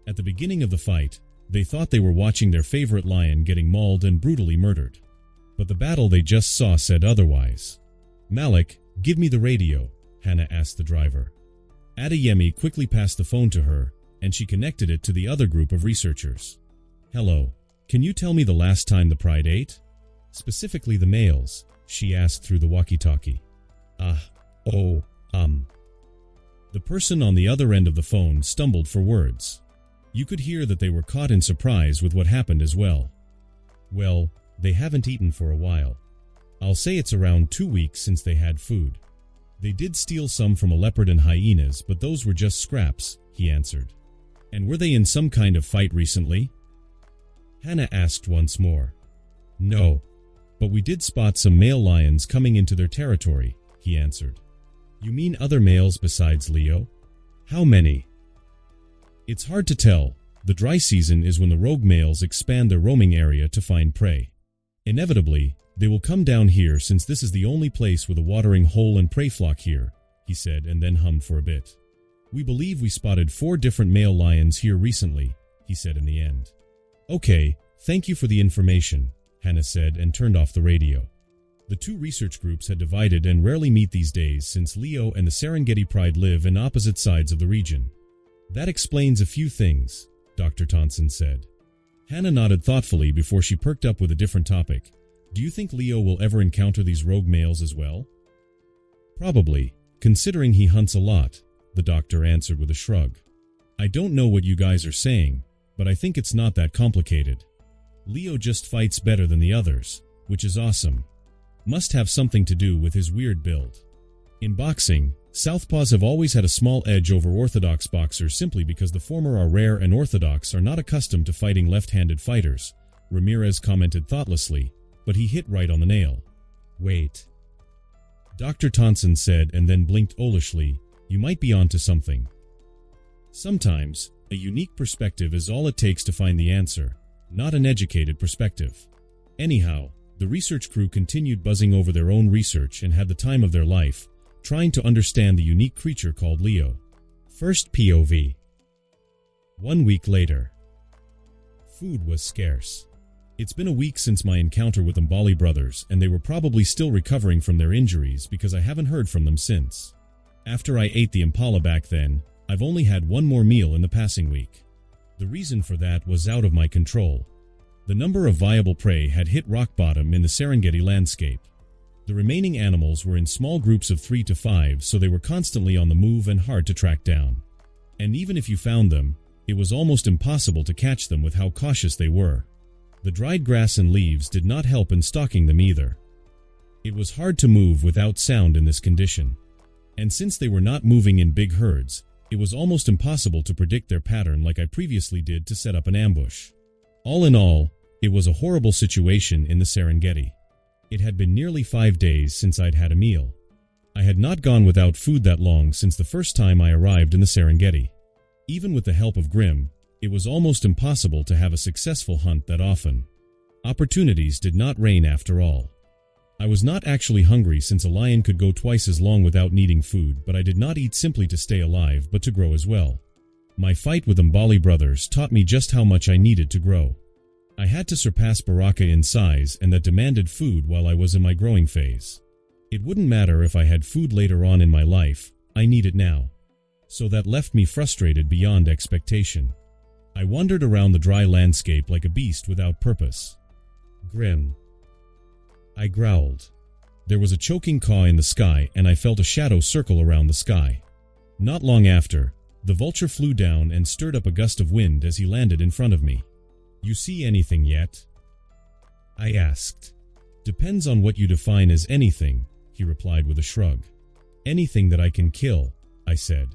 At the beginning of the fight, they thought they were watching their favorite lion getting mauled and brutally murdered. But the battle they just saw said otherwise. "Malik, give me the radio," Hannah asked the driver. Adeyemi quickly passed the phone to her, and she connected it to the other group of researchers. "Hello, can you tell me the last time the pride ate? Specifically the males," she asked through the walkie-talkie. The person on the other end of the phone stumbled for words. You could hear that they were caught in surprise with what happened as well. "Well, they haven't eaten for a while. I'll say it's around 2 weeks since they had food. They did steal some from a leopard and hyenas, but those were just scraps," he answered. "And were they in some kind of fight recently?" Hannah asked once more. "No, but we did spot some male lions coming into their territory," he answered. "You mean other males besides Leo? How many?" "It's hard to tell. The dry season is when the rogue males expand their roaming area to find prey. Inevitably, they will come down here since this is the only place with a watering hole and prey flock here," he said and then hummed for a bit. "We believe we spotted 4 different male lions here recently," he said in the end. "Okay, thank you for the information," Hannah said and turned off the radio. The two research groups had divided and rarely meet these days since Leo and the Serengeti Pride live in opposite sides of the region. That explains a few things, Dr. Thompson said. Hannah nodded thoughtfully before she perked up with a different topic. Do you think Leo will ever encounter these rogue males as well? Probably, considering he hunts a lot, the doctor answered with a shrug. I don't know what you guys are saying, but I think it's not that complicated. Leo just fights better than the others, which is awesome. Must have something to do with his weird build. In boxing, southpaws have always had a small edge over orthodox boxers simply because the former are rare and orthodox are not accustomed to fighting left-handed fighters, Ramirez commented thoughtlessly, but he hit right on the nail. Wait. Dr. Thompson said and then blinked owlishly, you might be onto something. Sometimes, a unique perspective is all it takes to find the answer, not an educated perspective. Anyhow, the research crew continued buzzing over their own research and had the time of their life, trying to understand the unique creature called Leo. First POV. 1 week later. Food was scarce. It's been a week since my encounter with the Mbali brothers, and they were probably still recovering from their injuries because I haven't heard from them since. After I ate the impala back then, I've only had one more meal in the passing week. The reason for that was out of my control. The number of viable prey had hit rock bottom in the Serengeti landscape. The remaining animals were in small groups of 3 to 5, so they were constantly on the move and hard to track down. And even if you found them, it was almost impossible to catch them with how cautious they were. The dried grass and leaves did not help in stalking them either. It was hard to move without sound in this condition. And since they were not moving in big herds, it was almost impossible to predict their pattern like I previously did to set up an ambush. All in all, it was a horrible situation in the Serengeti. It had been nearly 5 days since I'd had a meal. I had not gone without food that long since the first time I arrived in the Serengeti. Even with the help of Grim, it was almost impossible to have a successful hunt that often. Opportunities did not rain after all. I was not actually hungry since a lion could go twice as long without needing food, but I did not eat simply to stay alive but to grow as well. My fight with the Mbali brothers taught me just how much I needed to grow. I had to surpass Baraka in size, and that demanded food while I was in my growing phase. It wouldn't matter if I had food later on in my life, I need it now. So that left me frustrated beyond expectation. I wandered around the dry landscape like a beast without purpose. Grim. I growled. There was a choking caw in the sky, and I felt a shadow circle around the sky. Not long after, the vulture flew down and stirred up a gust of wind as he landed in front of me. You see anything yet? I asked. Depends on what you define as anything, he replied with a shrug. Anything that I can kill, I said.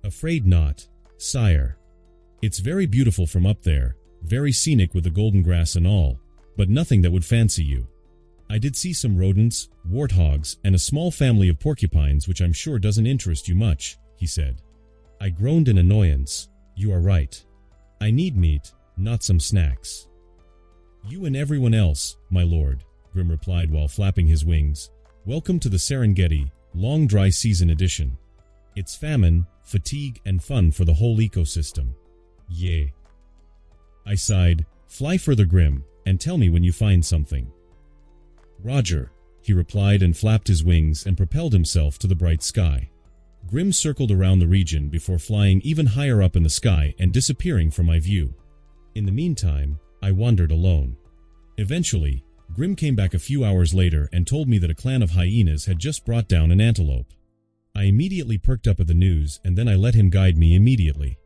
Afraid not, sire. It's very beautiful from up there, very scenic with the golden grass and all, but nothing that would fancy you. I did see some rodents, warthogs, and a small family of porcupines which I'm sure doesn't interest you much, he said. I groaned in annoyance. You are right. I need meat, not some snacks. You and everyone else, my lord, Grim replied while flapping his wings. Welcome to the Serengeti, long dry season edition. It's famine, fatigue, and fun for the whole ecosystem. Yay. I sighed. Fly further, Grim, and tell me when you find something. Roger, he replied and flapped his wings and propelled himself to the bright sky. Grim circled around the region before flying even higher up in the sky and disappearing from my view. In the meantime, I wandered alone. Eventually, Grim came back a few hours later and told me that a clan of hyenas had just brought down an antelope. I immediately perked up at the news, and then I let him guide me immediately.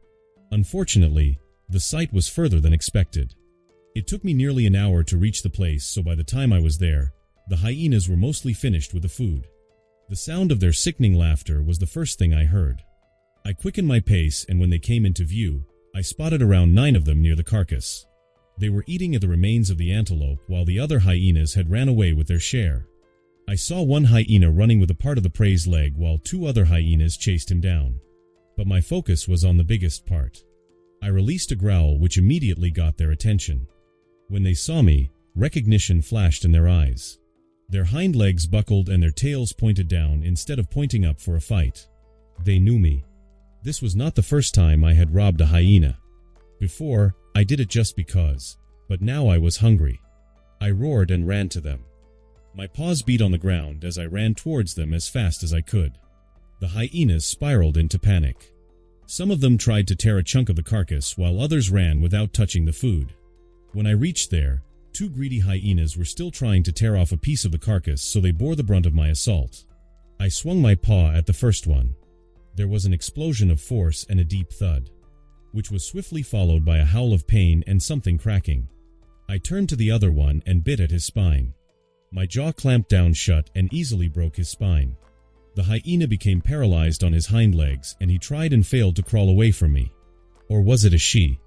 Unfortunately, the sight was further than expected. It took me nearly an hour to reach the place, so by the time I was there, the hyenas were mostly finished with the food. The sound of their sickening laughter was the first thing I heard. I quickened my pace, and when they came into view, I spotted around 9 of them near the carcass. They were eating at the remains of the antelope while the other hyenas had ran away with their share. I saw one hyena running with a part of the prey's leg while 2 other hyenas chased him down. But my focus was on the biggest part. I released a growl which immediately got their attention. When they saw me, recognition flashed in their eyes. Their hind legs buckled and their tails pointed down instead of pointing up for a fight. They knew me. This was not the first time I had robbed a hyena. Before, I did it just because, but now I was hungry. I roared and ran to them. My paws beat on the ground as I ran towards them as fast as I could. The hyenas spiraled into panic. Some of them tried to tear a chunk of the carcass while others ran without touching the food. When I reached there, 2 greedy hyenas were still trying to tear off a piece of the carcass, so they bore the brunt of my assault. I swung my paw at the first one. There was an explosion of force and a deep thud, which was swiftly followed by a howl of pain and something cracking. I turned to the other one and bit at his spine. My jaw clamped down shut and easily broke his spine. The hyena became paralyzed on his hind legs, and he tried and failed to crawl away from me. Or was it a she?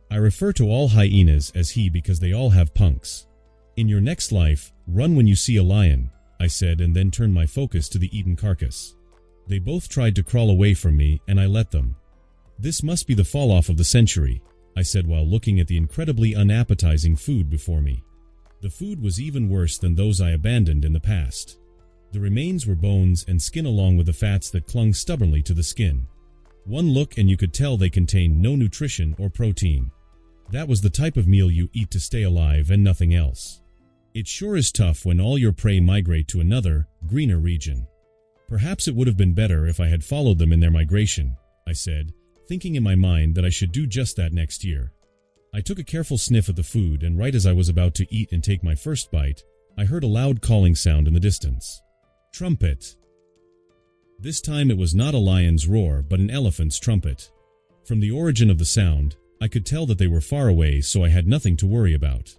I refer to all hyenas as he because they all have punks. In your next life, run when you see a lion, I said, and then turned my focus to the eaten carcass. They both tried to crawl away from me, and I let them. This must be the fall-off of the century, I said while looking at the incredibly unappetizing food before me. The food was even worse than those I abandoned in the past. The remains were bones and skin along with the fats that clung stubbornly to the skin. One look and you could tell they contained no nutrition or protein. That was the type of meal you eat to stay alive and nothing else. It sure is tough when all your prey migrate to another, greener region. Perhaps it would have been better if I had followed them in their migration, I said, thinking in my mind that I should do just that next year. I took a careful sniff at the food, and right as I was about to eat and take my first bite, I heard a loud calling sound in the distance. Trumpet. This time it was not a lion's roar, but an elephant's trumpet. From the origin of the sound, I could tell that they were far away, so I had nothing to worry about.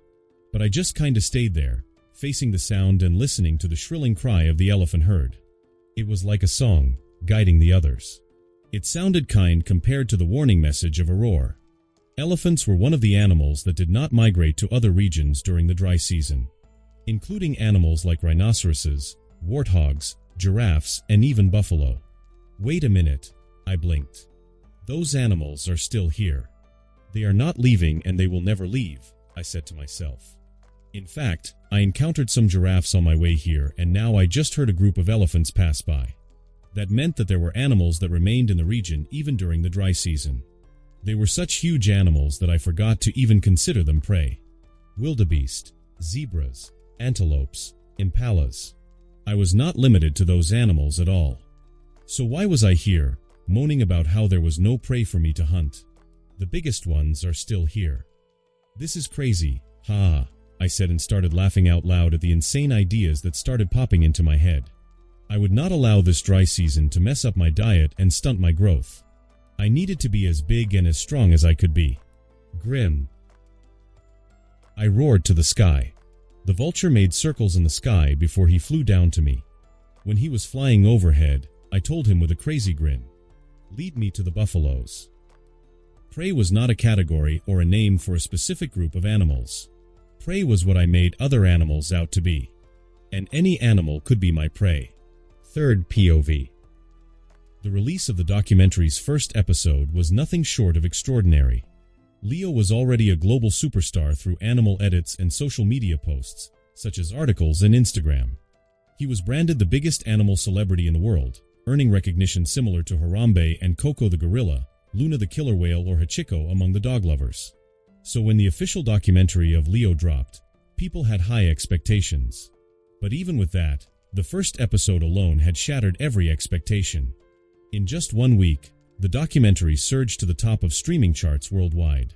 But I just kinda stayed there, facing the sound and listening to the shrilling cry of the elephant herd. It was like a song, guiding the others. It sounded kind compared to the warning message of a roar. Elephants were one of the animals that did not migrate to other regions during the dry season, including animals like rhinoceroses, warthogs, giraffes, and even buffalo. Wait a minute, I blinked. Those animals are still here. They are not leaving, and they will never leave, I said to myself. In fact, I encountered some giraffes on my way here, and now I just heard a group of elephants pass by. That meant that there were animals that remained in the region even during the dry season. They were such huge animals that I forgot to even consider them prey. Wildebeest, zebras, antelopes, impalas. I was not limited to those animals at all. So why was I here, moaning about how there was no prey for me to hunt? The biggest ones are still here. This is crazy, ha, I said, and started laughing out loud at the insane ideas that started popping into my head. I would not allow this dry season to mess up my diet and stunt my growth. I needed to be as big and as strong as I could be. Grim. I roared to the sky. The vulture made circles in the sky before he flew down to me. When he was flying overhead, I told him with a crazy grin, "Lead me to the buffaloes." Prey was not a category or a name for a specific group of animals. Prey was what I made other animals out to be. And any animal could be my prey. Third POV. The release of the documentary's first episode was nothing short of extraordinary. Leo was already a global superstar through animal edits and social media posts, such as articles and Instagram. He was branded the biggest animal celebrity in the world, earning recognition similar to Harambe and Coco the gorilla, Luna the killer whale, or Hachiko among the dog lovers. So when the official documentary of Leo dropped, people had high expectations. But even with that, the first episode alone had shattered every expectation. In just 1 week, the documentary surged to the top of streaming charts worldwide.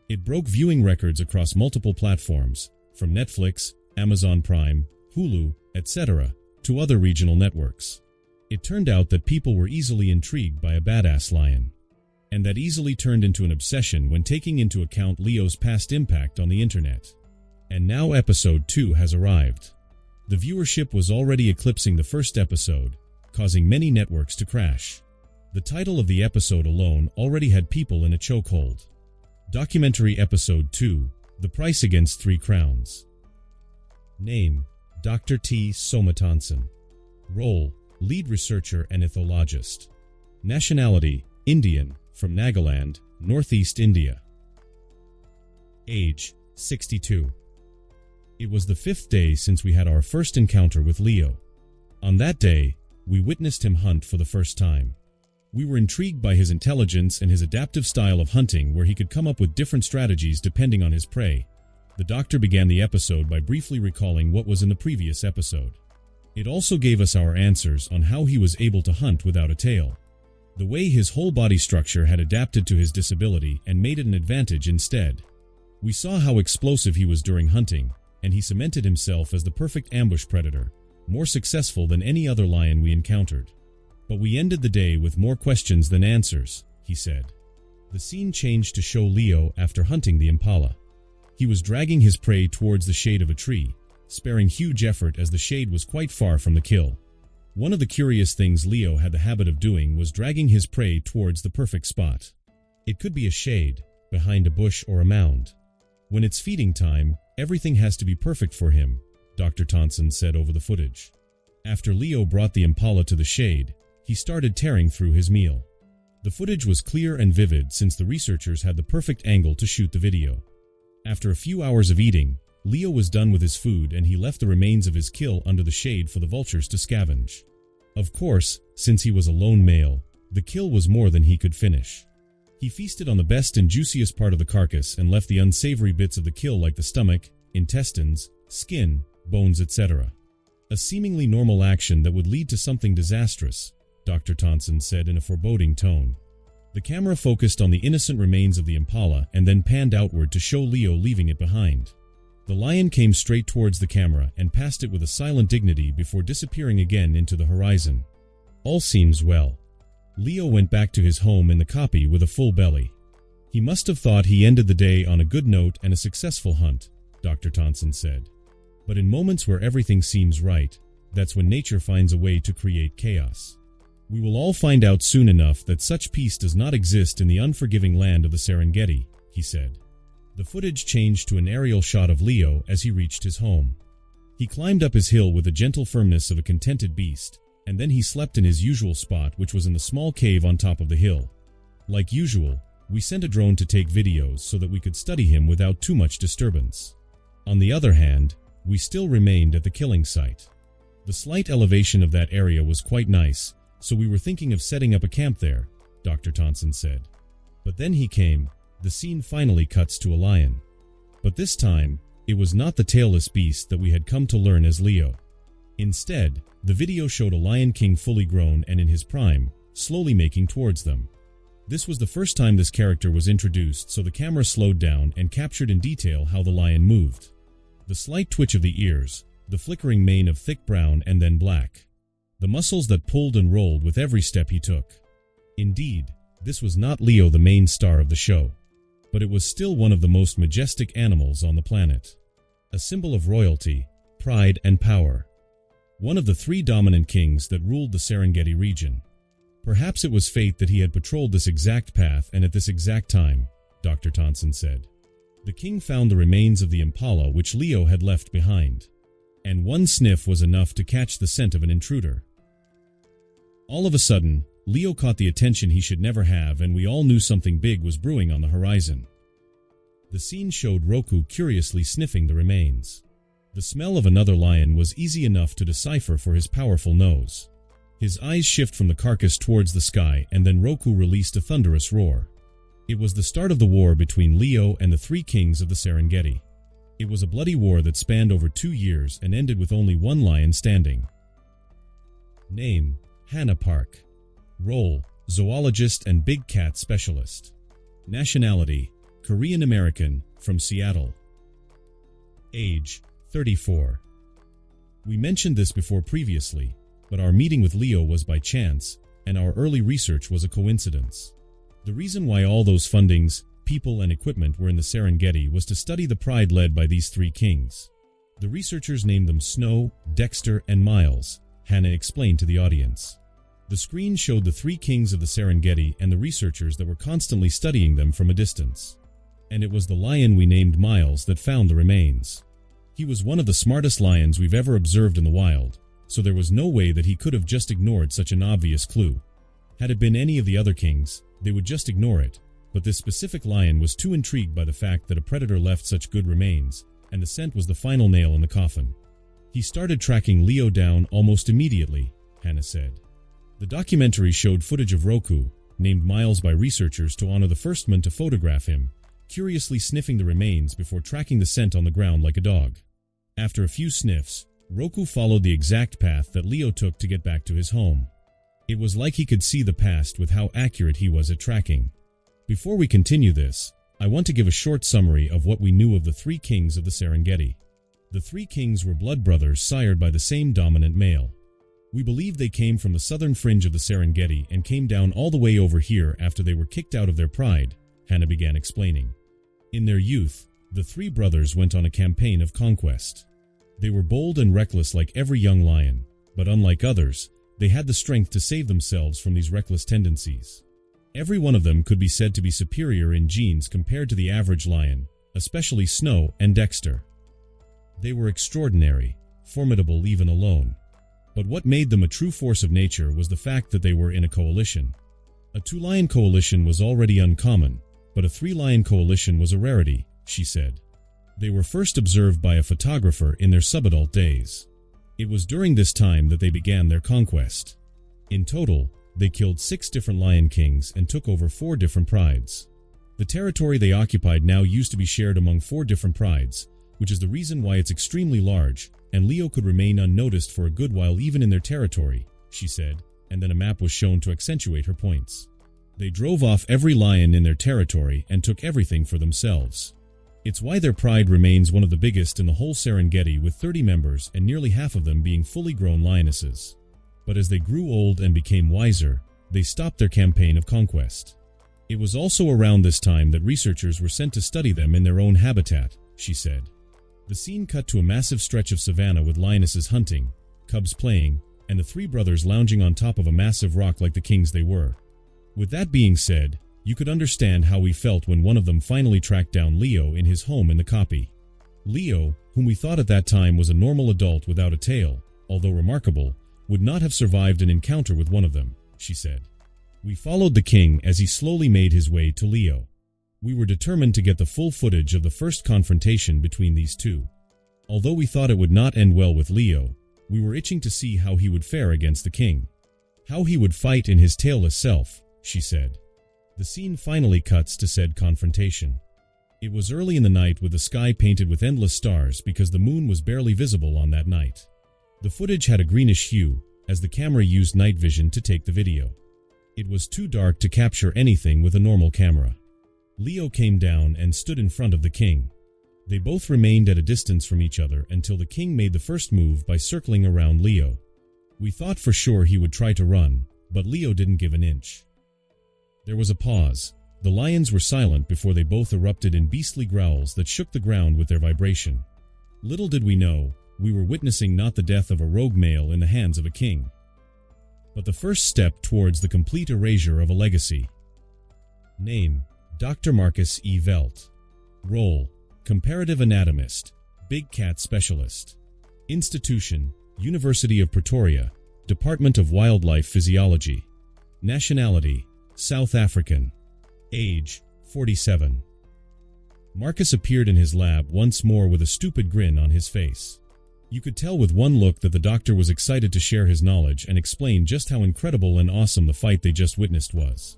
It broke viewing records across multiple platforms, from Netflix, Amazon Prime, Hulu, etc., to other regional networks. It turned out that people were easily intrigued by a badass lion. And that easily turned into an obsession when taking into account Leo's past impact on the internet. And now episode 2 has arrived. The viewership was already eclipsing the first episode, causing many networks to crash. The title of the episode alone already had people in a chokehold. Documentary Episode 2, The Price Against 3 Crowns. Name, Dr. T. Somatansan. Role, Lead Researcher and Ethologist. Nationality, Indian, from Nagaland, Northeast India. Age, 62. It was the 5th day since we had our first encounter with Leo. On that day, we witnessed him hunt for the first time. We were intrigued by his intelligence and his adaptive style of hunting, where he could come up with different strategies depending on his prey. The doctor began the episode by briefly recalling what was in the previous episode. It also gave us our answers on how he was able to hunt without a tail. The way his whole body structure had adapted to his disability and made it an advantage instead. We saw how explosive he was during hunting, and he cemented himself as the perfect ambush predator, more successful than any other lion we encountered. But we ended the day with more questions than answers, he said. The scene changed to show Leo after hunting the impala. He was dragging his prey towards the shade of a tree, sparing huge effort as the shade was quite far from the kill. One of the curious things Leo had the habit of doing was dragging his prey towards the perfect spot. It could be a shade, behind a bush or a mound. When it's feeding time, everything has to be perfect for him, Dr. Thompson said over the footage. After Leo brought the impala to the shade, he started tearing through his meal. The footage was clear and vivid since the researchers had the perfect angle to shoot the video. After a few hours of eating, Leo was done with his food and he left the remains of his kill under the shade for the vultures to scavenge. Of course, since he was a lone male, the kill was more than he could finish. He feasted on the best and juiciest part of the carcass and left the unsavory bits of the kill like the stomach, intestines, skin, bones, etc. A seemingly normal action that would lead to something disastrous, Dr. Thompson said in a foreboding tone. The camera focused on the innocent remains of the impala and then panned outward to show Leo leaving it behind. The lion came straight towards the camera and passed it with a silent dignity before disappearing again into the horizon. All seems well. Leo went back to his home in the kopje with a full belly. He must have thought he ended the day on a good note and a successful hunt, Dr. Thompson said. But in moments where everything seems right, that's when nature finds a way to create chaos. We will all find out soon enough that such peace does not exist in the unforgiving land of the Serengeti, he said. The footage changed to an aerial shot of Leo as he reached his home. He climbed up his hill with the gentle firmness of a contented beast, and then he slept in his usual spot, which was in the small cave on top of the hill. Like usual, we sent a drone to take videos so that we could study him without too much disturbance. On the other hand, we still remained at the killing site. The slight elevation of that area was quite nice, so we were thinking of setting up a camp there, Dr. Thompson said. But then he came. The scene finally cuts to a lion. But this time, it was not the tailless beast that we had come to learn as Leo. Instead, the video showed a lion king fully grown and in his prime, slowly making towards them. This was the first time this character was introduced, so the camera slowed down and captured in detail how the lion moved. The slight twitch of the ears, the flickering mane of thick brown and then black. The muscles that pulled and rolled with every step he took. Indeed, this was not Leo, the main star of the show. But it was still one of the most majestic animals on the planet. A symbol of royalty, pride, and power. One of the three dominant kings that ruled the Serengeti region. Perhaps it was fate that he had patrolled this exact path and at this exact time, Dr. Thompson said. The king found the remains of the impala which Leo had left behind. And one sniff was enough to catch the scent of an intruder. All of a sudden, Leo caught the attention he should never have, and we all knew something big was brewing on the horizon. The scene showed Roku curiously sniffing the remains. The smell of another lion was easy enough to decipher for his powerful nose. His eyes shift from the carcass towards the sky, and then Roku released a thunderous roar. It was the start of the war between Leo and the three kings of the Serengeti. It was a bloody war that spanned over 2 years and ended with only one lion standing. Name: Hannah Park. Role: zoologist and big cat specialist. Nationality: Korean American, from Seattle. Age: 34. We mentioned this before previously, but our meeting with Leo was by chance, and our early research was a coincidence. The reason why all those fundings, people and equipment were in the Serengeti was to study the pride led by these three kings. The researchers named them Snow, Dexter, and Miles, Hannah explained to the audience. The screen showed the three kings of the Serengeti and the researchers that were constantly studying them from a distance. And it was the lion we named Miles that found the remains. He was one of the smartest lions we've ever observed in the wild, so there was no way that he could have just ignored such an obvious clue. Had it been any of the other kings, they would just ignore it, but this specific lion was too intrigued by the fact that a predator left such good remains, and the scent was the final nail in the coffin. He started tracking Leo down almost immediately, Hannah said. The documentary showed footage of Roku, named Miles by researchers to honor the first man to photograph him, curiously sniffing the remains before tracking the scent on the ground like a dog. After a few sniffs, Roku followed the exact path that Leo took to get back to his home. It was like he could see the past with how accurate he was at tracking. Before we continue this, I want to give a short summary of what we knew of the three kings of the Serengeti. The three kings were blood brothers sired by the same dominant male. We believe they came from the southern fringe of the Serengeti and came down all the way over here after they were kicked out of their pride, Hannah began explaining. In their youth, the three brothers went on a campaign of conquest. They were bold and reckless like every young lion, but unlike others, they had the strength to save themselves from these reckless tendencies. Every one of them could be said to be superior in genes compared to the average lion, especially Snow and Dexter. They were extraordinary, formidable even alone. But what made them a true force of nature was the fact that they were in a coalition. A two-lion coalition was already uncommon, but a three-lion coalition was a rarity, she said. They were first observed by a photographer in their subadult days. It was during this time that they began their conquest. In total, they killed 6 different lion kings and took over 4 different prides. The territory they occupied now used to be shared among 4 different prides, which is the reason why it's extremely large, and Leo could remain unnoticed for a good while even in their territory, she said, and then a map was shown to accentuate her points. They drove off every lion in their territory and took everything for themselves. It's why their pride remains one of the biggest in the whole Serengeti, with 30 members and nearly half of them being fully grown lionesses. But as they grew old and became wiser, they stopped their campaign of conquest. It was also around this time that researchers were sent to study them in their own habitat, she said. The scene cut to a massive stretch of savanna with lionesses hunting, cubs playing, and the three brothers lounging on top of a massive rock like the kings they were. With that being said, you could understand how we felt when one of them finally tracked down Leo in his home in the copy. Leo, whom we thought at that time was a normal adult without a tail, although remarkable, would not have survived an encounter with one of them, she said. We followed the king as he slowly made his way to Leo. We were determined to get the full footage of the first confrontation between these two. Although we thought it would not end well with Leo, we were itching to see how he would fare against the king. How he would fight in his tailless self, she said. The scene finally cuts to said confrontation. It was early in the night with the sky painted with endless stars because the moon was barely visible on that night. The footage had a greenish hue, as the camera used night vision to take the video. It was too dark to capture anything with a normal camera. Leo came down and stood in front of the king. They both remained at a distance from each other until the king made the first move by circling around Leo. We thought for sure he would try to run, but Leo didn't give an inch. There was a pause. The lions were silent before they both erupted in beastly growls that shook the ground with their vibration. Little did we know, we were witnessing not the death of a rogue male in the hands of a king, but the first step towards the complete erasure of a legacy. Name: Dr. Marcus E. Velt. Role: Comparative Anatomist, Big Cat Specialist. Institution: University of Pretoria, Department of Wildlife Physiology. Nationality: South African. Age: 47. Marcus appeared in his lab once more with a stupid grin on his face. You could tell with one look that the doctor was excited to share his knowledge and explain just how incredible and awesome the fight they just witnessed was.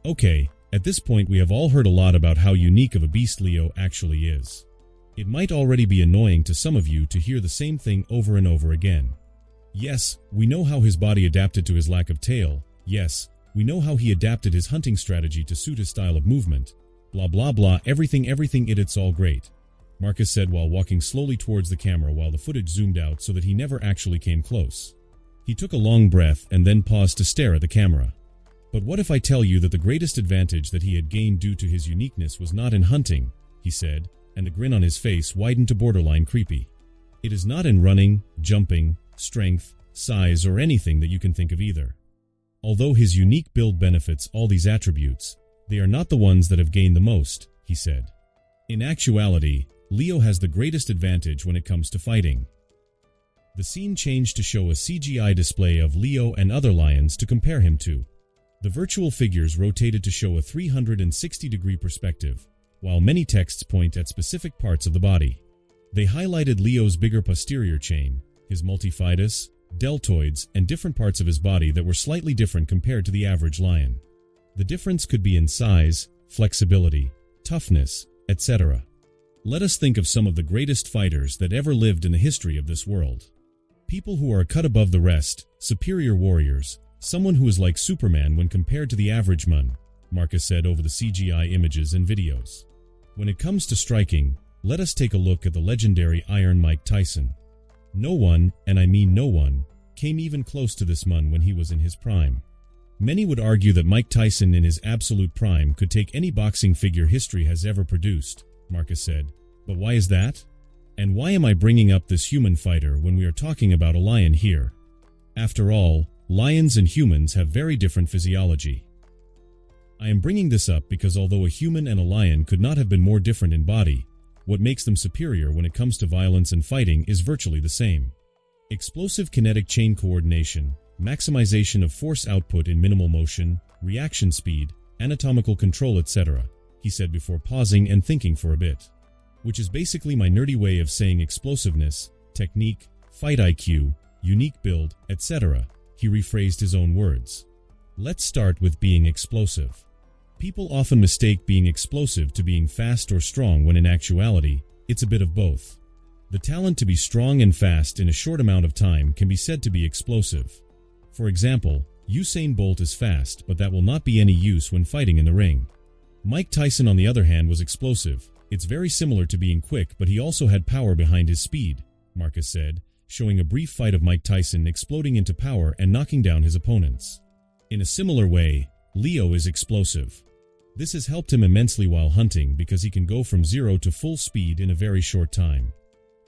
Okay, at this point we have all heard a lot about how unique of a beast Leo actually is. It might already be annoying to some of you to hear the same thing over and over again. Yes, we know how his body adapted to his lack of tail. Yes, we know how he adapted his hunting strategy to suit his style of movement. Blah blah blah, everything it's all great, Marcus said while walking slowly towards the camera while the footage zoomed out so that he never actually came close. He took a long breath and then paused to stare at the camera. But what if I tell you that the greatest advantage that he had gained due to his uniqueness was not in hunting, he said, and the grin on his face widened to borderline creepy. It is not in running, jumping, strength, size, or anything that you can think of either. Although his unique build benefits all these attributes, they are not the ones that have gained the most, he said. In actuality, Leo has the greatest advantage when it comes to fighting. The scene changed to show a CGI display of Leo and other lions to compare him to. The virtual figures rotated to show a 360-degree perspective, while many texts point at specific parts of the body. They highlighted Leo's bigger posterior chain, his multifidus, deltoids, and different parts of his body that were slightly different compared to the average lion. The difference could be in size, flexibility, toughness, etc. Let us think of some of the greatest fighters that ever lived in the history of this world. People who are a cut above the rest, superior warriors, someone who is like Superman when compared to the average man, Marcus said over the CGI images and videos. When it comes to striking, let us take a look at the legendary Iron Mike Tyson. No one, and I mean no one, came even close to this man when he was in his prime. Many would argue that Mike Tyson in his absolute prime could take any boxing figure history has ever produced, Marcus said. But why is that? And why am I bringing up this human fighter when we are talking about a lion here? After all, lions and humans have very different physiology. I am bringing this up because although a human and a lion could not have been more different in body, what makes them superior when it comes to violence and fighting is virtually the same. Explosive kinetic chain coordination, maximization of force output in minimal motion, reaction speed, anatomical control, etc., he said before pausing and thinking for a bit. Which is basically my nerdy way of saying explosiveness, technique, fight IQ, unique build, etc. He rephrased his own words. Let's start with being explosive. People often mistake being explosive to being fast or strong when in actuality, it's a bit of both. The talent to be strong and fast in a short amount of time can be said to be explosive. For example, Usain Bolt is fast, but that will not be any use when fighting in the ring. Mike Tyson, on the other hand, was explosive. It's very similar to being quick, but he also had power behind his speed, Marcus said, showing a brief fight of Mike Tyson exploding into power and knocking down his opponents. In a similar way, Leo is explosive. This has helped him immensely while hunting because he can go from 0 to full speed in a very short time.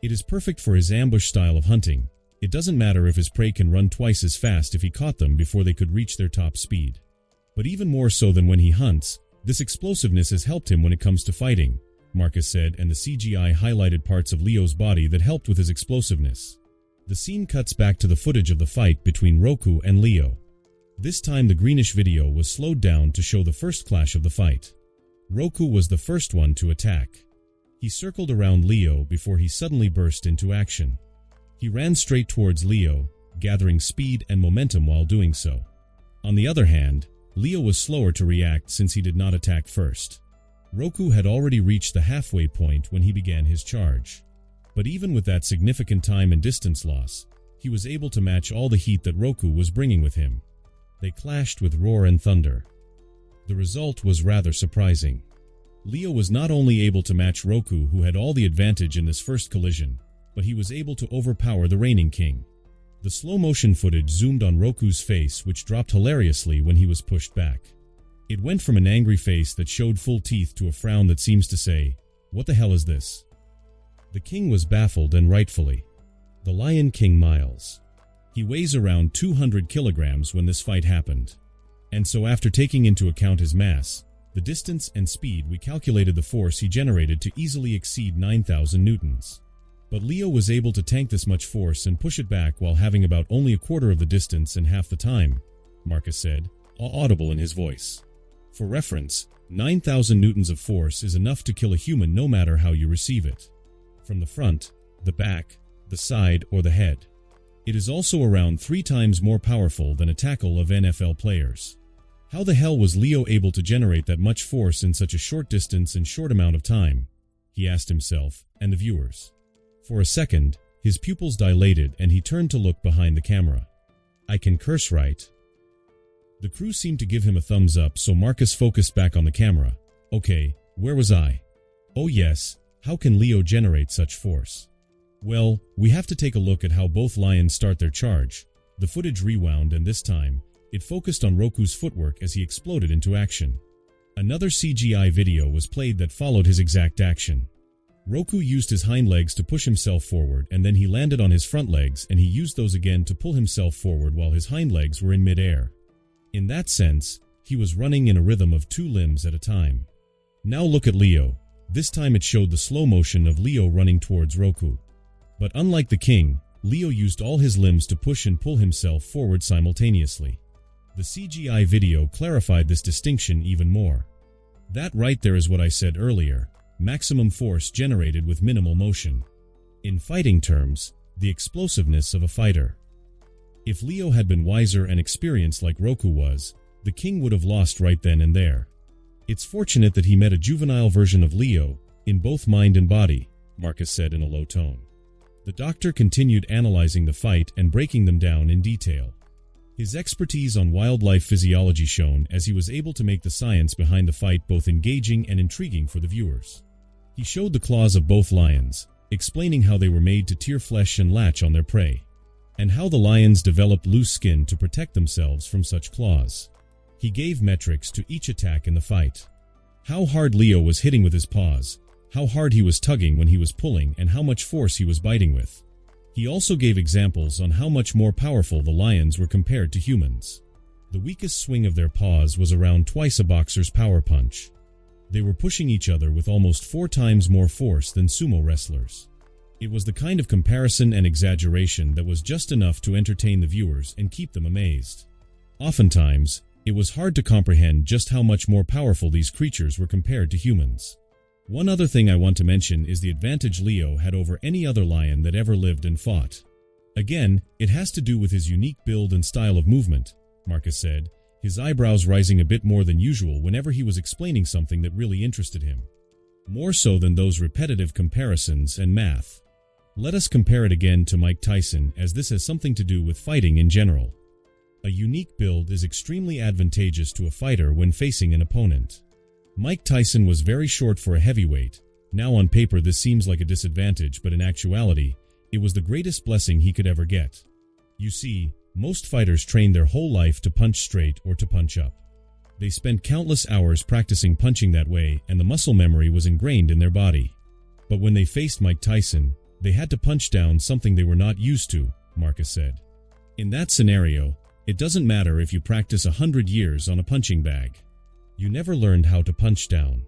It is perfect for his ambush style of hunting. It doesn't matter if his prey can run twice as fast if he caught them before they could reach their top speed. But even more so than when he hunts, this explosiveness has helped him when it comes to fighting, Marcus said, and the CGI highlighted parts of Leo's body that helped with his explosiveness. The scene cuts back to the footage of the fight between Roku and Leo. This time the greenish video was slowed down to show the first clash of the fight. Roku was the first one to attack. He circled around Leo before he suddenly burst into action. He ran straight towards Leo, gathering speed and momentum while doing so. On the other hand, Leo was slower to react since he did not attack first. Roku had already reached the halfway point when he began his charge. But even with that significant time and distance loss, he was able to match all the heat that Roku was bringing with him. They clashed with roar and thunder. The result was rather surprising. Leo was not only able to match Roku, who had all the advantage in this first collision, but he was able to overpower the reigning king. The slow-motion footage zoomed on Roku's face, which dropped hilariously when he was pushed back. It went from an angry face that showed full teeth to a frown that seems to say, "What the hell is this?" The king was baffled, and rightfully. The Lion King Miles. He weighs around 200 kilograms when this fight happened. And so after taking into account his mass, the distance and speed, we calculated the force he generated to easily exceed 9,000 newtons. But Leo was able to tank this much force and push it back while having about only a quarter of the distance and half the time, Marcus said, audible in his voice. For reference, 9,000 newtons of force is enough to kill a human no matter how you receive it. From the front, the back, the side, or the head. It is also around 3 times more powerful than a tackle of NFL players. How the hell was Leo able to generate that much force in such a short distance and short amount of time? He asked himself, and the viewers. For a second, his pupils dilated and he turned to look behind the camera. "I can curse, right?" The crew seemed to give him a thumbs up, so Marcus focused back on the camera. "Okay, where was I? Oh yes, how can Leo generate such force?" Well, we have to take a look at how both lions start their charge. The footage rewound, and this time, it focused on Roku's footwork as he exploded into action. Another CGI video was played that followed his exact action. Roku used his hind legs to push himself forward, and then he landed on his front legs and he used those again to pull himself forward while his hind legs were in mid-air. In that sense, he was running in a rhythm of 2 limbs at a time. Now look at Leo. This time it showed the slow motion of Leo running towards Roku. But unlike the king, Leo used all his limbs to push and pull himself forward simultaneously. The CGI video clarified this distinction even more. That right there is what I said earlier, maximum force generated with minimal motion. In fighting terms, the explosiveness of a fighter. If Leo had been wiser and experienced like Roku was, the king would have lost right then and there. It's fortunate that he met a juvenile version of Leo, in both mind and body, Marcus said in a low tone. The doctor continued analyzing the fight and breaking them down in detail. His expertise on wildlife physiology shone as he was able to make the science behind the fight both engaging and intriguing for the viewers. He showed the claws of both lions, explaining how they were made to tear flesh and latch on their prey, and how the lions developed loose skin to protect themselves from such claws. He gave metrics to each attack in the fight. How hard Leo was hitting with his paws, how hard he was tugging when he was pulling, and how much force he was biting with. He also gave examples on how much more powerful the lions were compared to humans. The weakest swing of their paws was around twice a boxer's power punch. They were pushing each other with almost 4 times more force than sumo wrestlers. It was the kind of comparison and exaggeration that was just enough to entertain the viewers and keep them amazed. Oftentimes, it was hard to comprehend just how much more powerful these creatures were compared to humans. One other thing I want to mention is the advantage Leo had over any other lion that ever lived and fought. Again, it has to do with his unique build and style of movement, Marcus said, his eyebrows rising a bit more than usual whenever he was explaining something that really interested him. More so than those repetitive comparisons and math. Let us compare it again to Mike Tyson, as this has something to do with fighting in general. A unique build is extremely advantageous to a fighter when facing an opponent. Mike Tyson was very short for a heavyweight. Now on paper this seems like a disadvantage, but in actuality, it was the greatest blessing he could ever get. You see, most fighters train their whole life to punch straight or to punch up. They spent countless hours practicing punching that way, and the muscle memory was ingrained in their body. But when they faced Mike Tyson, they had to punch down something they were not used to, Marcus said. In that scenario, it doesn't matter if you practice 100 years on a punching bag. You never learned how to punch down.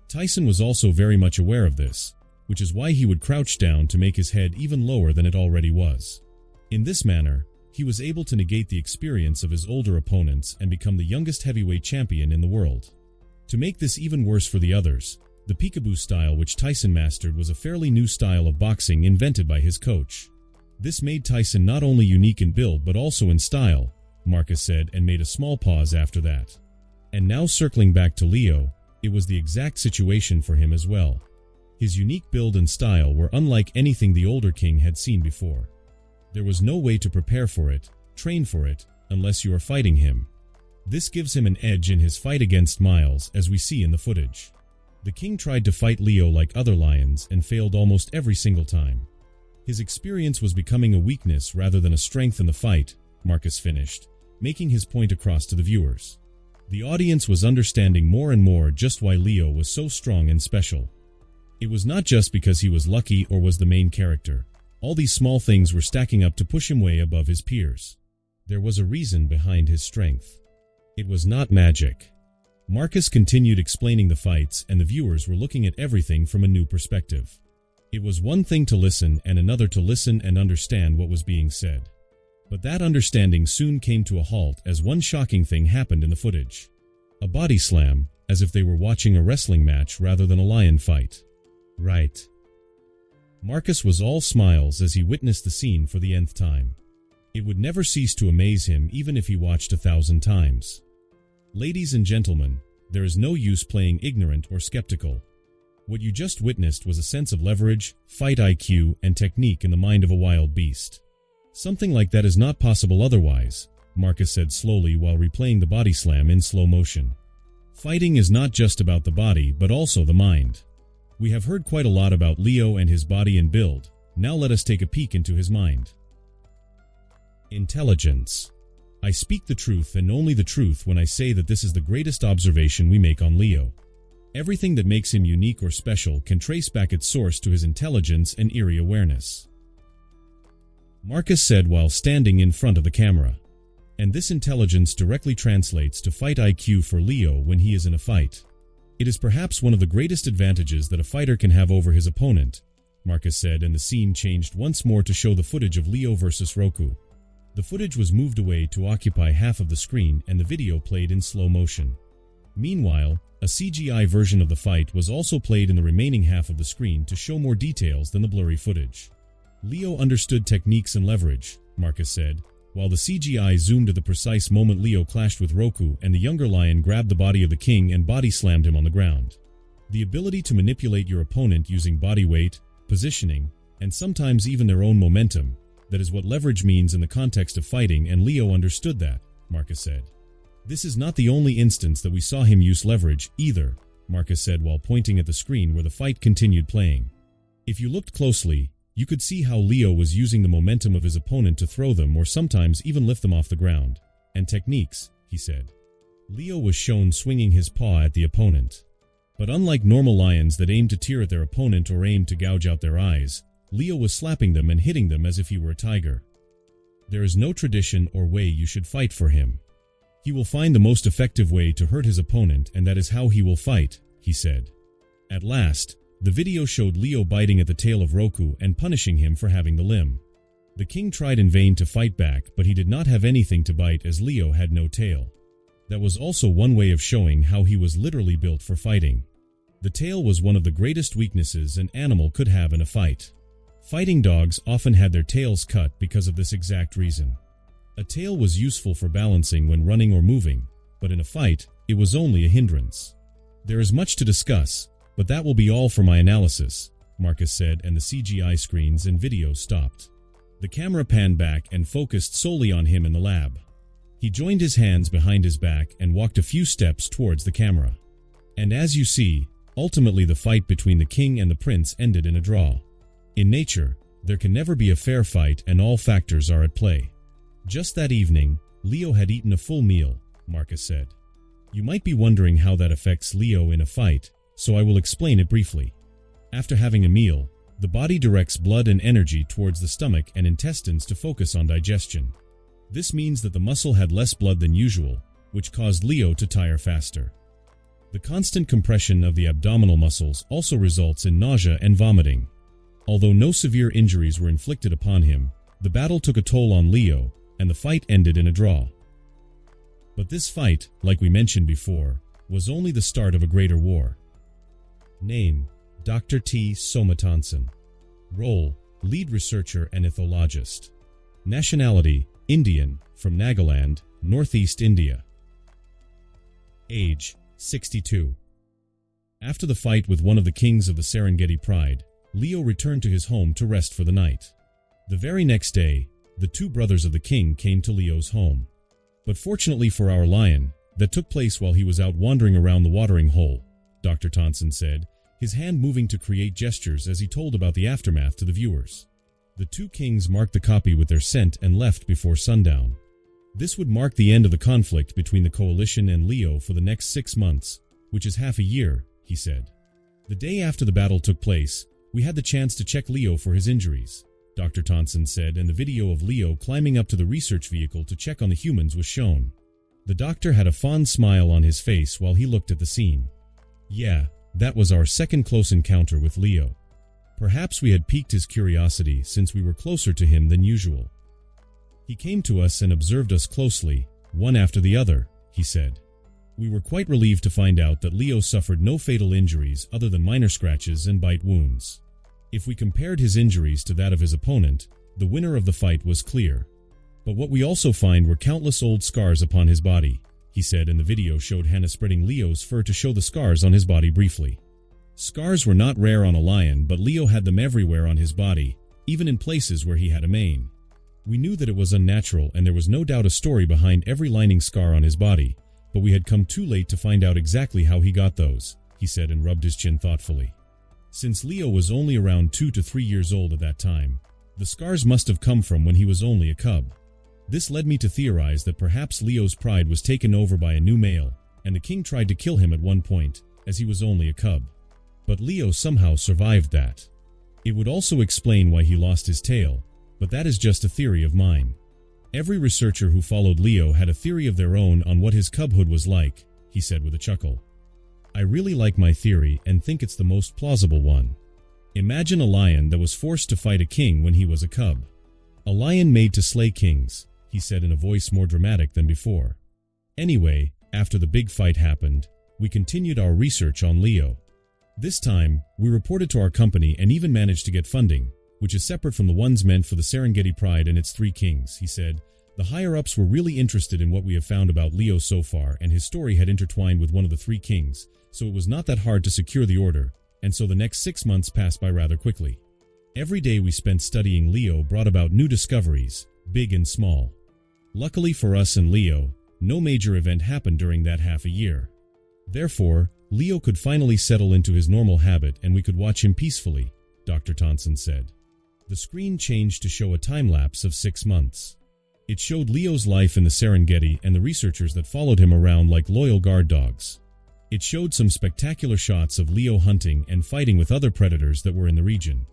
Tyson was also very much aware of this, which is why he would crouch down to make his head even lower than it already was. In this manner, he was able to negate the experience of his older opponents and become the youngest heavyweight champion in the world. To make this even worse for the others, the peekaboo style which Tyson mastered was a fairly new style of boxing invented by his coach. This made Tyson not only unique in build but also in style, Marcus said, and made a small pause after that. And now circling back to Leo, it was the exact situation for him as well. His unique build and style were unlike anything the older king had seen before. There was no way to prepare for it, train for it, unless you are fighting him. This gives him an edge in his fight against Miles, as we see in the footage. The king tried to fight Leo like other lions and failed almost every single time. His experience was becoming a weakness rather than a strength in the fight, Marcus finished, making his point across to the viewers. The audience was understanding more and more just why Leo was so strong and special. It was not just because he was lucky or was the main character. All these small things were stacking up to push him way above his peers. There was a reason behind his strength. It was not magic. Marcus continued explaining the fights, and the viewers were looking at everything from a new perspective. It was one thing to listen and another to listen and understand what was being said. But that understanding soon came to a halt as one shocking thing happened in the footage. A body slam, as if they were watching a wrestling match rather than a lion fight. Right. Marcus was all smiles as he witnessed the scene for the nth time. It would never cease to amaze him even if he watched 1,000 times. Ladies and gentlemen, there is no use playing ignorant or skeptical. What you just witnessed was a sense of leverage, fight IQ, and technique in the mind of a wild beast. Something like that is not possible otherwise, Marcus said slowly while replaying the body slam in slow motion. Fighting is not just about the body, but also the mind. We have heard quite a lot about Leo and his body and build. Now let us take a peek into his mind. Intelligence. I speak the truth and only the truth when I say that this is the greatest observation we make on Leo. Everything that makes him unique or special can trace back its source to his intelligence and eerie awareness. Marcus said while standing in front of the camera. And this intelligence directly translates to fight IQ for Leo when he is in a fight. It is perhaps one of the greatest advantages that a fighter can have over his opponent, Marcus said, and the scene changed once more to show the footage of Leo versus Roku. The footage was moved away to occupy half of the screen and the video played in slow motion. Meanwhile, a CGI version of the fight was also played in the remaining half of the screen to show more details than the blurry footage. Leo understood techniques and leverage, Marcus said, while the CGI zoomed to the precise moment Leo clashed with Roku and the younger lion grabbed the body of the king and body slammed him on the ground. The ability to manipulate your opponent using body weight, positioning, and sometimes even their own momentum. That is what leverage means in the context of fighting, and Leo understood that, Marcus said. This is not the only instance that we saw him use leverage, either, Marcus said while pointing at the screen where the fight continued playing. If you looked closely, you could see how Leo was using the momentum of his opponent to throw them or sometimes even lift them off the ground. And techniques, he said. Leo was shown swinging his paw at the opponent. But unlike normal lions that aim to tear at their opponent or aim to gouge out their eyes, Leo was slapping them and hitting them as if he were a tiger. There is no tradition or way you should fight for him. He will find the most effective way to hurt his opponent, and that is how he will fight, he said. At last, the video showed Leo biting at the tail of Roku and punishing him for having the limb. The king tried in vain to fight back, but he did not have anything to bite as Leo had no tail. That was also one way of showing how he was literally built for fighting. The tail was one of the greatest weaknesses an animal could have in a fight. Fighting dogs often had their tails cut because of this exact reason. A tail was useful for balancing when running or moving, but in a fight, it was only a hindrance. There is much to discuss, but that will be all for my analysis, Marcus said, and the CGI screens and videos stopped. The camera panned back and focused solely on him in the lab. He joined his hands behind his back and walked a few steps towards the camera. And as you see, ultimately the fight between the king and the prince ended in a draw. In nature, there can never be a fair fight and all factors are at play. Just that evening, Leo had eaten a full meal, Marcus said. You might be wondering how that affects Leo in a fight, so I will explain it briefly. After having a meal, the body directs blood and energy towards the stomach and intestines to focus on digestion. This means that the muscle had less blood than usual, which caused Leo to tire faster. The constant compression of the abdominal muscles also results in nausea and vomiting. Although no severe injuries were inflicted upon him, the battle took a toll on Leo, and the fight ended in a draw. But this fight, like we mentioned before, was only the start of a greater war. Name: Dr. T. Somatansan. Role: lead researcher and ethologist. Nationality: Indian, from Nagaland, Northeast India. Age: 62. After the fight with one of the kings of the Serengeti Pride, Leo returned to his home to rest for the night. The very next day, the two brothers of the king came to Leo's home. But fortunately for our lion, that took place while he was out wandering around the watering hole, Dr. Tonson said, his hand moving to create gestures as he told about the aftermath to the viewers. The two kings marked the copy with their scent and left before sundown. This would mark the end of the conflict between the coalition and Leo for the next 6 months, which is half a year, he said. The day after the battle took place, we had the chance to check Leo for his injuries, Dr. Tonson said, and the video of Leo climbing up to the research vehicle to check on the humans was shown. The doctor had a fond smile on his face while he looked at the scene. Yeah, that was our second close encounter with Leo. Perhaps we had piqued his curiosity since we were closer to him than usual. He came to us and observed us closely, one after the other, he said. We were quite relieved to find out that Leo suffered no fatal injuries other than minor scratches and bite wounds. If we compared his injuries to that of his opponent, the winner of the fight was clear. But what we also find were countless old scars upon his body, he said, and the video showed Hannah spreading Leo's fur to show the scars on his body briefly. Scars were not rare on a lion, but Leo had them everywhere on his body, even in places where he had a mane. We knew that it was unnatural, and there was no doubt a story behind every lining scar on his body, but we had come too late to find out exactly how he got those, he said, and rubbed his chin thoughtfully. Since Leo was only around 2 to 3 years old at that time, the scars must have come from when he was only a cub. This led me to theorize that perhaps Leo's pride was taken over by a new male, and the king tried to kill him at one point, as he was only a cub. But Leo somehow survived that. It would also explain why he lost his tail, but that is just a theory of mine. Every researcher who followed Leo had a theory of their own on what his cubhood was like, he said with a chuckle. I really like my theory and think it's the most plausible one. Imagine a lion that was forced to fight a king when he was a cub. A lion made to slay kings, he said in a voice more dramatic than before. Anyway, after the big fight happened, we continued our research on Leo. This time, we reported to our company and even managed to get funding, which is separate from the ones meant for the Serengeti Pride and its 3 kings, he said, The higher-ups were really interested in what we have found about Leo so far, and his story had intertwined with one of the three kings, so it was not that hard to secure the order, and so the next 6 months passed by rather quickly. Every day we spent studying Leo brought about new discoveries, big and small. Luckily for us and Leo, no major event happened during that half a year. Therefore, Leo could finally settle into his normal habit and we could watch him peacefully, Dr. Thompson said. The screen changed to show a time-lapse of 6 months. It showed Leo's life in the Serengeti and the researchers that followed him around like loyal guard dogs. It showed some spectacular shots of Leo hunting and fighting with other predators that were in the region.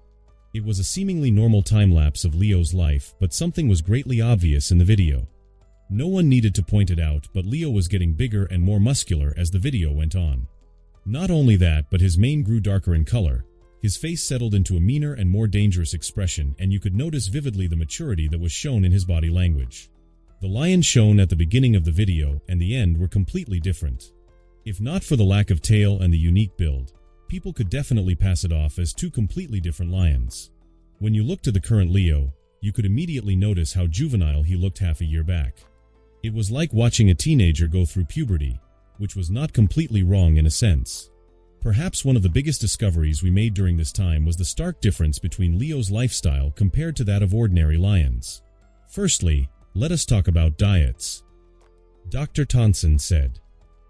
It was a seemingly normal time-lapse of Leo's life, but something was greatly obvious in the video. No one needed to point it out, but Leo was getting bigger and more muscular as the video went on. Not only that, but his mane grew darker in color. His face settled into a meaner and more dangerous expression, and you could notice vividly the maturity that was shown in his body language. The lion shown at the beginning of the video and the end were completely different. If not for the lack of tail and the unique build, people could definitely pass it off as two completely different lions. When you looked to the current Leo, you could immediately notice how juvenile he looked half a year back. It was like watching a teenager go through puberty, which was not completely wrong in a sense. Perhaps one of the biggest discoveries we made during this time was the stark difference between Leo's lifestyle compared to that of ordinary lions. Firstly, let us talk about diets. Dr. Thompson said,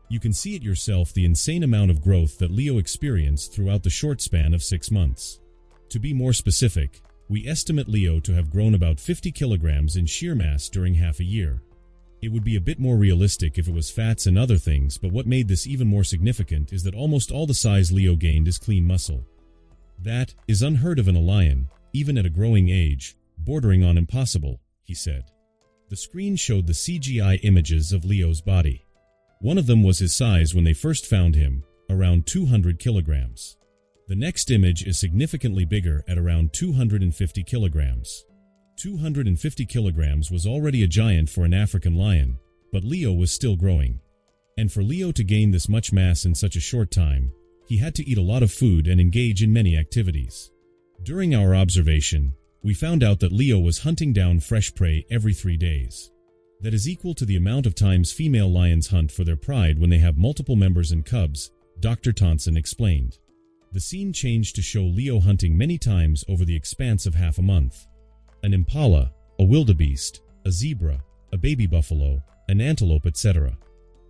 "You can see it yourself, the insane amount of growth that Leo experienced throughout the short span of 6 months. To be more specific, we estimate Leo to have grown about 50 kilograms in sheer mass during half a year. It would be a bit more realistic if it was fats and other things, but what made this even more significant is that almost all the size Leo gained is clean muscle. That is unheard of in a lion, even at a growing age, bordering on impossible," he said. The screen showed the CGI images of Leo's body. One of them was his size when they first found him, around 200 kilograms. The next image is significantly bigger at around 250 kilograms. 250 kilograms was already a giant for an African lion, but Leo was still growing. And for Leo to gain this much mass in such a short time, he had to eat a lot of food and engage in many activities. During our observation, we found out that Leo was hunting down fresh prey every 3 days. That is equal to the amount of times female lions hunt for their pride when they have multiple members and cubs, Dr. Thompson explained. The scene changed to show Leo hunting many times over the expanse of half a month. An impala, a wildebeest, a zebra, a baby buffalo, an antelope, etc.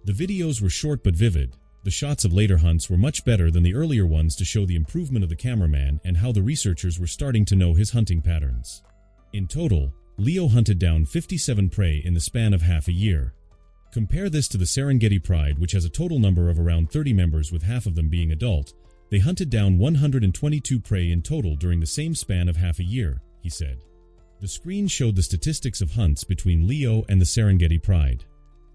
The videos were short but vivid. The shots of later hunts were much better than the earlier ones to show the improvement of the cameraman and how the researchers were starting to know his hunting patterns. In total, Leo hunted down 57 prey in the span of half a year. Compare this to the Serengeti Pride, which has a total number of around 30 members, with half of them being adult. They hunted down 122 prey in total during the same span of half a year, he said. The screen showed the statistics of hunts between Leo and the Serengeti Pride.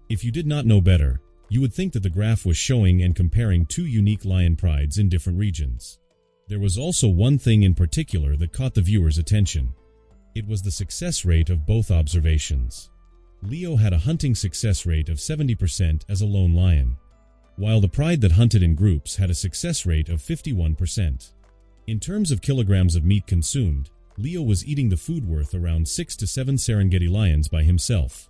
If you did not know better, you would think that the graph was showing and comparing two unique lion prides in different regions. There was also one thing in particular that caught the viewer's attention. It was the success rate of both observations. Leo had a hunting success rate of 70% as a lone lion, while the pride that hunted in groups had a success rate of 51%. In terms of kilograms of meat consumed, Leo was eating the food worth around 6 to 7 Serengeti lions by himself.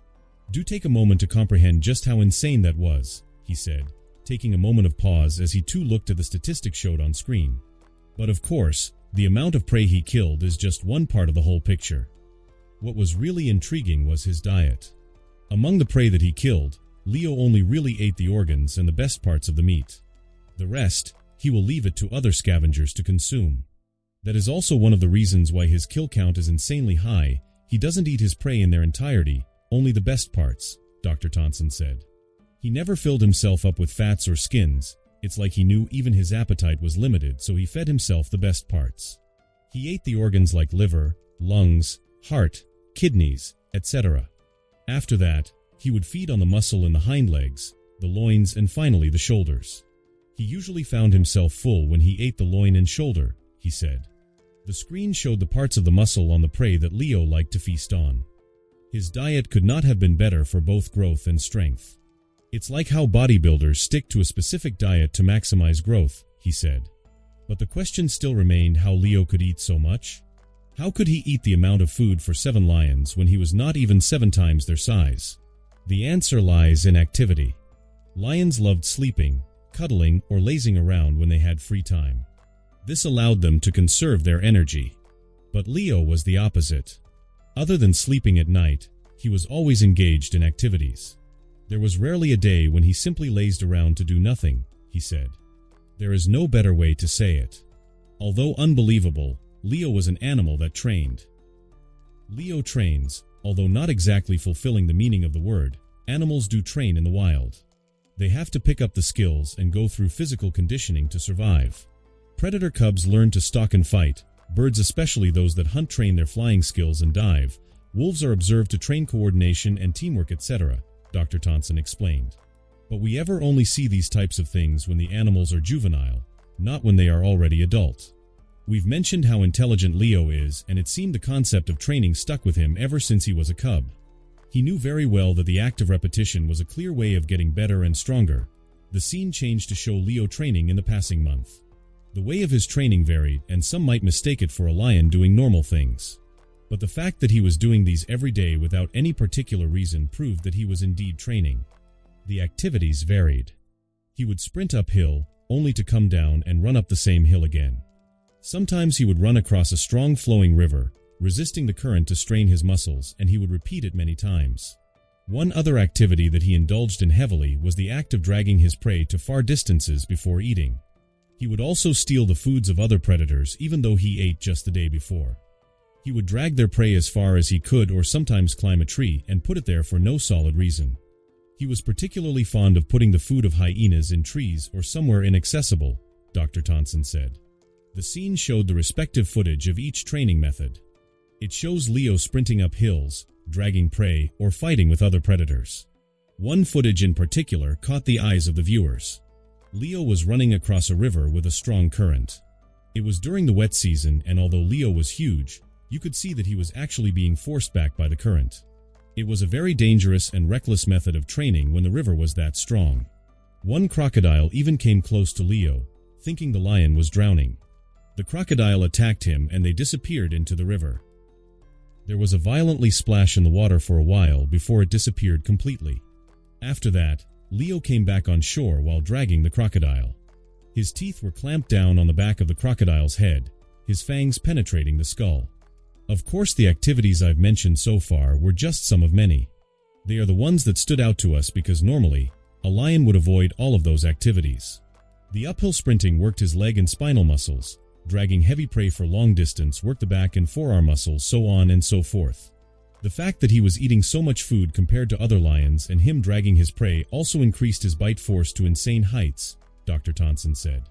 "Do take a moment to comprehend just how insane that was," he said, taking a moment of pause as he too looked at the statistics showed on screen. But of course, the amount of prey he killed is just one part of the whole picture. What was really intriguing was his diet. Among the prey that he killed, Leo only really ate the organs and the best parts of the meat. The rest, he will leave it to other scavengers to consume. That is also one of the reasons why his kill count is insanely high. He doesn't eat his prey in their entirety, only the best parts, Dr. Thompson said. He never filled himself up with fats or skins. It's like he knew even his appetite was limited, so he fed himself the best parts. He ate the organs like liver, lungs, heart, kidneys, etc. After that, he would feed on the muscle in the hind legs, the loins, and finally the shoulders. He usually found himself full when he ate the loin and shoulder, he said. The screen showed the parts of the muscle on the prey that Leo liked to feast on. His diet could not have been better for both growth and strength. "It's like how bodybuilders stick to a specific diet to maximize growth," he said. But the question still remained how Leo could eat so much. How could he eat the amount of food for 7 lions when he was not even 7 times their size? The answer lies in activity. Lions loved sleeping, cuddling, or lazing around when they had free time. This allowed them to conserve their energy. But Leo was the opposite. Other than sleeping at night, he was always engaged in activities. There was rarely a day when he simply lazed around to do nothing, he said. There is no better way to say it. Although unbelievable, Leo was an animal that trained. Leo trains, although not exactly fulfilling the meaning of the word. Animals do train in the wild. They have to pick up the skills and go through physical conditioning to survive. Predator cubs learn to stalk and fight. Birds, especially those that hunt, train their flying skills and dive. Wolves are observed to train coordination and teamwork, etc., Dr. Thompson explained. But we ever only see these types of things when the animals are juvenile, not when they are already adult. We've mentioned how intelligent Leo is, and it seemed the concept of training stuck with him ever since he was a cub. He knew very well that the act of repetition was a clear way of getting better and stronger. The scene changed to show Leo training in the passing month. The way of his training varied, and some might mistake it for a lion doing normal things. But the fact that he was doing these every day without any particular reason proved that he was indeed training. The activities varied. He would sprint uphill, only to come down and run up the same hill again. Sometimes he would run across a strong flowing river, resisting the current to strain his muscles, and he would repeat it many times. One other activity that he indulged in heavily was the act of dragging his prey to far distances before eating. He would also steal the foods of other predators even though he ate just the day before. He would drag their prey as far as he could, or sometimes climb a tree and put it there for no solid reason. He was particularly fond of putting the food of hyenas in trees or somewhere inaccessible, Dr. Thompson said. The scene showed the respective footage of each training method. It shows Leo sprinting up hills, dragging prey, or fighting with other predators. One footage in particular caught the eyes of the viewers. Leo was running across a river with a strong current. It was during the wet season, and although Leo was huge, you could see that he was actually being forced back by the current. It was a very dangerous and reckless method of training when the river was that strong. One crocodile even came close to Leo, thinking the lion was drowning. The crocodile attacked him and they disappeared into the river. There was a violently splash in the water for a while before it disappeared completely. After that, Leo came back on shore while dragging the crocodile. His teeth were clamped down on the back of the crocodile's head, his fangs penetrating the skull. Of course, the activities I've mentioned so far were just some of many. They are the ones that stood out to us because normally, a lion would avoid all of those activities. The uphill sprinting worked his leg and spinal muscles. Dragging heavy prey for long distance worked the back and forearm muscles, so on and so forth. The fact that he was eating so much food compared to other lions and him dragging his prey also increased his bite force to insane heights, Dr. Thompson said.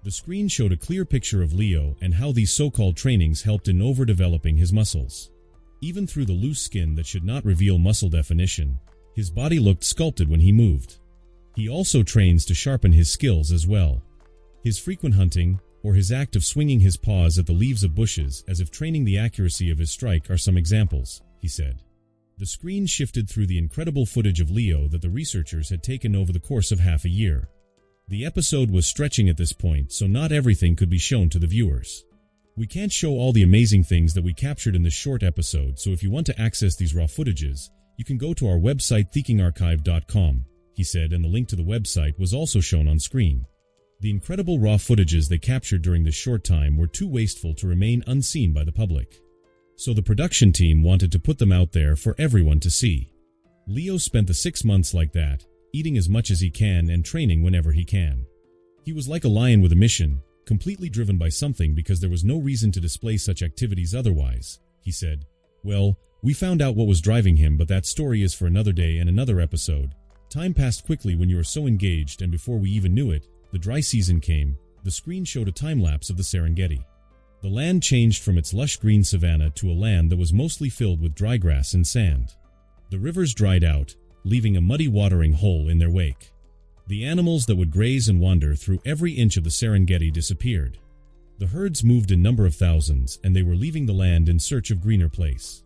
The screen showed a clear picture of Leo and how these so-called trainings helped in overdeveloping his muscles. Even through the loose skin that should not reveal muscle definition, his body looked sculpted when he moved. He also trains to sharpen his skills as well. His frequent hunting, or his act of swinging his paws at the leaves of bushes as if training the accuracy of his strike, are some examples, he said. The screen shifted through the incredible footage of Leo that the researchers had taken over the course of half a year. The episode was stretching at this point, so not everything could be shown to the viewers. We can't show all the amazing things that we captured in this short episode, so if you want to access these raw footages, you can go to our website thekingarchive.com, he said, and the link to the website was also shown on screen. The incredible raw footages they captured during this short time were too wasteful to remain unseen by the public. So the production team wanted to put them out there for everyone to see. Leo spent the 6 months like that, eating as much as he can and training whenever he can. He was like a lion with a mission, completely driven by something because there was no reason to display such activities otherwise, he said. Well, we found out what was driving him, but that story is for another day and another episode. Time passed quickly when you were so engaged, and before we even knew it, the dry season came. The screen showed a time-lapse of the Serengeti. The land changed from its lush green savanna to a land that was mostly filled with dry grass and sand. The rivers dried out, leaving a muddy watering hole in their wake. The animals that would graze and wander through every inch of the Serengeti disappeared. The herds moved in number of thousands, and they were leaving the land in search of greener place.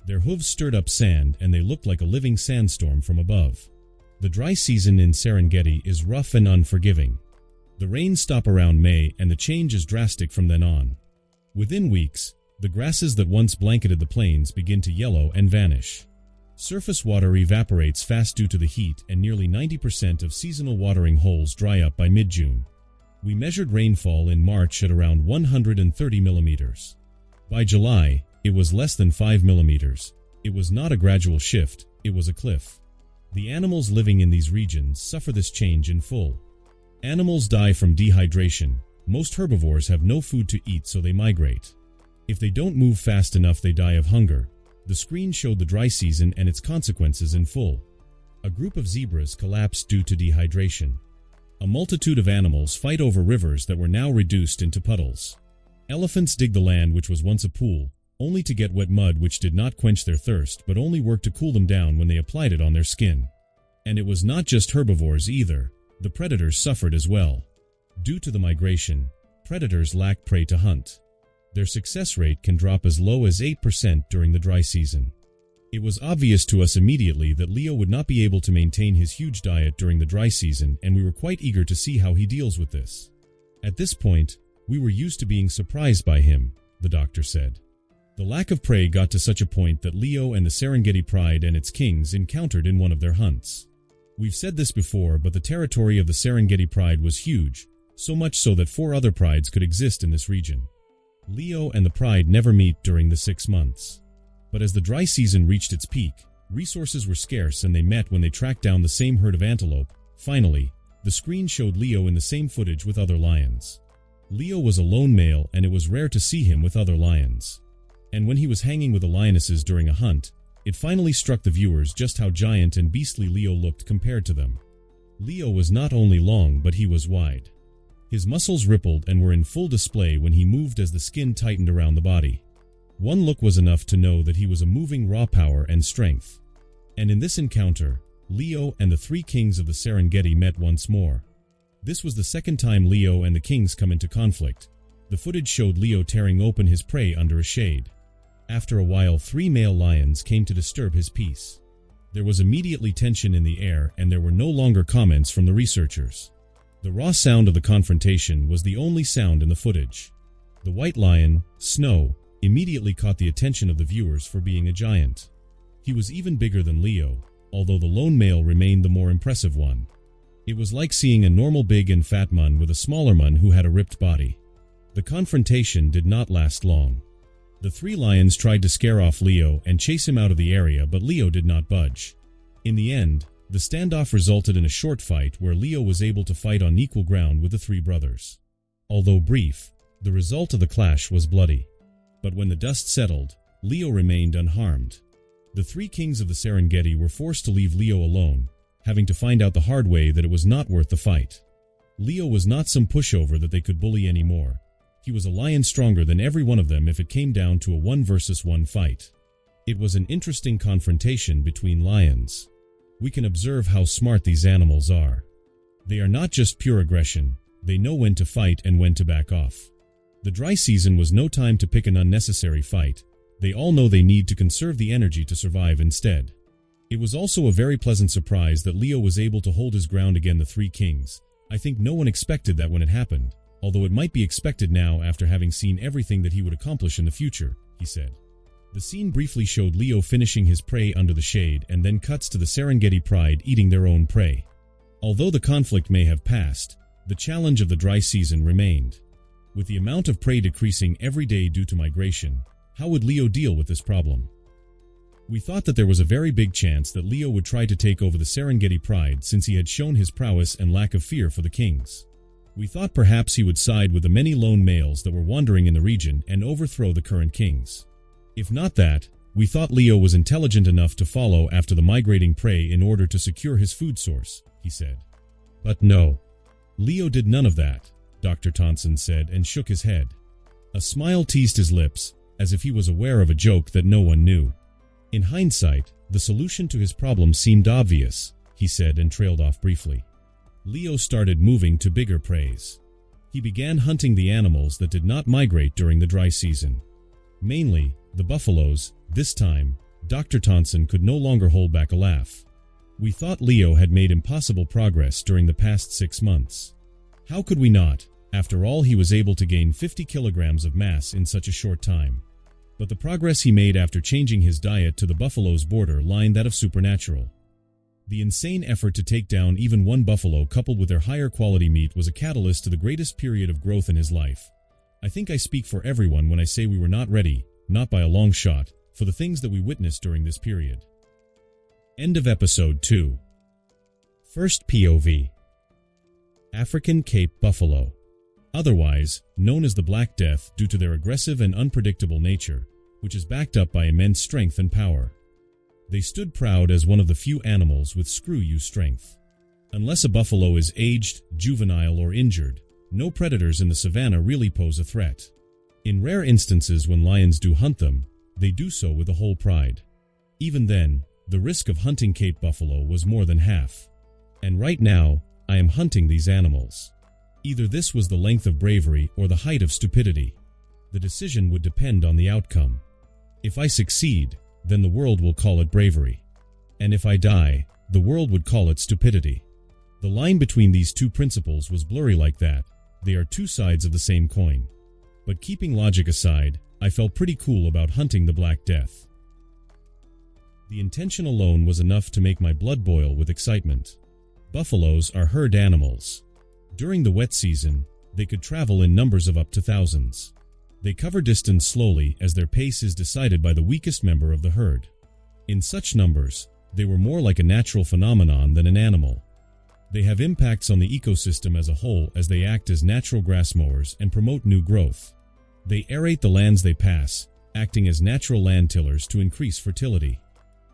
Their hooves stirred up sand, and they looked like a living sandstorm from above. The dry season in Serengeti is rough and unforgiving. The rains stop around May, and the change is drastic from then on. Within weeks, The grasses that once blanketed the plains begin to yellow and vanish. Surface water evaporates fast due to the heat, and nearly 90% of seasonal watering holes dry up by mid-June. We measured rainfall in March at around 130 millimeters. By July, it was less than 5 millimeters. It was not a gradual shift, it was a cliff. The animals living in these regions suffer this change in full. Animals die from dehydration. Most herbivores have no food to eat, so they migrate. If they don't move fast enough, they die of hunger. The screen showed the dry season and its consequences in full. A group of zebras collapsed due to dehydration. A multitude of animals fight over rivers that were now reduced into puddles. Elephants dig the land which was once a pool, only to get wet mud which did not quench their thirst but only worked to cool them down when they applied it on their skin. And it was not just herbivores either. The predators suffered as well. Due to the migration, predators lack prey to hunt. Their success rate can drop as low as 8% during the dry season. It was obvious to us immediately that Leo would not be able to maintain his huge diet during the dry season, and we were quite eager to see how he deals with this. At this point, we were used to being surprised by him, the doctor said. The lack of prey got to such a point that Leo and the Serengeti pride and its kings encountered in one of their hunts. We've said this before, but the territory of the Serengeti pride was huge, so much so that 4 other prides could exist in this region. Leo and the pride never meet during the 6 months. But as the dry season reached its peak, resources were scarce and they met when they tracked down the same herd of antelope. Finally, the screen showed Leo in the same footage with other lions. Leo was a lone male, and it was rare to see him with other lions. And when he was hanging with the lionesses during a hunt, it finally struck the viewers just how giant and beastly Leo looked compared to them. Leo was not only long, but he was wide. His muscles rippled and were in full display when he moved as the skin tightened around the body. One look was enough to know that he was a moving raw power and strength. And in this encounter, Leo and the 3 kings of the Serengeti met once more. This was the second time Leo and the kings come into conflict. The footage showed Leo tearing open his prey under a shade. After a while, 3 male lions came to disturb his peace. There was immediately tension in the air, and there were no longer comments from the researchers. The raw sound of the confrontation was the only sound in the footage. The white lion, Snow, immediately caught the attention of the viewers for being a giant. He was even bigger than Leo, although the lone male remained the more impressive one. It was like seeing a normal big and fat man with a smaller man who had a ripped body. The confrontation did not last long. The 3 lions tried to scare off Leo and chase him out of the area, but Leo did not budge. In the end, the standoff resulted in a short fight where Leo was able to fight on equal ground with the 3 brothers. Although brief, the result of the clash was bloody. But when the dust settled, Leo remained unharmed. The 3 kings of the Serengeti were forced to leave Leo alone, having to find out the hard way that it was not worth the fight. Leo was not some pushover that they could bully anymore. He was a lion stronger than every one of them if it came down to a 1 versus 1 fight. It was an interesting confrontation between lions. We can observe how smart these animals are. They are not just pure aggression, they know when to fight and when to back off. The dry season was no time to pick an unnecessary fight. They all know they need to conserve the energy to survive instead. It was also a very pleasant surprise that Leo was able to hold his ground against the 3 kings. I think no one expected that when it happened, although it might be expected now after having seen everything that he would accomplish in the future, he said. The scene briefly showed Leo finishing his prey under the shade and then cuts to the Serengeti pride eating their own prey. Although the conflict may have passed, the challenge of the dry season remained. With the amount of prey decreasing every day due to migration, how would Leo deal with this problem? We thought that there was a very big chance that Leo would try to take over the Serengeti pride since he had shown his prowess and lack of fear for the kings. We thought perhaps he would side with the many lone males that were wandering in the region and overthrow the current kings. If not that, we thought Leo was intelligent enough to follow after the migrating prey in order to secure his food source, he said. But no. Leo did none of that, Dr. Thompson said and shook his head. A smile teased his lips, as if he was aware of a joke that no one knew. In hindsight, the solution to his problem seemed obvious, he said and trailed off briefly. Leo started moving to bigger preys. He began hunting the animals that did not migrate during the dry season. Mainly, the buffaloes. This time, Dr. Thompson could no longer hold back a laugh. We thought Leo had made impossible progress during the past 6 months. How could we not? After all, he was able to gain 50 kilograms of mass in such a short time. but the progress he made after changing his diet to the buffalo's border line that of supernatural. The insane effort to take down even one buffalo coupled with their higher quality meat was a catalyst to the greatest period of growth in his life. I think I speak for everyone when I say we were not ready, not by a long shot, for the things that we witnessed during this period. End of Episode 2. First POV. African Cape Buffalo. Otherwise known as the Black Death due to their aggressive and unpredictable nature, which is backed up by immense strength and power. They stood proud as one of the few animals with screw-you strength. Unless a buffalo is aged, juvenile, or injured, no predators in the savannah really pose a threat. In rare instances when lions do hunt them, they do so with a whole pride. Even then, the risk of hunting Cape buffalo was more than half. And right now, I am hunting these animals. Either this was the length of bravery or the height of stupidity. The decision would depend on the outcome. If I succeed, then the world will call it bravery. And if I die, the world would call it stupidity. The line between these two principles was blurry like that. They are two sides of the same coin. But keeping logic aside, I felt pretty cool about hunting the Black Death. The intention alone was enough to make my blood boil with excitement. Buffaloes are herd animals. During the wet season, they could travel in numbers of up to thousands. They cover distance slowly as their pace is decided by the weakest member of the herd. In such numbers, they were more like a natural phenomenon than an animal. They have impacts on the ecosystem as a whole as they act as natural grass mowers and promote new growth. They aerate the lands they pass, acting as natural land tillers to increase fertility.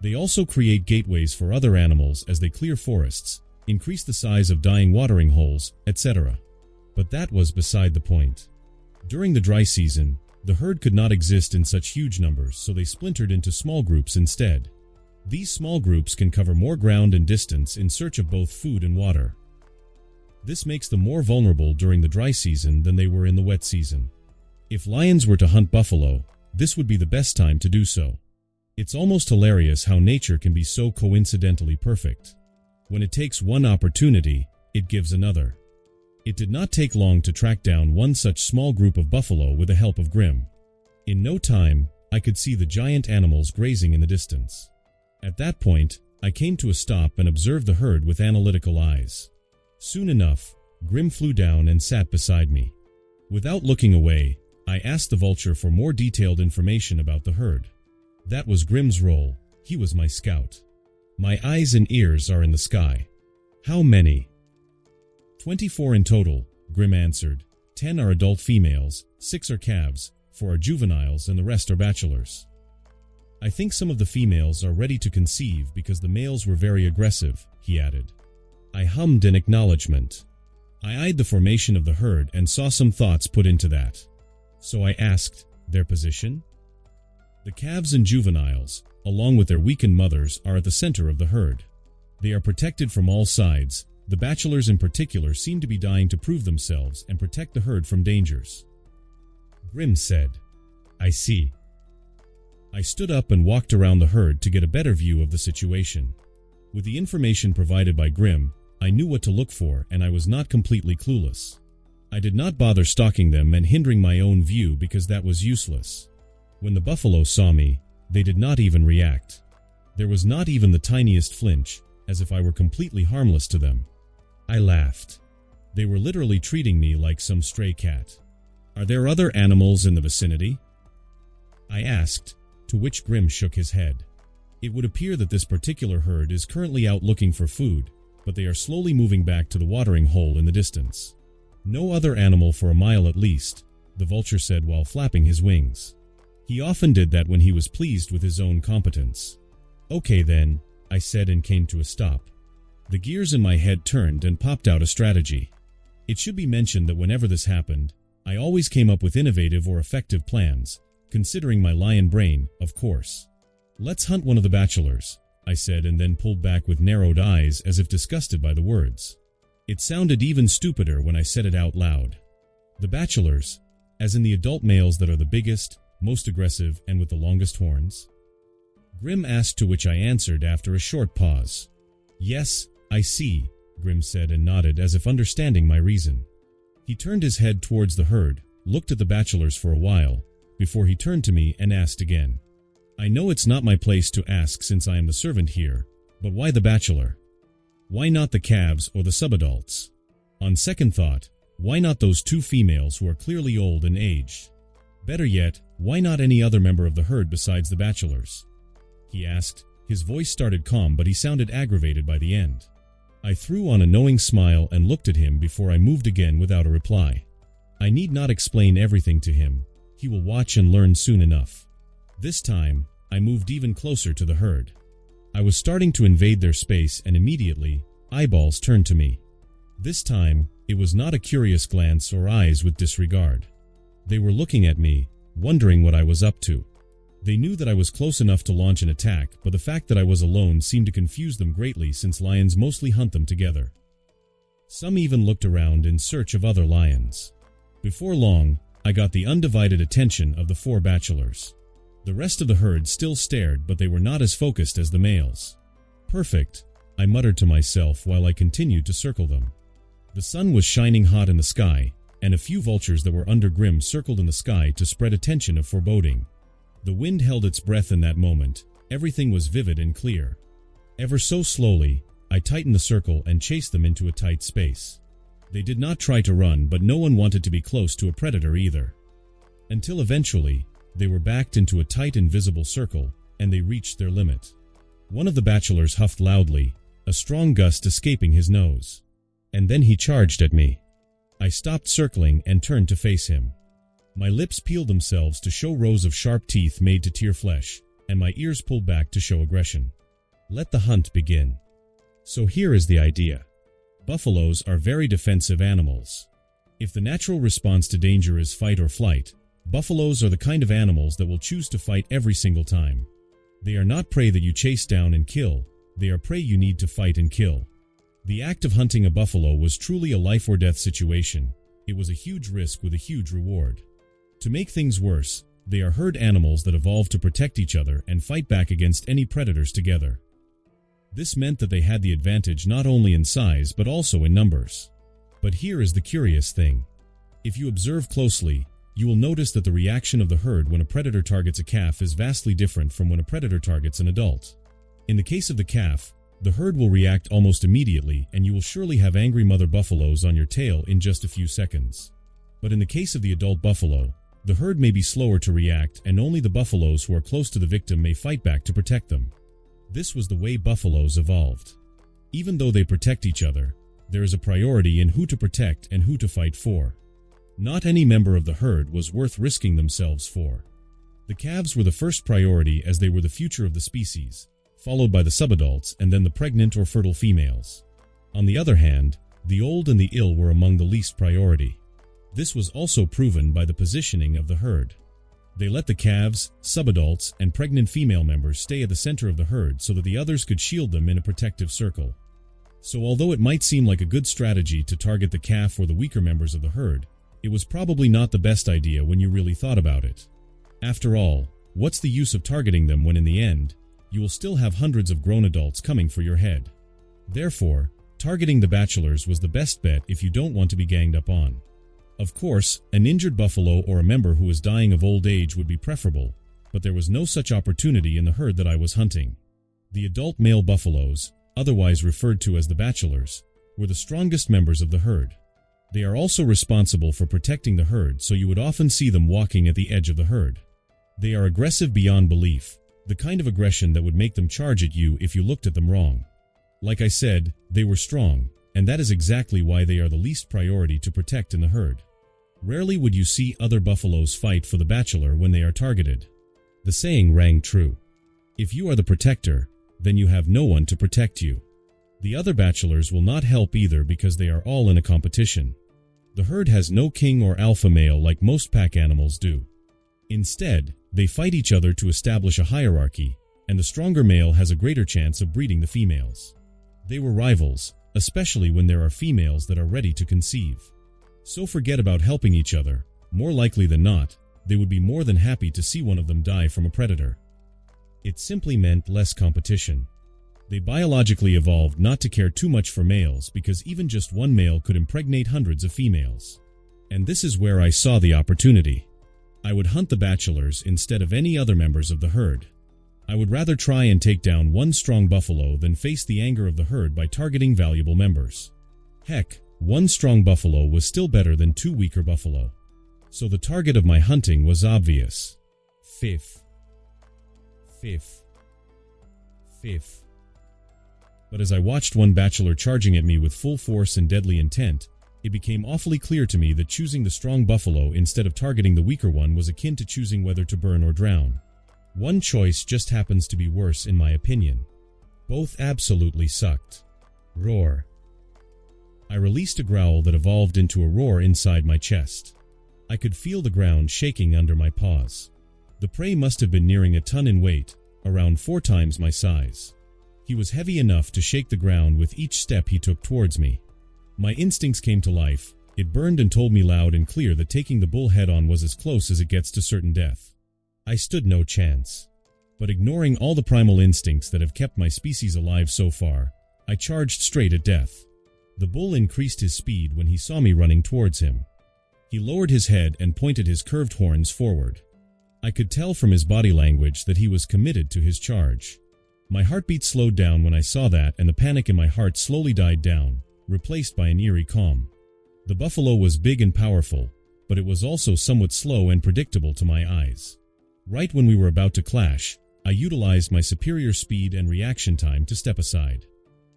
They also create gateways for other animals as they clear forests, increase the size of dying watering holes, etc. But that was beside the point. During the dry season, the herd could not exist in such huge numbers, so they splintered into small groups instead. These small groups can cover more ground and distance in search of both food and water. This makes them more vulnerable during the dry season than they were in the wet season. If lions were to hunt buffalo, this would be the best time to do so. It's almost hilarious how nature can be so coincidentally perfect. When it takes one opportunity, it gives another. It did not take long to track down one such small group of buffalo with the help of Grim. In no time, I could see the giant animals grazing in the distance. At that point, I came to a stop and observed the herd with analytical eyes. Soon enough, Grim flew down and sat beside me. Without looking away, I asked the vulture for more detailed information about the herd. That was Grim's role. He was my scout. My eyes and ears are in the sky. How many? 24 in total, Grim answered. 10 are adult females, 6 are calves, 4 are juveniles, and the rest are bachelors. I think some of the females are ready to conceive because the males were very aggressive, he added. I hummed in acknowledgement. I eyed the formation of the herd and saw some thoughts put into that. So I asked, their position? The calves and juveniles, along with their weakened mothers, are at the center of the herd. They are protected from all sides. The bachelors in particular seem to be dying to prove themselves and protect the herd from dangers. Grim said, I see. I stood up and walked around the herd to get a better view of the situation. With the information provided by Grim, I knew what to look for and I was not completely clueless. I did not bother stalking them and hindering my own view because that was useless. When the buffalo saw me, they did not even react. There was not even the tiniest flinch, as if I were completely harmless to them. I laughed. They were literally treating me like some stray cat. Are there other animals in the vicinity? I asked, to which Grim shook his head. It would appear that this particular herd is currently out looking for food, but they are slowly moving back to the watering hole in the distance. No other animal for a mile at least, the vulture said while flapping his wings. He often did that when he was pleased with his own competence. Okay then, I said and came to a stop. The gears in my head turned and popped out a strategy. It should be mentioned that whenever this happened, I always came up with innovative or effective plans, considering my lion brain, of course. Let's hunt one of the bachelors, I said and then pulled back with narrowed eyes as if disgusted by the words. It sounded even stupider when I said it out loud. The bachelors, as in the adult males that are the biggest, most aggressive, and with the longest horns? Grim asked, to which I answered after a short pause. Yes, I see, Grim said and nodded as if understanding my reason. He turned his head towards the herd, looked at the bachelors for a while, before he turned to me and asked again. I know it's not my place to ask since I am the servant here, but why the bachelor? Why not the calves or the subadults? On second thought, why not those two females who are clearly old and aged? Better yet, why not any other member of the herd besides the bachelors? He asked. His voice started calm, but he sounded aggravated by the end. I threw on a knowing smile and looked at him before I moved again without a reply. I need not explain everything to him. He will watch and learn soon enough. This time, I moved even closer to the herd. I was starting to invade their space, and immediately, eyeballs turned to me. This time, it was not a curious glance or eyes with disregard. They were looking at me, wondering what I was up to. They knew that I was close enough to launch an attack, but the fact that I was alone seemed to confuse them greatly since lions mostly hunt them together. Some even looked around in search of other lions. Before long, I got the undivided attention of the 4 bachelors. The rest of the herd still stared, but they were not as focused as the males. Perfect, I muttered to myself while I continued to circle them. The sun was shining hot in the sky, and a few vultures that were under Grim circled in the sky to spread a tension of foreboding. The wind held its breath in that moment. Everything was vivid and clear. Ever so slowly, I tightened the circle and chased them into a tight space. They did not try to run, but no one wanted to be close to a predator either. Until eventually, they were backed into a tight invisible circle, and they reached their limit. One of the bachelors huffed loudly, a strong gust escaping his nose. And then he charged at me. I stopped circling and turned to face him. My lips peeled themselves to show rows of sharp teeth made to tear flesh, and my ears pulled back to show aggression. Let the hunt begin. So here is the idea. Buffaloes are very defensive animals. If the natural response to danger is fight or flight, buffaloes are the kind of animals that will choose to fight every single time. They are not prey that you chase down and kill, they are prey you need to fight and kill. The act of hunting a buffalo was truly a life or death situation. It was a huge risk with a huge reward. To make things worse, they are herd animals that evolved to protect each other and fight back against any predators together. This meant that they had the advantage not only in size but also in numbers. But here is the curious thing. If you observe closely, you will notice that the reaction of the herd when a predator targets a calf is vastly different from when a predator targets an adult. In the case of the calf, the herd will react almost immediately, and you will surely have angry mother buffaloes on your tail in just a few seconds. But in the case of the adult buffalo, the herd may be slower to react, and only the buffaloes who are close to the victim may fight back to protect them. This was the way buffaloes evolved. Even though they protect each other, there is a priority in who to protect and who to fight for. Not any member of the herd was worth risking themselves for. The calves were the first priority as they were the future of the species, followed by the subadults and then the pregnant or fertile females. On the other hand, the old and the ill were among the least priority. This was also proven by the positioning of the herd. They let the calves, subadults, and pregnant female members stay at the center of the herd so that the others could shield them in a protective circle. So although it might seem like a good strategy to target the calf or the weaker members of the herd, it was probably not the best idea when you really thought about it. After all, what's the use of targeting them when in the end, you will still have hundreds of grown adults coming for your head? Therefore, targeting the bachelors was the best bet if you don't want to be ganged up on. Of course, an injured buffalo or a member who was dying of old age would be preferable, but there was no such opportunity in the herd that I was hunting. The adult male buffaloes, otherwise referred to as the bachelors, were the strongest members of the herd. They are also responsible for protecting the herd, so you would often see them walking at the edge of the herd. They are aggressive beyond belief, the kind of aggression that would make them charge at you if you looked at them wrong. Like I said, they were strong, and that is exactly why they are the least priority to protect in the herd. Rarely would you see other buffaloes fight for the bachelor when they are targeted. The saying rang true. If you are the protector, then you have no one to protect you. The other bachelors will not help either because they are all in a competition. The herd has no king or alpha male like most pack animals do. Instead, they fight each other to establish a hierarchy, and the stronger male has a greater chance of breeding the females. They were rivals, especially when there are females that are ready to conceive. So forget about helping each other. More likely than not, they would be more than happy to see one of them die from a predator. It simply meant less competition. They biologically evolved not to care too much for males because even just one male could impregnate hundreds of females. And this is where I saw the opportunity. I would hunt the bachelors instead of any other members of the herd. I would rather try and take down one strong buffalo than face the anger of the herd by targeting valuable members. Heck, one strong buffalo was still better than two weaker buffalo. So the target of my hunting was obvious. Fifth. But as I watched one bachelor charging at me with full force and deadly intent, it became awfully clear to me that choosing the strong buffalo instead of targeting the weaker one was akin to choosing whether to burn or drown. One choice just happens to be worse in my opinion. Both absolutely sucked. Roar. I released a growl that evolved into a roar inside my chest. I could feel the ground shaking under my paws. The prey must have been nearing a ton in weight, around 4 times my size. He was heavy enough to shake the ground with each step he took towards me. My instincts came to life. It burned and told me loud and clear that taking the bull head-on was as close as it gets to certain death. I stood no chance. But ignoring all the primal instincts that have kept my species alive so far, I charged straight at death. The bull increased his speed when he saw me running towards him. He lowered his head and pointed his curved horns forward. I could tell from his body language that he was committed to his charge. My heartbeat slowed down when I saw that, and the panic in my heart slowly died down, replaced by an eerie calm. The buffalo was big and powerful, but it was also somewhat slow and predictable to my eyes. Right when we were about to clash, I utilized my superior speed and reaction time to step aside.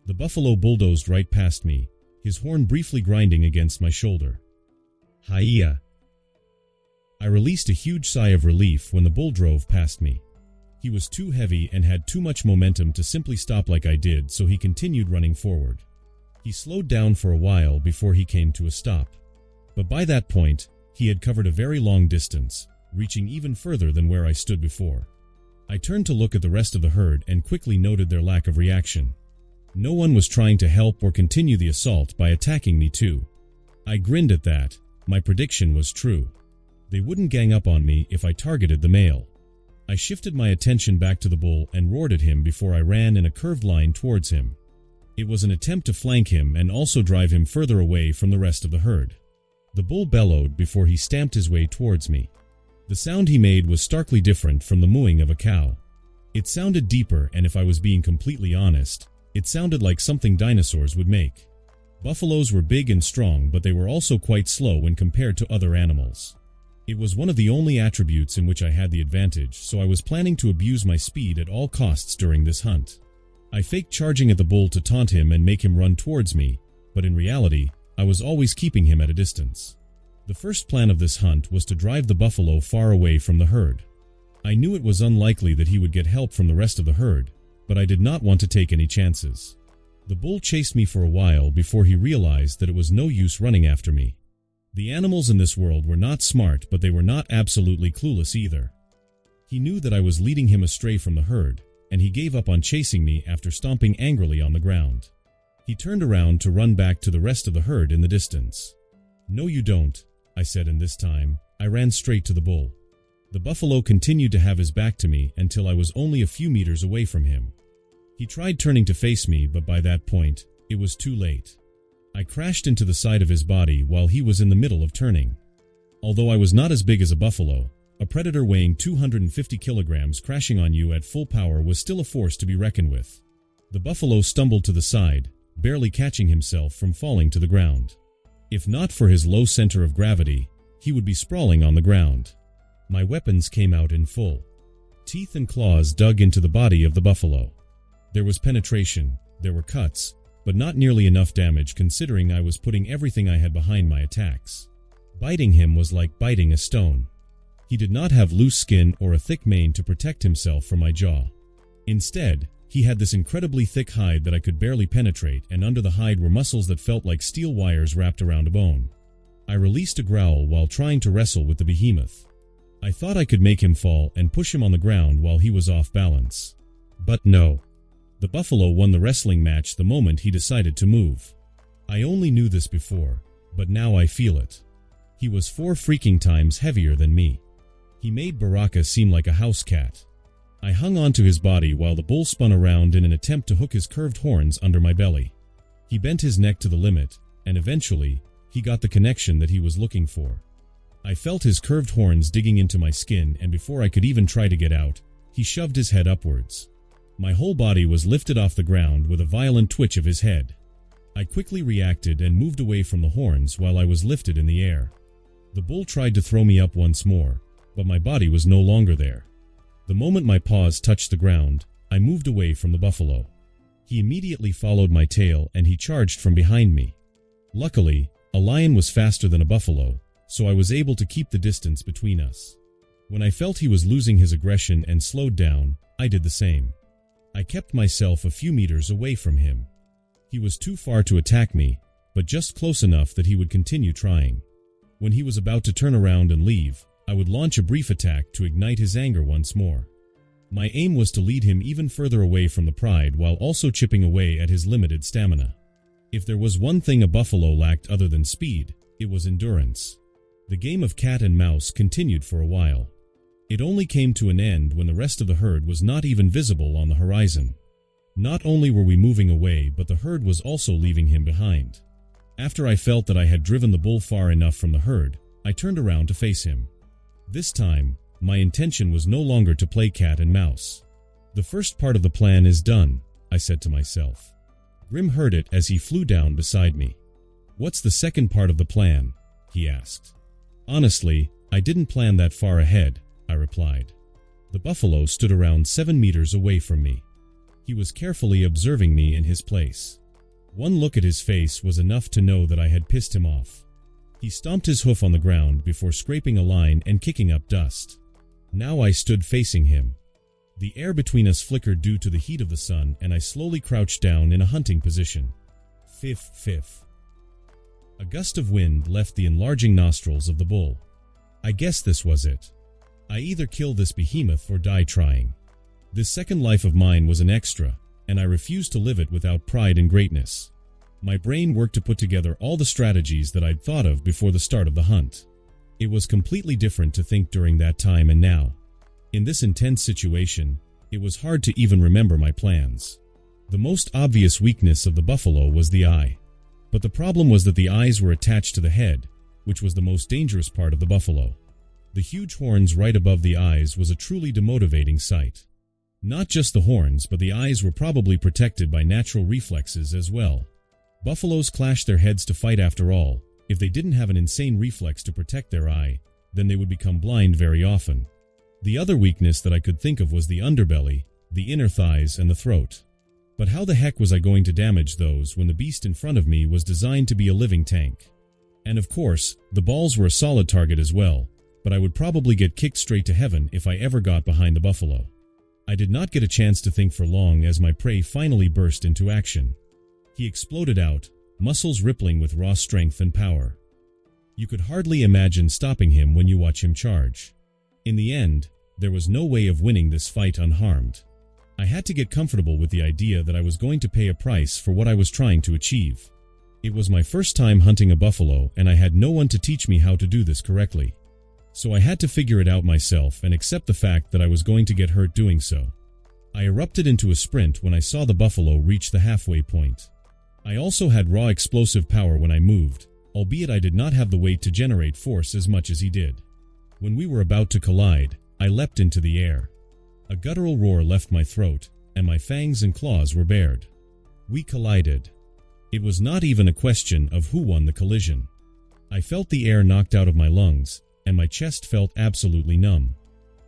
The buffalo bulldozed right past me, his horn briefly grinding against my shoulder. Hi-ya! I released a huge sigh of relief when the bull drove past me. He was too heavy and had too much momentum to simply stop like I did, so he continued running forward. He slowed down for a while before he came to a stop. But by that point, he had covered a very long distance, reaching even further than where I stood before. I turned to look at the rest of the herd and quickly noted their lack of reaction. No one was trying to help or continue the assault by attacking me too. I grinned at that. My prediction was true. They wouldn't gang up on me if I targeted the male. I shifted my attention back to the bull and roared at him before I ran in a curved line towards him. It was an attempt to flank him and also drive him further away from the rest of the herd. The bull bellowed before he stamped his way towards me. The sound he made was starkly different from the mooing of a cow. It sounded deeper, and if I was being completely honest, it sounded like something dinosaurs would make. Buffaloes were big and strong, but they were also quite slow when compared to other animals. It was one of the only attributes in which I had the advantage, so I was planning to abuse my speed at all costs during this hunt. I faked charging at the bull to taunt him and make him run towards me, but in reality, I was always keeping him at a distance. The first plan of this hunt was to drive the buffalo far away from the herd. I knew it was unlikely that he would get help from the rest of the herd, but I did not want to take any chances. The bull chased me for a while before he realized that it was no use running after me. The animals in this world were not smart, but they were not absolutely clueless either. He knew that I was leading him astray from the herd, and he gave up on chasing me after stomping angrily on the ground. He turned around to run back to the rest of the herd in the distance. "No you don't," I said, and this time, I ran straight to the bull. The buffalo continued to have his back to me until I was only a few meters away from him. He tried turning to face me, but by that point, it was too late. I crashed into the side of his body while he was in the middle of turning. Although I was not as big as a buffalo, a predator weighing 250 kilograms crashing on you at full power was still a force to be reckoned with. The buffalo stumbled to the side, barely catching himself from falling to the ground. If not for his low center of gravity, he would be sprawling on the ground. My weapons came out in full. Teeth and claws dug into the body of the buffalo. There was penetration, there were cuts, but not nearly enough damage considering I was putting everything I had behind my attacks. Biting him was like biting a stone. He did not have loose skin or a thick mane to protect himself from my jaw. Instead, he had this incredibly thick hide that I could barely penetrate, and under the hide were muscles that felt like steel wires wrapped around a bone. I released a growl while trying to wrestle with the behemoth. I thought I could make him fall and push him on the ground while he was off balance. But no. The buffalo won the wrestling match the moment he decided to move. I only knew this before, but now I feel it. He was 4 freaking times heavier than me. He made Baraka seem like a house cat. I hung onto his body while the bull spun around in an attempt to hook his curved horns under my belly. He bent his neck to the limit, and eventually, he got the connection that he was looking for. I felt his curved horns digging into my skin, and before I could even try to get out, he shoved his head upwards. My whole body was lifted off the ground with a violent twitch of his head. I quickly reacted and moved away from the horns while I was lifted in the air. The bull tried to throw me up once more, but my body was no longer there. The moment my paws touched the ground, I moved away from the buffalo. He immediately followed my tail and he charged from behind me. Luckily, a lion was faster than a buffalo, so I was able to keep the distance between us. When I felt he was losing his aggression and slowed down, I did the same. I kept myself a few meters away from him. He was too far to attack me, but just close enough that he would continue trying. When he was about to turn around and leave, I would launch a brief attack to ignite his anger once more. My aim was to lead him even further away from the pride while also chipping away at his limited stamina. If there was one thing a buffalo lacked other than speed, it was endurance. The game of cat and mouse continued for a while. It only came to an end when the rest of the herd was not even visible on the horizon. Not only were we moving away, but the herd was also leaving him behind. After I felt that I had driven the bull far enough from the herd, I turned around to face him. This time, my intention was no longer to play cat and mouse. The first part of the plan is done, I said to myself. Grim heard it as he flew down beside me. What's the second part of the plan? He asked. Honestly, I didn't plan that far ahead, I replied. The buffalo stood around 7 meters away from me. He was carefully observing me in his place. One look at his face was enough to know that I had pissed him off. He stomped his hoof on the ground before scraping a line and kicking up dust. Now I stood facing him. The air between us flickered due to the heat of the sun, and I slowly crouched down in a hunting position. Fiff. A gust of wind left the enlarging nostrils of the bull. I guess this was it. I either kill this behemoth or die trying. This second life of mine was an extra, and I refused to live it without pride and greatness. My brain worked to put together all the strategies that I'd thought of before the start of the hunt. It was completely different to think during that time and now. In this intense situation, it was hard to even remember my plans. The most obvious weakness of the buffalo was the eye. But the problem was that the eyes were attached to the head, which was the most dangerous part of the buffalo. The huge horns right above the eyes was a truly demotivating sight. Not just the horns, but the eyes were probably protected by natural reflexes as well. Buffaloes clash their heads to fight after all. If they didn't have an insane reflex to protect their eye, then they would become blind very often. The other weakness that I could think of was the underbelly, the inner thighs, and the throat. But how the heck was I going to damage those when the beast in front of me was designed to be a living tank? And of course, the balls were a solid target as well, but I would probably get kicked straight to heaven if I ever got behind the buffalo. I did not get a chance to think for long as my prey finally burst into action. He exploded out, muscles rippling with raw strength and power. You could hardly imagine stopping him when you watch him charge. In the end, there was no way of winning this fight unharmed. I had to get comfortable with the idea that I was going to pay a price for what I was trying to achieve. It was my first time hunting a buffalo, and I had no one to teach me how to do this correctly. So I had to figure it out myself and accept the fact that I was going to get hurt doing so. I erupted into a sprint when I saw the buffalo reach the halfway point. I also had raw explosive power when I moved, albeit I did not have the weight to generate force as much as he did. When we were about to collide, I leapt into the air. A guttural roar left my throat, and my fangs and claws were bared. We collided. It was not even a question of who won the collision. I felt the air knocked out of my lungs, and my chest felt absolutely numb.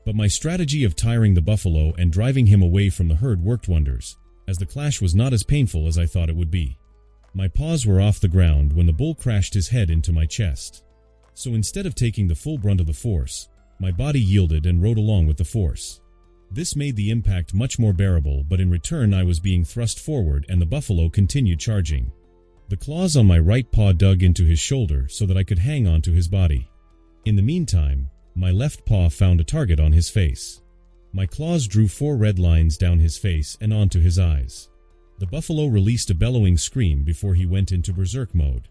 But my strategy of tiring the buffalo and driving him away from the herd worked wonders, as the clash was not as painful as I thought it would be. My paws were off the ground when the bull crashed his head into my chest. So instead of taking the full brunt of the force, my body yielded and rode along with the force. This made the impact much more bearable, but in return I was being thrust forward and the buffalo continued charging. The claws on my right paw dug into his shoulder so that I could hang onto his body. In the meantime, my left paw found a target on his face. My claws drew 4 red lines down his face and onto his eyes. The buffalo released a bellowing scream before he went into berserk mode.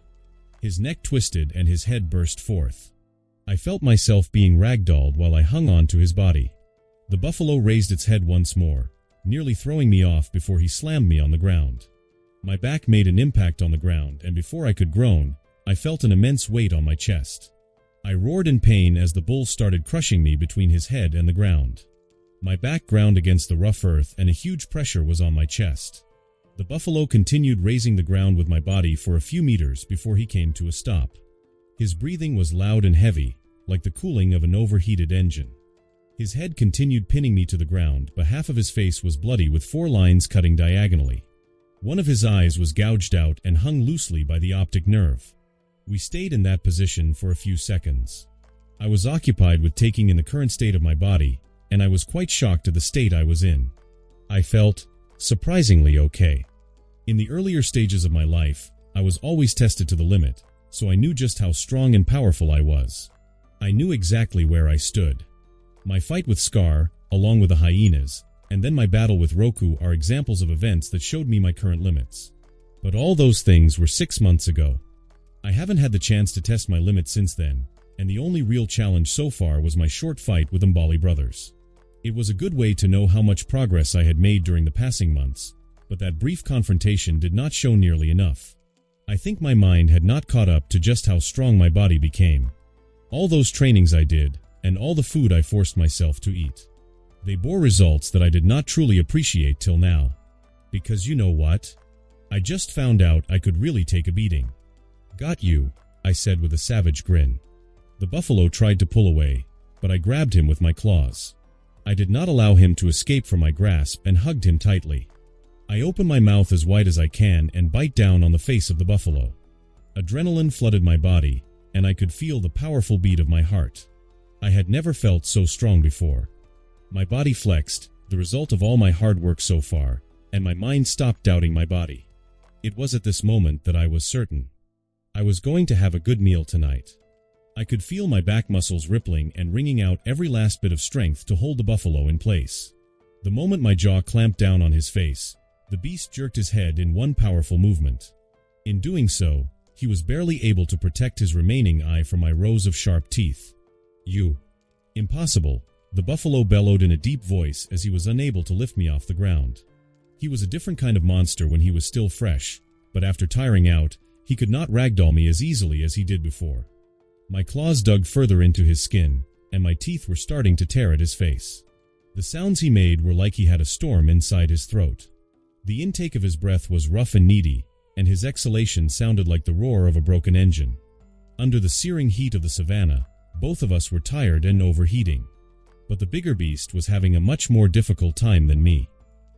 His neck twisted and his head burst forth. I felt myself being ragdolled while I hung on to his body. The buffalo raised its head once more, nearly throwing me off before he slammed me on the ground. My back made an impact on the ground, and before I could groan, I felt an immense weight on my chest. I roared in pain as the bull started crushing me between his head and the ground. My back ground against the rough earth and a huge pressure was on my chest. The buffalo continued raising the ground with my body for a few meters before he came to a stop. His breathing was loud and heavy, like the cooling of an overheated engine. His head continued pinning me to the ground, but half of his face was bloody with 4 lines cutting diagonally. One of his eyes was gouged out and hung loosely by the optic nerve. We stayed in that position for a few seconds. I was occupied with taking in the current state of my body, and I was quite shocked at the state I was in. I felt surprisingly okay. In the earlier stages of my life, I was always tested to the limit, so I knew just how strong and powerful I was. I knew exactly where I stood. My fight with Scar, along with the hyenas, and then my battle with Roku are examples of events that showed me my current limits. But all those things were 6 months ago. I haven't had the chance to test my limits since then, and the only real challenge so far was my short fight with Mbali brothers. It was a good way to know how much progress I had made during the passing months, but that brief confrontation did not show nearly enough. I think my mind had not caught up to just how strong my body became. All those trainings I did, and all the food I forced myself to eat. They bore results that I did not truly appreciate till now. Because you know what? I just found out I could really take a beating. "Got you," I said with a savage grin. The buffalo tried to pull away, but I grabbed him with my claws. I did not allow him to escape from my grasp and hugged him tightly. I open my mouth as wide as I can and bite down on the face of the buffalo. Adrenaline flooded my body, and I could feel the powerful beat of my heart. I had never felt so strong before. My body flexed, the result of all my hard work so far, and my mind stopped doubting my body. It was at this moment that I was certain. I was going to have a good meal tonight. I could feel my back muscles rippling and wringing out every last bit of strength to hold the buffalo in place. The moment my jaw clamped down on his face, the beast jerked his head in one powerful movement. In doing so, he was barely able to protect his remaining eye from my rows of sharp teeth. "You." "Impossible," the buffalo bellowed in a deep voice as he was unable to lift me off the ground. He was a different kind of monster when he was still fresh, but after tiring out, he could not ragdoll me as easily as he did before. My claws dug further into his skin, and my teeth were starting to tear at his face. The sounds he made were like he had a storm inside his throat. The intake of his breath was rough and needy, and his exhalation sounded like the roar of a broken engine. Under the searing heat of the savannah, both of us were tired and overheating. But the bigger beast was having a much more difficult time than me.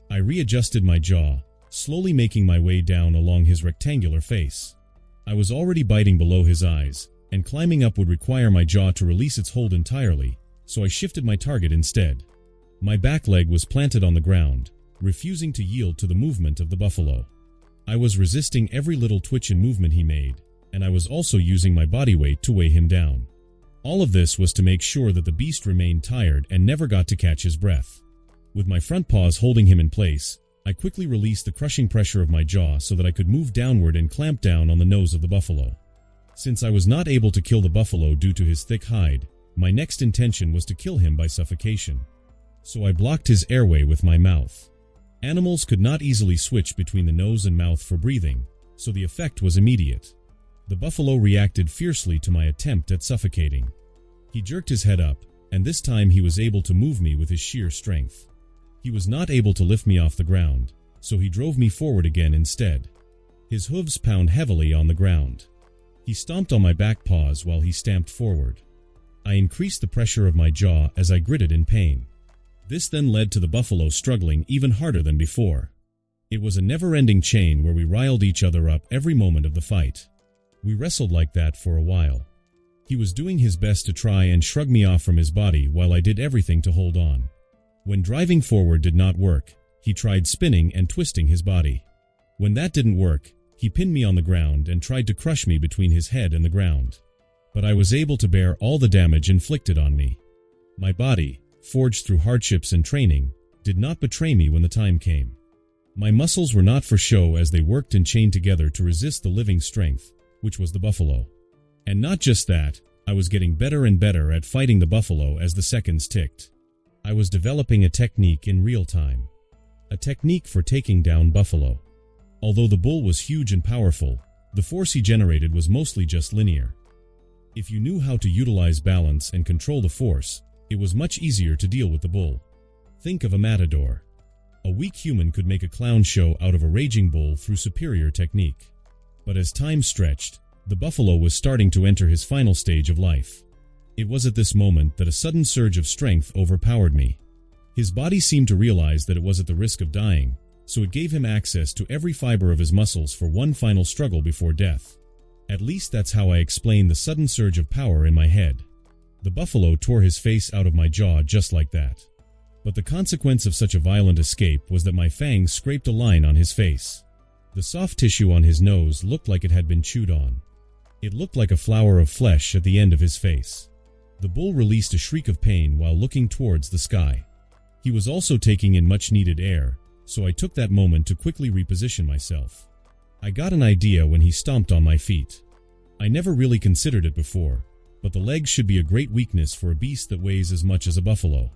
I readjusted my jaw, slowly making my way down along his rectangular face. I was already biting below his eyes, and climbing up would require my jaw to release its hold entirely, so I shifted my target instead. My back leg was planted on the ground, refusing to yield to the movement of the buffalo. I was resisting every little twitch and movement he made, and I was also using my body weight to weigh him down. All of this was to make sure that the beast remained tired and never got to catch his breath. With my front paws holding him in place, I quickly released the crushing pressure of my jaw so that I could move downward and clamp down on the nose of the buffalo. Since I was not able to kill the buffalo due to his thick hide, my next intention was to kill him by suffocation. So I blocked his airway with my mouth. Animals could not easily switch between the nose and mouth for breathing, so the effect was immediate. The buffalo reacted fiercely to my attempt at suffocating. He jerked his head up, and this time he was able to move me with his sheer strength. He was not able to lift me off the ground, so he drove me forward again instead. His hooves pounded heavily on the ground. He stomped on my back paws while he stamped forward. I increased the pressure of my jaw as I gritted in pain. This then led to the buffalo struggling even harder than before. It was a never-ending chain where we riled each other up every moment of the fight. We wrestled like that for a while. He was doing his best to try and shrug me off from his body while I did everything to hold on. When driving forward did not work, he tried spinning and twisting his body. When that didn't work, he pinned me on the ground and tried to crush me between his head and the ground. But I was able to bear all the damage inflicted on me. My body, forged through hardships and training, did not betray me when the time came. My muscles were not for show as they worked and chained together to resist the living strength, which was the buffalo. And not just that, I was getting better and better at fighting the buffalo as the seconds ticked. I was developing a technique in real time. A technique for taking down buffalo. Although the bull was huge and powerful, the force he generated was mostly just linear. If you knew how to utilize balance and control the force, it was much easier to deal with the bull. Think of a matador. A weak human could make a clown show out of a raging bull through superior technique. But as time stretched, the buffalo was starting to enter his final stage of life. It was at this moment that a sudden surge of strength overpowered me. His body seemed to realize that it was at the risk of dying, so it gave him access to every fiber of his muscles for one final struggle before death. At least that's how I explain the sudden surge of power in my head. The buffalo tore his face out of my jaw just like that. But the consequence of such a violent escape was that my fangs scraped a line on his face. The soft tissue on his nose looked like it had been chewed on. It looked like a flower of flesh at the end of his face. The bull released a shriek of pain while looking towards the sky. He was also taking in much-needed air, so I took that moment to quickly reposition myself. I got an idea when he stomped on my feet. I never really considered it before, but the legs should be a great weakness for a beast that weighs as much as a buffalo.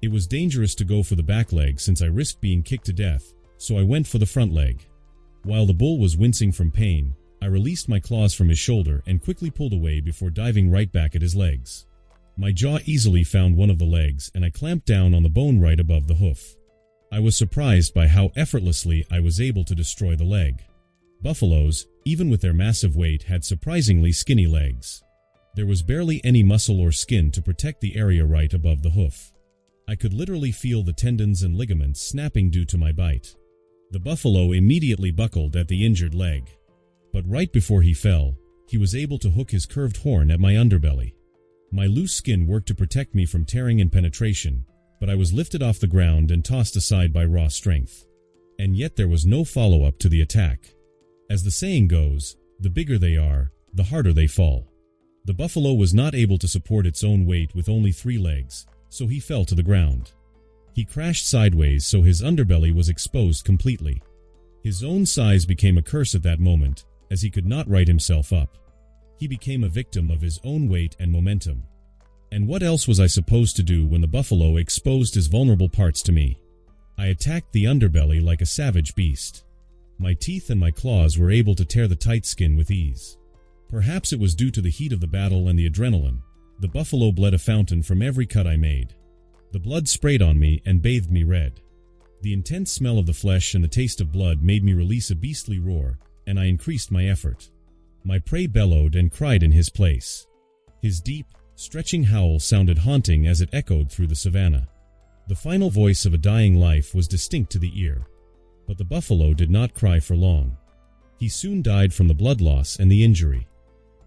It was dangerous to go for the back leg since I risked being kicked to death, so I went for the front leg. While the bull was wincing from pain, I released my claws from his shoulder and quickly pulled away before diving right back at his legs. My jaw easily found one of the legs, and I clamped down on the bone right above the hoof. I was surprised by how effortlessly I was able to destroy the leg. Buffaloes, even with their massive weight, had surprisingly skinny legs. There was barely any muscle or skin to protect the area right above the hoof. I could literally feel the tendons and ligaments snapping due to my bite. The buffalo immediately buckled at the injured leg. But right before he fell, he was able to hook his curved horn at my underbelly. My loose skin worked to protect me from tearing and penetration, but I was lifted off the ground and tossed aside by raw strength. And yet there was no follow-up to the attack. As the saying goes, the bigger they are, the harder they fall. The buffalo was not able to support its own weight with only 3 legs, so he fell to the ground. He crashed sideways, so his underbelly was exposed completely. His own size became a curse at that moment, as he could not right himself up. He became a victim of his own weight and momentum. And what else was I supposed to do when the buffalo exposed his vulnerable parts to me? I attacked the underbelly like a savage beast. My teeth and my claws were able to tear the tight skin with ease. Perhaps it was due to the heat of the battle and the adrenaline. The buffalo bled a fountain from every cut I made. The blood sprayed on me and bathed me red. The intense smell of the flesh and the taste of blood made me release a beastly roar, and I increased my effort. My prey bellowed and cried in his place. His deep, stretching howl sounded haunting as it echoed through the savannah. The final voice of a dying life was distinct to the ear. But the buffalo did not cry for long. He soon died from the blood loss and the injury.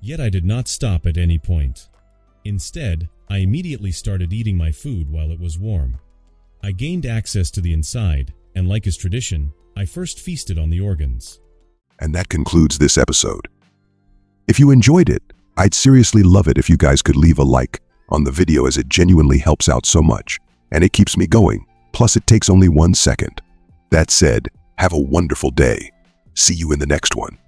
Yet I did not stop at any point. Instead, I immediately started eating my food while it was warm. I gained access to the inside, and like is tradition, I first feasted on the organs. And that concludes this episode. If you enjoyed it, I'd seriously love it if you guys could leave a like on the video, as it genuinely helps out so much, and it keeps me going, plus it takes only 1 second. That said, have a wonderful day. See you in the next one.